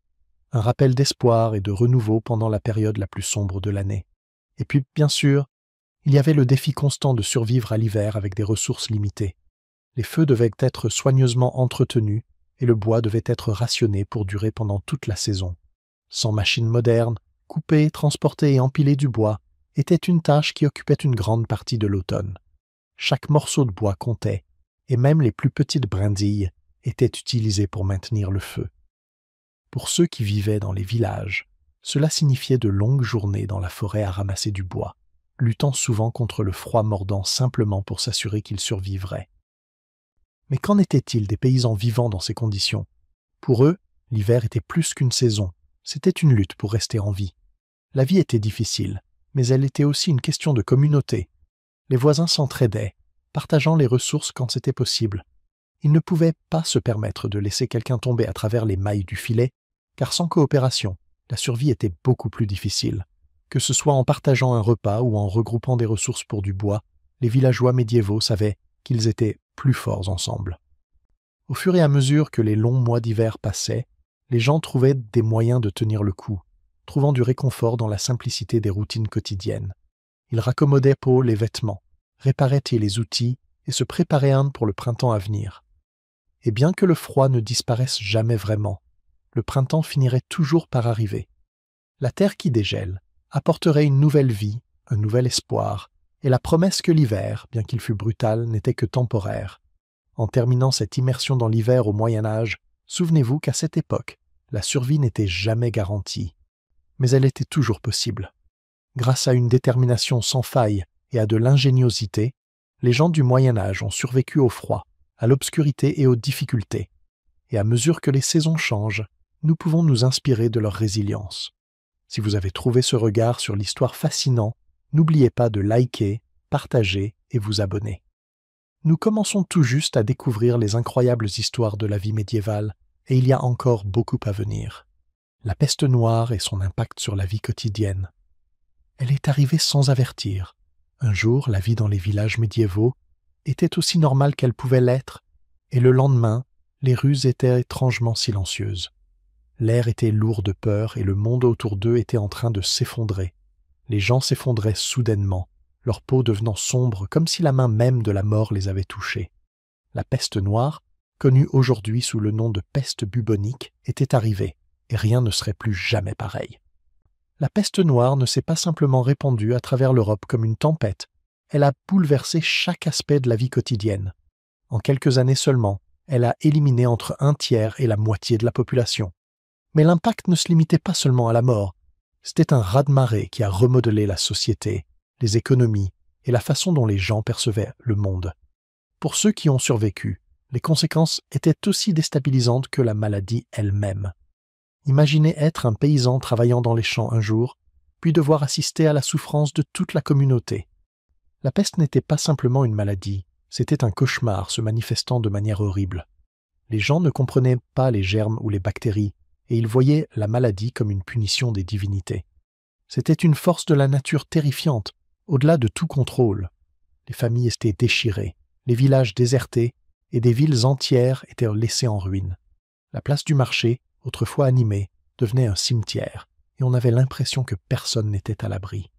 Un rappel d'espoir et de renouveau pendant la période la plus sombre de l'année. Et puis, bien sûr, il y avait le défi constant de survivre à l'hiver avec des ressources limitées. Les feux devaient être soigneusement entretenus et le bois devait être rationné pour durer pendant toute la saison. Sans machines modernes, couper, transporter et empiler du bois était une tâche qui occupait une grande partie de l'automne. Chaque morceau de bois comptait, et même les plus petites brindilles étaient utilisées pour maintenir le feu. Pour ceux qui vivaient dans les villages, cela signifiait de longues journées dans la forêt à ramasser du bois, luttant souvent contre le froid mordant simplement pour s'assurer qu'ils survivraient. Mais qu'en était-il des paysans vivant dans ces conditions? Pour eux, l'hiver était plus qu'une saison, c'était une lutte pour rester en vie. La vie était difficile, mais elle était aussi une question de communauté. Les voisins s'entraidaient, partageant les ressources quand c'était possible. Ils ne pouvaient pas se permettre de laisser quelqu'un tomber à travers les mailles du filet, car sans coopération, la survie était beaucoup plus difficile. Que ce soit en partageant un repas ou en regroupant des ressources pour du bois, les villageois médiévaux savaient qu'ils étaient plus forts ensemble. Au fur et à mesure que les longs mois d'hiver passaient, les gens trouvaient des moyens de tenir le coup, trouvant du réconfort dans la simplicité des routines quotidiennes. Ils raccommodaient les vêtements, réparaient les outils et se préparaient pour le printemps à venir. Et bien que le froid ne disparaisse jamais vraiment, le printemps finirait toujours par arriver. La terre qui dégèle apporterait une nouvelle vie, un nouvel espoir, et la promesse que l'hiver, bien qu'il fût brutal, n'était que temporaire. En terminant cette immersion dans l'hiver au Moyen Âge, souvenez-vous qu'à cette époque, la survie n'était jamais garantie. Mais elle était toujours possible. Grâce à une détermination sans faille et à de l'ingéniosité, les gens du Moyen Âge ont survécu au froid, à l'obscurité et aux difficultés. Et à mesure que les saisons changent, nous pouvons nous inspirer de leur résilience. Si vous avez trouvé ce regard sur l'histoire fascinant, n'oubliez pas de liker, partager et vous abonner. Nous commençons tout juste à découvrir les incroyables histoires de la vie médiévale et il y a encore beaucoup à venir. La peste noire et son impact sur la vie quotidienne. Elle est arrivée sans avertir. Un jour, la vie dans les villages médiévaux était aussi normale qu'elle pouvait l'être, et le lendemain, les rues étaient étrangement silencieuses. L'air était lourd de peur et le monde autour d'eux était en train de s'effondrer. Les gens s'effondraient soudainement, leur peau devenant sombre comme si la main même de la mort les avait touchés. La peste noire, connue aujourd'hui sous le nom de peste bubonique, était arrivée, et rien ne serait plus jamais pareil. La peste noire ne s'est pas simplement répandue à travers l'Europe comme une tempête, elle a bouleversé chaque aspect de la vie quotidienne. En quelques années seulement, elle a éliminé entre un tiers et la moitié de la population. Mais l'impact ne se limitait pas seulement à la mort, c'était un raz-de-marée qui a remodelé la société, les économies et la façon dont les gens percevaient le monde. Pour ceux qui ont survécu, les conséquences étaient aussi déstabilisantes que la maladie elle-même. Imaginez être un paysan travaillant dans les champs un jour, puis devoir assister à la souffrance de toute la communauté. La peste n'était pas simplement une maladie, c'était un cauchemar se manifestant de manière horrible. Les gens ne comprenaient pas les germes ou les bactéries, et ils voyaient la maladie comme une punition des divinités. C'était une force de la nature terrifiante, au-delà de tout contrôle. Les familles étaient déchirées, les villages désertés, et des villes entières étaient laissées en ruine. La place du marché, autrefois animée, devenait un cimetière, et on avait l'impression que personne n'était à l'abri.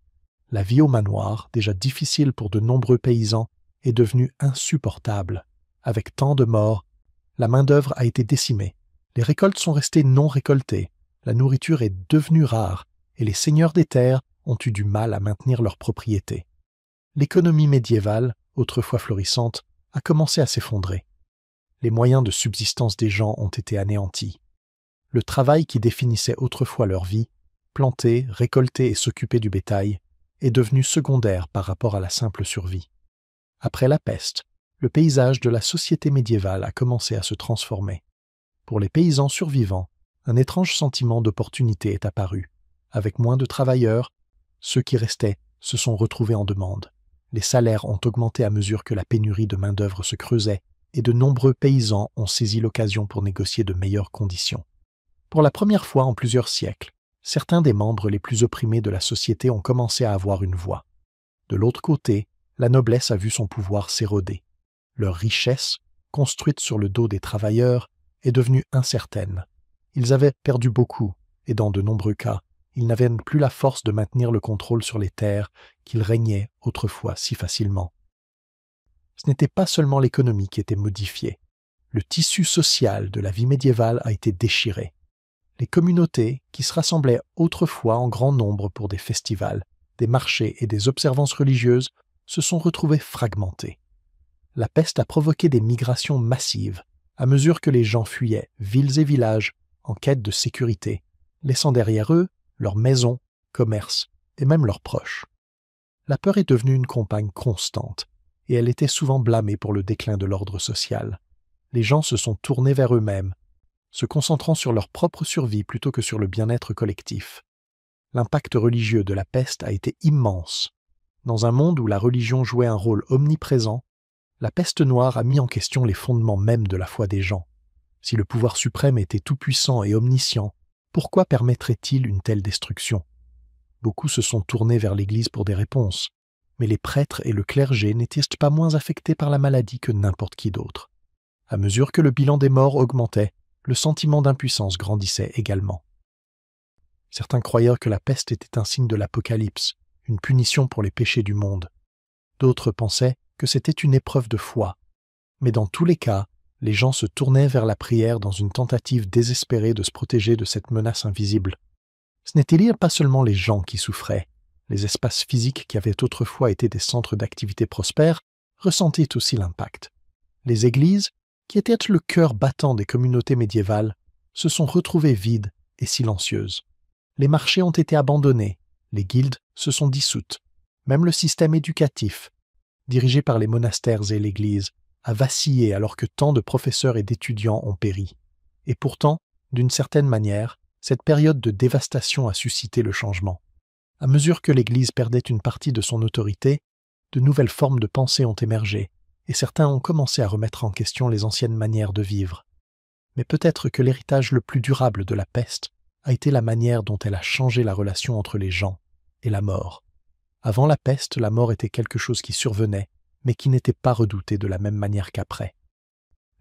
La vie au manoir, déjà difficile pour de nombreux paysans, est devenue insupportable. Avec tant de morts, la main-d'œuvre a été décimée. Les récoltes sont restées non récoltées, la nourriture est devenue rare, et les seigneurs des terres ont eu du mal à maintenir leurs propriétés. L'économie médiévale, autrefois florissante, a commencé à s'effondrer. Les moyens de subsistance des gens ont été anéantis. Le travail qui définissait autrefois leur vie, planter, récolter et s'occuper du bétail, est devenu secondaire par rapport à la simple survie. Après la peste, le paysage de la société médiévale a commencé à se transformer. Pour les paysans survivants, un étrange sentiment d'opportunité est apparu. Avec moins de travailleurs, ceux qui restaient se sont retrouvés en demande. Les salaires ont augmenté à mesure que la pénurie de main-d'œuvre se creusait et de nombreux paysans ont saisi l'occasion pour négocier de meilleures conditions. Pour la première fois en plusieurs siècles, certains des membres les plus opprimés de la société ont commencé à avoir une voix. De l'autre côté, la noblesse a vu son pouvoir s'éroder. Leur richesse, construite sur le dos des travailleurs, est devenue incertaine. Ils avaient perdu beaucoup, et dans de nombreux cas, ils n'avaient plus la force de maintenir le contrôle sur les terres qu'ils régnaient autrefois si facilement. Ce n'était pas seulement l'économie qui était modifiée. Le tissu social de la vie médiévale a été déchiré. Les communautés, qui se rassemblaient autrefois en grand nombre pour des festivals, des marchés et des observances religieuses, se sont retrouvées fragmentées. La peste a provoqué des migrations massives, à mesure que les gens fuyaient villes et villages en quête de sécurité, laissant derrière eux leurs maisons, commerces et même leurs proches. La peur est devenue une compagne constante, et elle était souvent blâmée pour le déclin de l'ordre social. Les gens se sont tournés vers eux-mêmes, se concentrant sur leur propre survie plutôt que sur le bien-être collectif. L'impact religieux de la peste a été immense. Dans un monde où la religion jouait un rôle omniprésent, la peste noire a mis en question les fondements mêmes de la foi des gens. Si le pouvoir suprême était tout-puissant et omniscient, pourquoi permettrait-il une telle destruction? Beaucoup se sont tournés vers l'Église pour des réponses, mais les prêtres et le clergé n'étaient pas moins affectés par la maladie que n'importe qui d'autre. À mesure que le bilan des morts augmentait, le sentiment d'impuissance grandissait également. Certains croyaient que la peste était un signe de l'Apocalypse, une punition pour les péchés du monde. D'autres pensaient que c'était une épreuve de foi. Mais dans tous les cas, les gens se tournaient vers la prière dans une tentative désespérée de se protéger de cette menace invisible. Ce n'étaient pas seulement les gens qui souffraient. Les espaces physiques qui avaient autrefois été des centres d'activité prospères ressentaient aussi l'impact. Les églises, qui étaient le cœur battant des communautés médiévales, se sont retrouvées vides et silencieuses. Les marchés ont été abandonnés, les guildes se sont dissoutes. Même le système éducatif, dirigé par les monastères et l'Église, a vacillé alors que tant de professeurs et d'étudiants ont péri. Et pourtant, d'une certaine manière, cette période de dévastation a suscité le changement. À mesure que l'Église perdait une partie de son autorité, de nouvelles formes de pensée ont émergé, et certains ont commencé à remettre en question les anciennes manières de vivre. Mais peut-être que l'héritage le plus durable de la peste a été la manière dont elle a changé la relation entre les gens et la mort. Avant la peste, la mort était quelque chose qui survenait, mais qui n'était pas redouté de la même manière qu'après.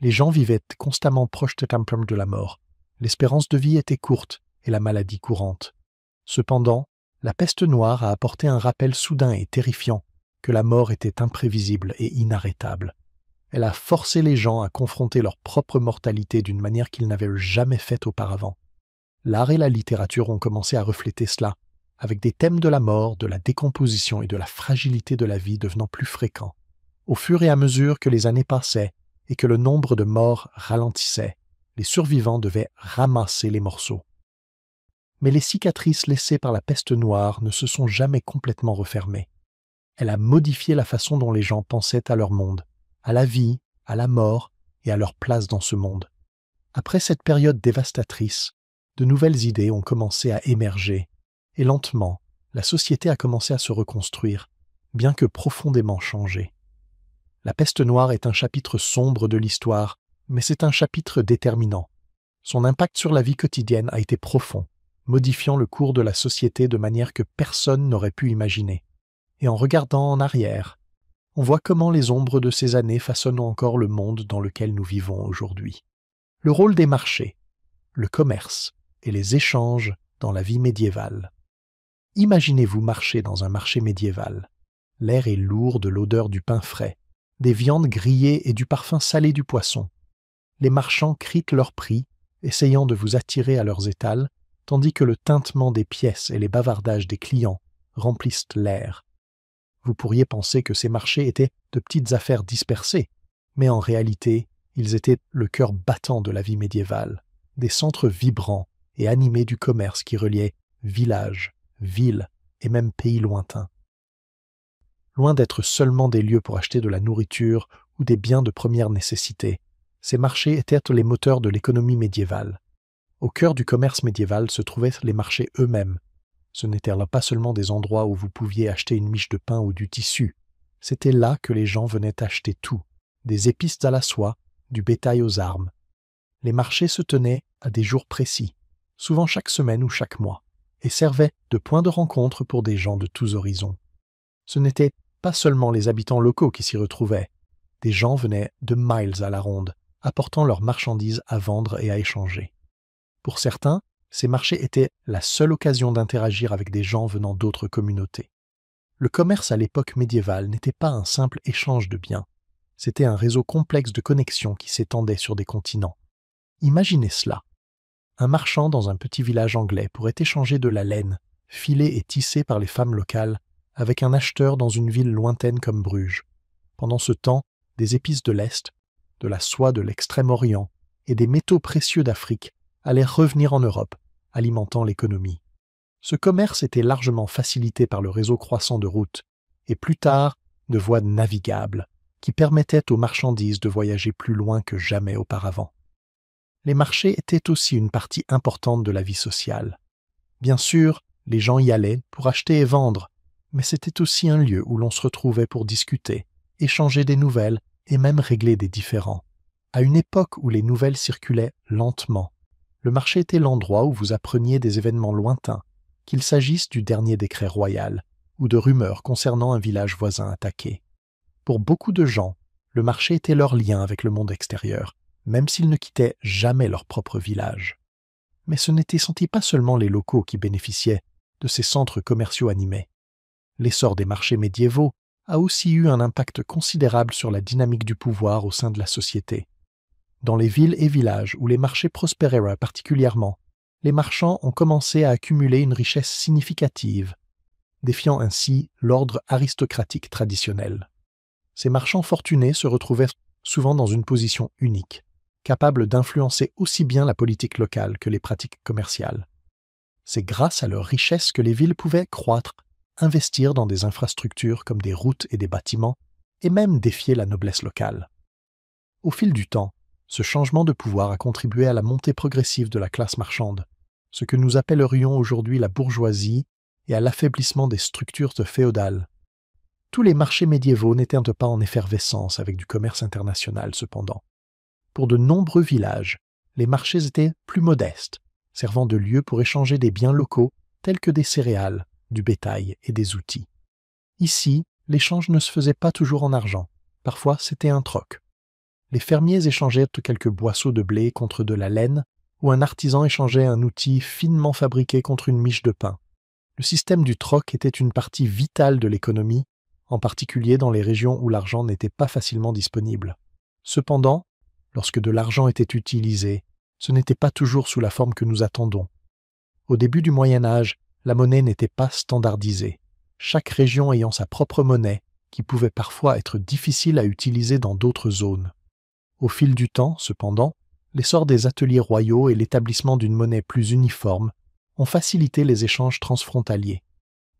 Les gens vivaient constamment proches de la mort. L'espérance de vie était courte et la maladie courante. Cependant, la peste noire a apporté un rappel soudain et terrifiant que la mort était imprévisible et inarrêtable. Elle a forcé les gens à confronter leur propre mortalité d'une manière qu'ils n'avaient jamais faite auparavant. L'art et la littérature ont commencé à refléter cela, avec des thèmes de la mort, de la décomposition et de la fragilité de la vie devenant plus fréquents. Au fur et à mesure que les années passaient et que le nombre de morts ralentissait, les survivants devaient ramasser les morceaux. Mais les cicatrices laissées par la peste noire ne se sont jamais complètement refermées. Elle a modifié la façon dont les gens pensaient à leur monde, à la vie, à la mort et à leur place dans ce monde. Après cette période dévastatrice, de nouvelles idées ont commencé à émerger, et lentement, la société a commencé à se reconstruire, bien que profondément changée. La peste noire est un chapitre sombre de l'histoire, mais c'est un chapitre déterminant. Son impact sur la vie quotidienne a été profond, modifiant le cours de la société de manière que personne n'aurait pu imaginer. Et en regardant en arrière, on voit comment les ombres de ces années façonnent encore le monde dans lequel nous vivons aujourd'hui. Le rôle des marchés, le commerce et les échanges dans la vie médiévale. Imaginez-vous marcher dans un marché médiéval. L'air est lourd de l'odeur du pain frais, des viandes grillées et du parfum salé du poisson. Les marchands crient leurs prix, essayant de vous attirer à leurs étals, tandis que le tintement des pièces et les bavardages des clients remplissent l'air. Vous pourriez penser que ces marchés étaient de petites affaires dispersées, mais en réalité, ils étaient le cœur battant de la vie médiévale, des centres vibrants et animés du commerce qui reliaient villages, villes et même pays lointains. Loin d'être seulement des lieux pour acheter de la nourriture ou des biens de première nécessité, ces marchés étaient les moteurs de l'économie médiévale. Au cœur du commerce médiéval se trouvaient les marchés eux-mêmes. Ce n'étaient là pas seulement des endroits où vous pouviez acheter une miche de pain ou du tissu, c'était là que les gens venaient acheter tout, des épices à la soie, du bétail aux armes. Les marchés se tenaient à des jours précis, souvent chaque semaine ou chaque mois, et servaient de point de rencontre pour des gens de tous horizons. Ce n'étaient pas seulement les habitants locaux qui s'y retrouvaient, des gens venaient de miles à la ronde, apportant leurs marchandises à vendre et à échanger. Pour certains, ces marchés étaient la seule occasion d'interagir avec des gens venant d'autres communautés. Le commerce à l'époque médiévale n'était pas un simple échange de biens, c'était un réseau complexe de connexions qui s'étendait sur des continents. Imaginez cela. Un marchand dans un petit village anglais pourrait échanger de la laine, filée et tissée par les femmes locales, avec un acheteur dans une ville lointaine comme Bruges. Pendant ce temps, des épices de l'Est, de la soie de l'Extrême-Orient et des métaux précieux d'Afrique allaient revenir en Europe, alimentant l'économie. Ce commerce était largement facilité par le réseau croissant de routes, et plus tard de voies navigables, qui permettaient aux marchandises de voyager plus loin que jamais auparavant. Les marchés étaient aussi une partie importante de la vie sociale. Bien sûr, les gens y allaient pour acheter et vendre, mais c'était aussi un lieu où l'on se retrouvait pour discuter, échanger des nouvelles et même régler des différends. À une époque où les nouvelles circulaient lentement, le marché était l'endroit où vous appreniez des événements lointains, qu'il s'agisse du dernier décret royal ou de rumeurs concernant un village voisin attaqué. Pour beaucoup de gens, le marché était leur lien avec le monde extérieur, même s'ils ne quittaient jamais leur propre village. Mais ce n'étaient pas seulement les locaux qui bénéficiaient de ces centres commerciaux animés. L'essor des marchés médiévaux a aussi eu un impact considérable sur la dynamique du pouvoir au sein de la société. Dans les villes et villages où les marchés prospéraient particulièrement, les marchands ont commencé à accumuler une richesse significative, défiant ainsi l'ordre aristocratique traditionnel. Ces marchands fortunés se retrouvaient souvent dans une position unique, capable d'influencer aussi bien la politique locale que les pratiques commerciales. C'est grâce à leur richesse que les villes pouvaient croître, investir dans des infrastructures comme des routes et des bâtiments, et même défier la noblesse locale. Au fil du temps, ce changement de pouvoir a contribué à la montée progressive de la classe marchande, ce que nous appellerions aujourd'hui la bourgeoisie, et à l'affaiblissement des structures féodales. Tous les marchés médiévaux n'étaient pas en effervescence avec du commerce international cependant. Pour de nombreux villages, les marchés étaient plus modestes, servant de lieu pour échanger des biens locaux tels que des céréales, du bétail et des outils. Ici, l'échange ne se faisait pas toujours en argent, parfois c'était un troc. Les fermiers échangeaient quelques boisseaux de blé contre de la laine, ou un artisan échangeait un outil finement fabriqué contre une miche de pain. Le système du troc était une partie vitale de l'économie, en particulier dans les régions où l'argent n'était pas facilement disponible. Cependant, lorsque de l'argent était utilisé, ce n'était pas toujours sous la forme que nous attendons. Au début du Moyen Âge, la monnaie n'était pas standardisée, chaque région ayant sa propre monnaie, qui pouvait parfois être difficile à utiliser dans d'autres zones. Au fil du temps, cependant, l'essor des ateliers royaux et l'établissement d'une monnaie plus uniforme ont facilité les échanges transfrontaliers.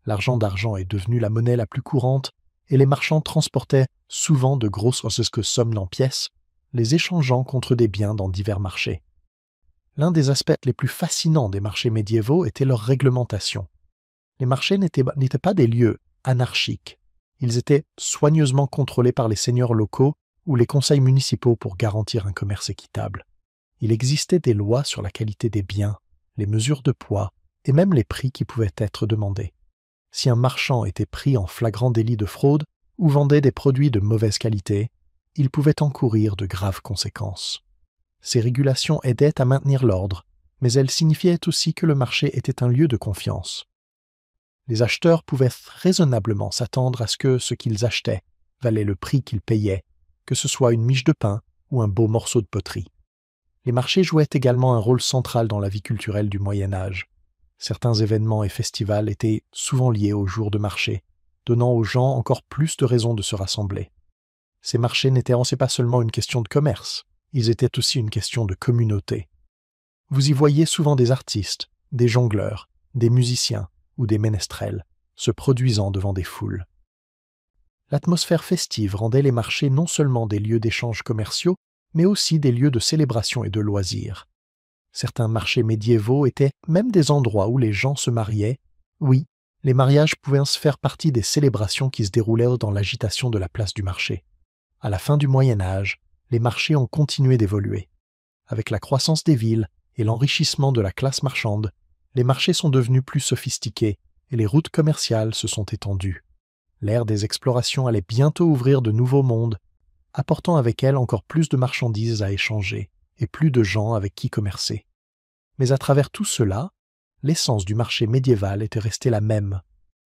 L'argent d'argent est devenu la monnaie la plus courante et les marchands transportaient souvent de grosses sommes en pièces, les échangeant contre des biens dans divers marchés. L'un des aspects les plus fascinants des marchés médiévaux était leur réglementation. Les marchés n'étaient pas des lieux anarchiques. Ils étaient soigneusement contrôlés par les seigneurs locaux ou les conseils municipaux pour garantir un commerce équitable. Il existait des lois sur la qualité des biens, les mesures de poids et même les prix qui pouvaient être demandés. Si un marchand était pris en flagrant délit de fraude ou vendait des produits de mauvaise qualité, il pouvait encourir de graves conséquences. Ces régulations aidaient à maintenir l'ordre, mais elles signifiaient aussi que le marché était un lieu de confiance. Les acheteurs pouvaient raisonnablement s'attendre à ce que ce qu'ils achetaient valait le prix qu'ils payaient, que ce soit une miche de pain ou un beau morceau de poterie. Les marchés jouaient également un rôle central dans la vie culturelle du Moyen Âge. Certains événements et festivals étaient souvent liés aux jours de marché, donnant aux gens encore plus de raisons de se rassembler. Ces marchés n'étaient pas seulement une question de commerce, ils étaient aussi une question de communauté. Vous y voyez souvent des artistes, des jongleurs, des musiciens ou des ménestrels se produisant devant des foules. L'atmosphère festive rendait les marchés non seulement des lieux d'échanges commerciaux, mais aussi des lieux de célébration et de loisirs. Certains marchés médiévaux étaient même des endroits où les gens se mariaient. Oui, les mariages pouvaient se faire partie des célébrations qui se déroulaient dans l'agitation de la place du marché. À la fin du Moyen Âge, les marchés ont continué d'évoluer. Avec la croissance des villes et l'enrichissement de la classe marchande, les marchés sont devenus plus sophistiqués et les routes commerciales se sont étendues. L'ère des explorations allait bientôt ouvrir de nouveaux mondes, apportant avec elle encore plus de marchandises à échanger et plus de gens avec qui commercer. Mais à travers tout cela, l'essence du marché médiéval était restée la même,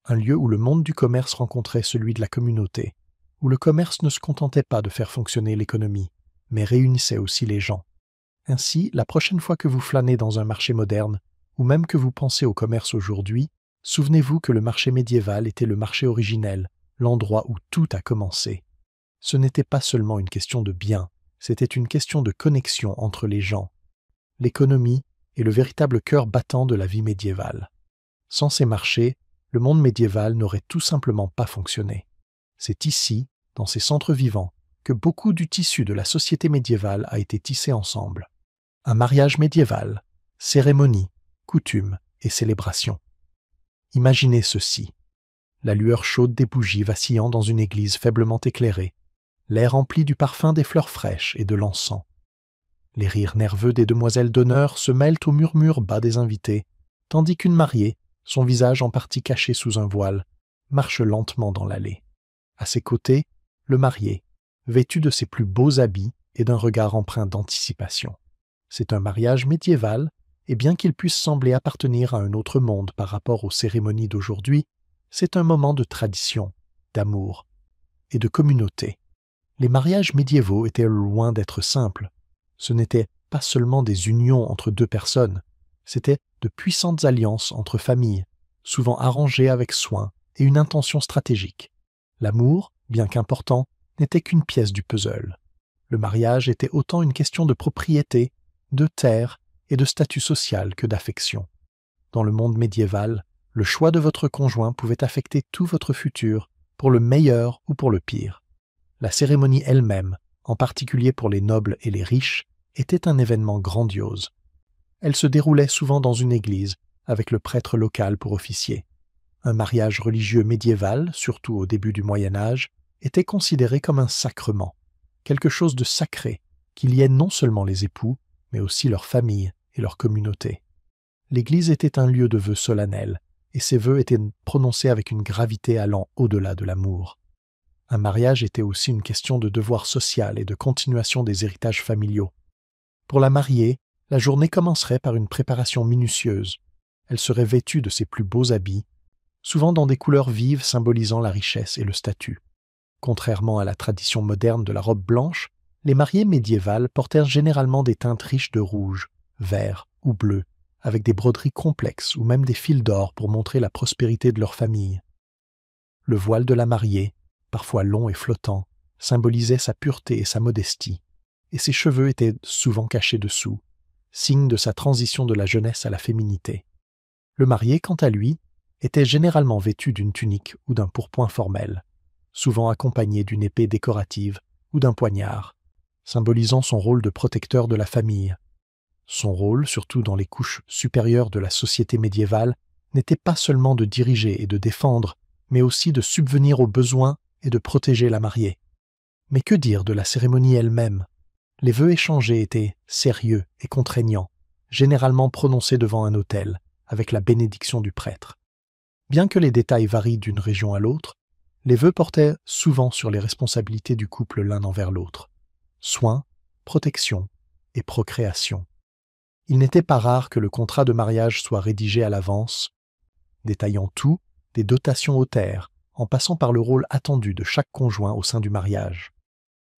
un lieu où le monde du commerce rencontrait celui de la communauté, où le commerce ne se contentait pas de faire fonctionner l'économie, mais réunissait aussi les gens. Ainsi, la prochaine fois que vous flânez dans un marché moderne, ou même que vous pensez au commerce aujourd'hui, souvenez-vous que le marché médiéval était le marché originel, l'endroit où tout a commencé. Ce n'était pas seulement une question de biens, c'était une question de connexion entre les gens. L'économie est le véritable cœur battant de la vie médiévale. Sans ces marchés, le monde médiéval n'aurait tout simplement pas fonctionné. C'est ici, dans ces centres vivants, que beaucoup du tissu de la société médiévale a été tissé ensemble. Un mariage médiéval, cérémonie, coutumes et célébrations. Imaginez ceci. La lueur chaude des bougies vacillant dans une église faiblement éclairée, l'air empli du parfum des fleurs fraîches et de l'encens. Les rires nerveux des demoiselles d'honneur se mêlent aux murmures bas des invités, tandis qu'une mariée, son visage en partie caché sous un voile, marche lentement dans l'allée. À ses côtés, le marié, vêtu de ses plus beaux habits et d'un regard empreint d'anticipation. C'est un mariage médiéval, et bien qu'il puisse sembler appartenir à un autre monde par rapport aux cérémonies d'aujourd'hui, c'est un moment de tradition, d'amour et de communauté. Les mariages médiévaux étaient loin d'être simples. Ce n'étaient pas seulement des unions entre deux personnes, c'étaient de puissantes alliances entre familles, souvent arrangées avec soin et une intention stratégique. L'amour, bien qu'important, n'était qu'une pièce du puzzle. Le mariage était autant une question de propriété, de terre et de statut social que d'affection. Dans le monde médiéval, le choix de votre conjoint pouvait affecter tout votre futur, pour le meilleur ou pour le pire. La cérémonie elle-même, en particulier pour les nobles et les riches, était un événement grandiose. Elle se déroulait souvent dans une église, avec le prêtre local pour officier. Un mariage religieux médiéval, surtout au début du Moyen Âge, était considéré comme un sacrement, quelque chose de sacré, qui liait non seulement les époux, mais aussi leur famille et leur communauté. L'Église était un lieu de vœux solennels, et ces vœux étaient prononcés avec une gravité allant au-delà de l'amour. Un mariage était aussi une question de devoir social et de continuation des héritages familiaux. Pour la mariée, la journée commencerait par une préparation minutieuse. Elle serait vêtue de ses plus beaux habits, souvent dans des couleurs vives symbolisant la richesse et le statut. Contrairement à la tradition moderne de la robe blanche, les mariées médiévales portèrent généralement des teintes riches de rouge, vert ou bleu, avec des broderies complexes ou même des fils d'or pour montrer la prospérité de leur famille. Le voile de la mariée, parfois long et flottant, symbolisait sa pureté et sa modestie, et ses cheveux étaient souvent cachés dessous, signe de sa transition de la jeunesse à la féminité. Le marié, quant à lui, était généralement vêtu d'une tunique ou d'un pourpoint formel, souvent accompagné d'une épée décorative ou d'un poignard, symbolisant son rôle de protecteur de la famille. Son rôle, surtout dans les couches supérieures de la société médiévale, n'était pas seulement de diriger et de défendre, mais aussi de subvenir aux besoins et de protéger la mariée. Mais que dire de la cérémonie elle-même? Les vœux échangés étaient sérieux et contraignants, généralement prononcés devant un autel, avec la bénédiction du prêtre. Bien que les détails varient d'une région à l'autre, les vœux portaient souvent sur les responsabilités du couple l'un envers l'autre. Soins, protection et procréation. Il n'était pas rare que le contrat de mariage soit rédigé à l'avance, détaillant tout, des dotations aux terres, en passant par le rôle attendu de chaque conjoint au sein du mariage.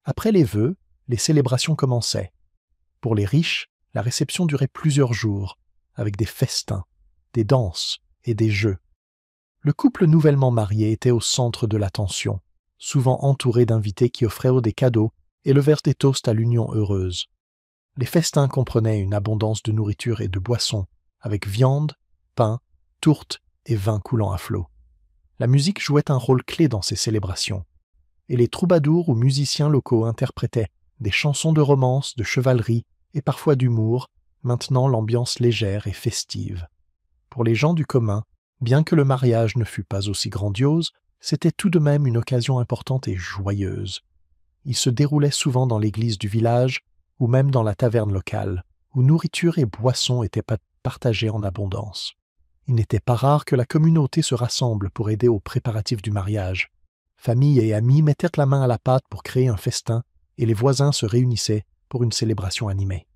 Après les vœux, les célébrations commençaient. Pour les riches, la réception durait plusieurs jours, avec des festins, des danses et des jeux. Le couple nouvellement marié était au centre de l'attention, souvent entouré d'invités qui offraient des cadeaux et levèrent des toasts à l'union heureuse. Les festins comprenaient une abondance de nourriture et de boissons, avec viande, pain, tourtes et vin coulant à flot. La musique jouait un rôle clé dans ces célébrations. et les troubadours ou musiciens locaux interprétaient des chansons de romance, de chevalerie et parfois d'humour, maintenant l'ambiance légère et festive. Pour les gens du commun, bien que le mariage ne fût pas aussi grandiose, c'était tout de même une occasion importante et joyeuse. Il se déroulait souvent dans l'église du village ou même dans la taverne locale, où nourriture et boissons étaient partagées en abondance. Il n'était pas rare que la communauté se rassemble pour aider aux préparatifs du mariage. Famille et amis mettaient la main à la pâte pour créer un festin et les voisins se réunissaient pour une célébration animée.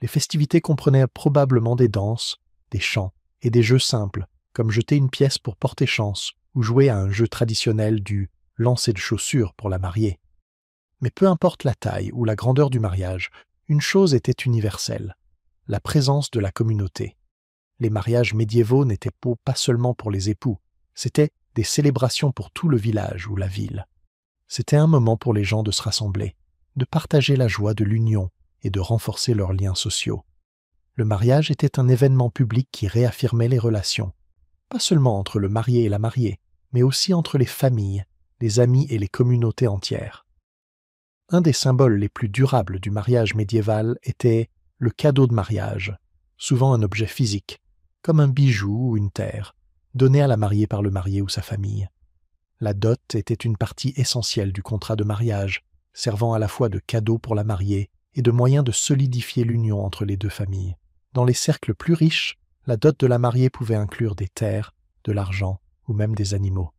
Les festivités comprenaient probablement des danses, des chants et des jeux simples, comme jeter une pièce pour porter chance ou jouer à un jeu traditionnel du lancer de chaussures pour la mariée. Mais peu importe la taille ou la grandeur du mariage, une chose était universelle, la présence de la communauté. Les mariages médiévaux n'étaient pas seulement pour les époux, c'étaient des célébrations pour tout le village ou la ville. C'était un moment pour les gens de se rassembler, de partager la joie de l'union et de renforcer leurs liens sociaux. Le mariage était un événement public qui réaffirmait les relations, pas seulement entre le marié et la mariée, mais aussi entre les familles, les amis et les communautés entières. Un des symboles les plus durables du mariage médiéval était le cadeau de mariage, souvent un objet physique, comme un bijou ou une terre, donné à la mariée par le marié ou sa famille. La dot était une partie essentielle du contrat de mariage, servant à la fois de cadeau pour la mariée et de moyen de solidifier l'union entre les deux familles. Dans les cercles plus riches, la dot de la mariée pouvait inclure des terres, de l'argent ou même des animaux.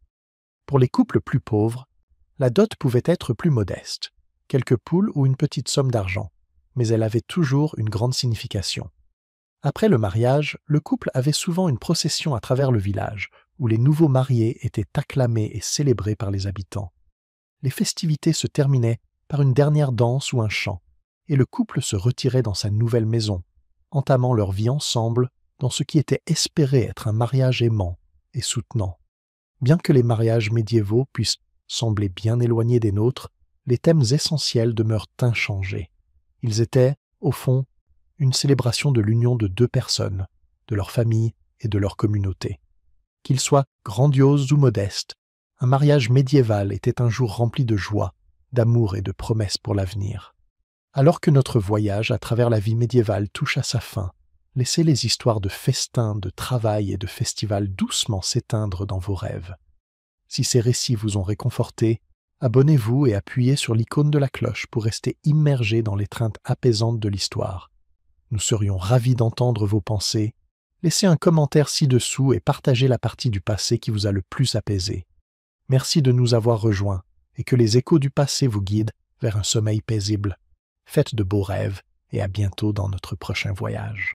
Pour les couples plus pauvres, la dot pouvait être plus modeste, quelques poules ou une petite somme d'argent, mais elle avait toujours une grande signification. Après le mariage, le couple avait souvent une procession à travers le village, où les nouveaux mariés étaient acclamés et célébrés par les habitants. Les festivités se terminaient par une dernière danse ou un chant, et le couple se retirait dans sa nouvelle maison, entamant leur vie ensemble dans ce qui était espéré être un mariage aimant et soutenant. Bien que les mariages médiévaux puissent sembler bien éloignés des nôtres, les thèmes essentiels demeurent inchangés. Ils étaient, au fond, une célébration de l'union de deux personnes, de leur famille et de leur communauté. Qu'il soit grandiose ou modeste, un mariage médiéval était un jour rempli de joie, d'amour et de promesses pour l'avenir. Alors que notre voyage à travers la vie médiévale touche à sa fin, laissez les histoires de festins, de travail et de festivals doucement s'éteindre dans vos rêves. Si ces récits vous ont réconforté, abonnez-vous et appuyez sur l'icône de la cloche pour rester immergé dans l'étreinte apaisante de l'histoire. Nous serions ravis d'entendre vos pensées. Laissez un commentaire ci-dessous et partagez la partie du passé qui vous a le plus apaisé. Merci de nous avoir rejoints et que les échos du passé vous guident vers un sommeil paisible. Faites de beaux rêves et à bientôt dans notre prochain voyage.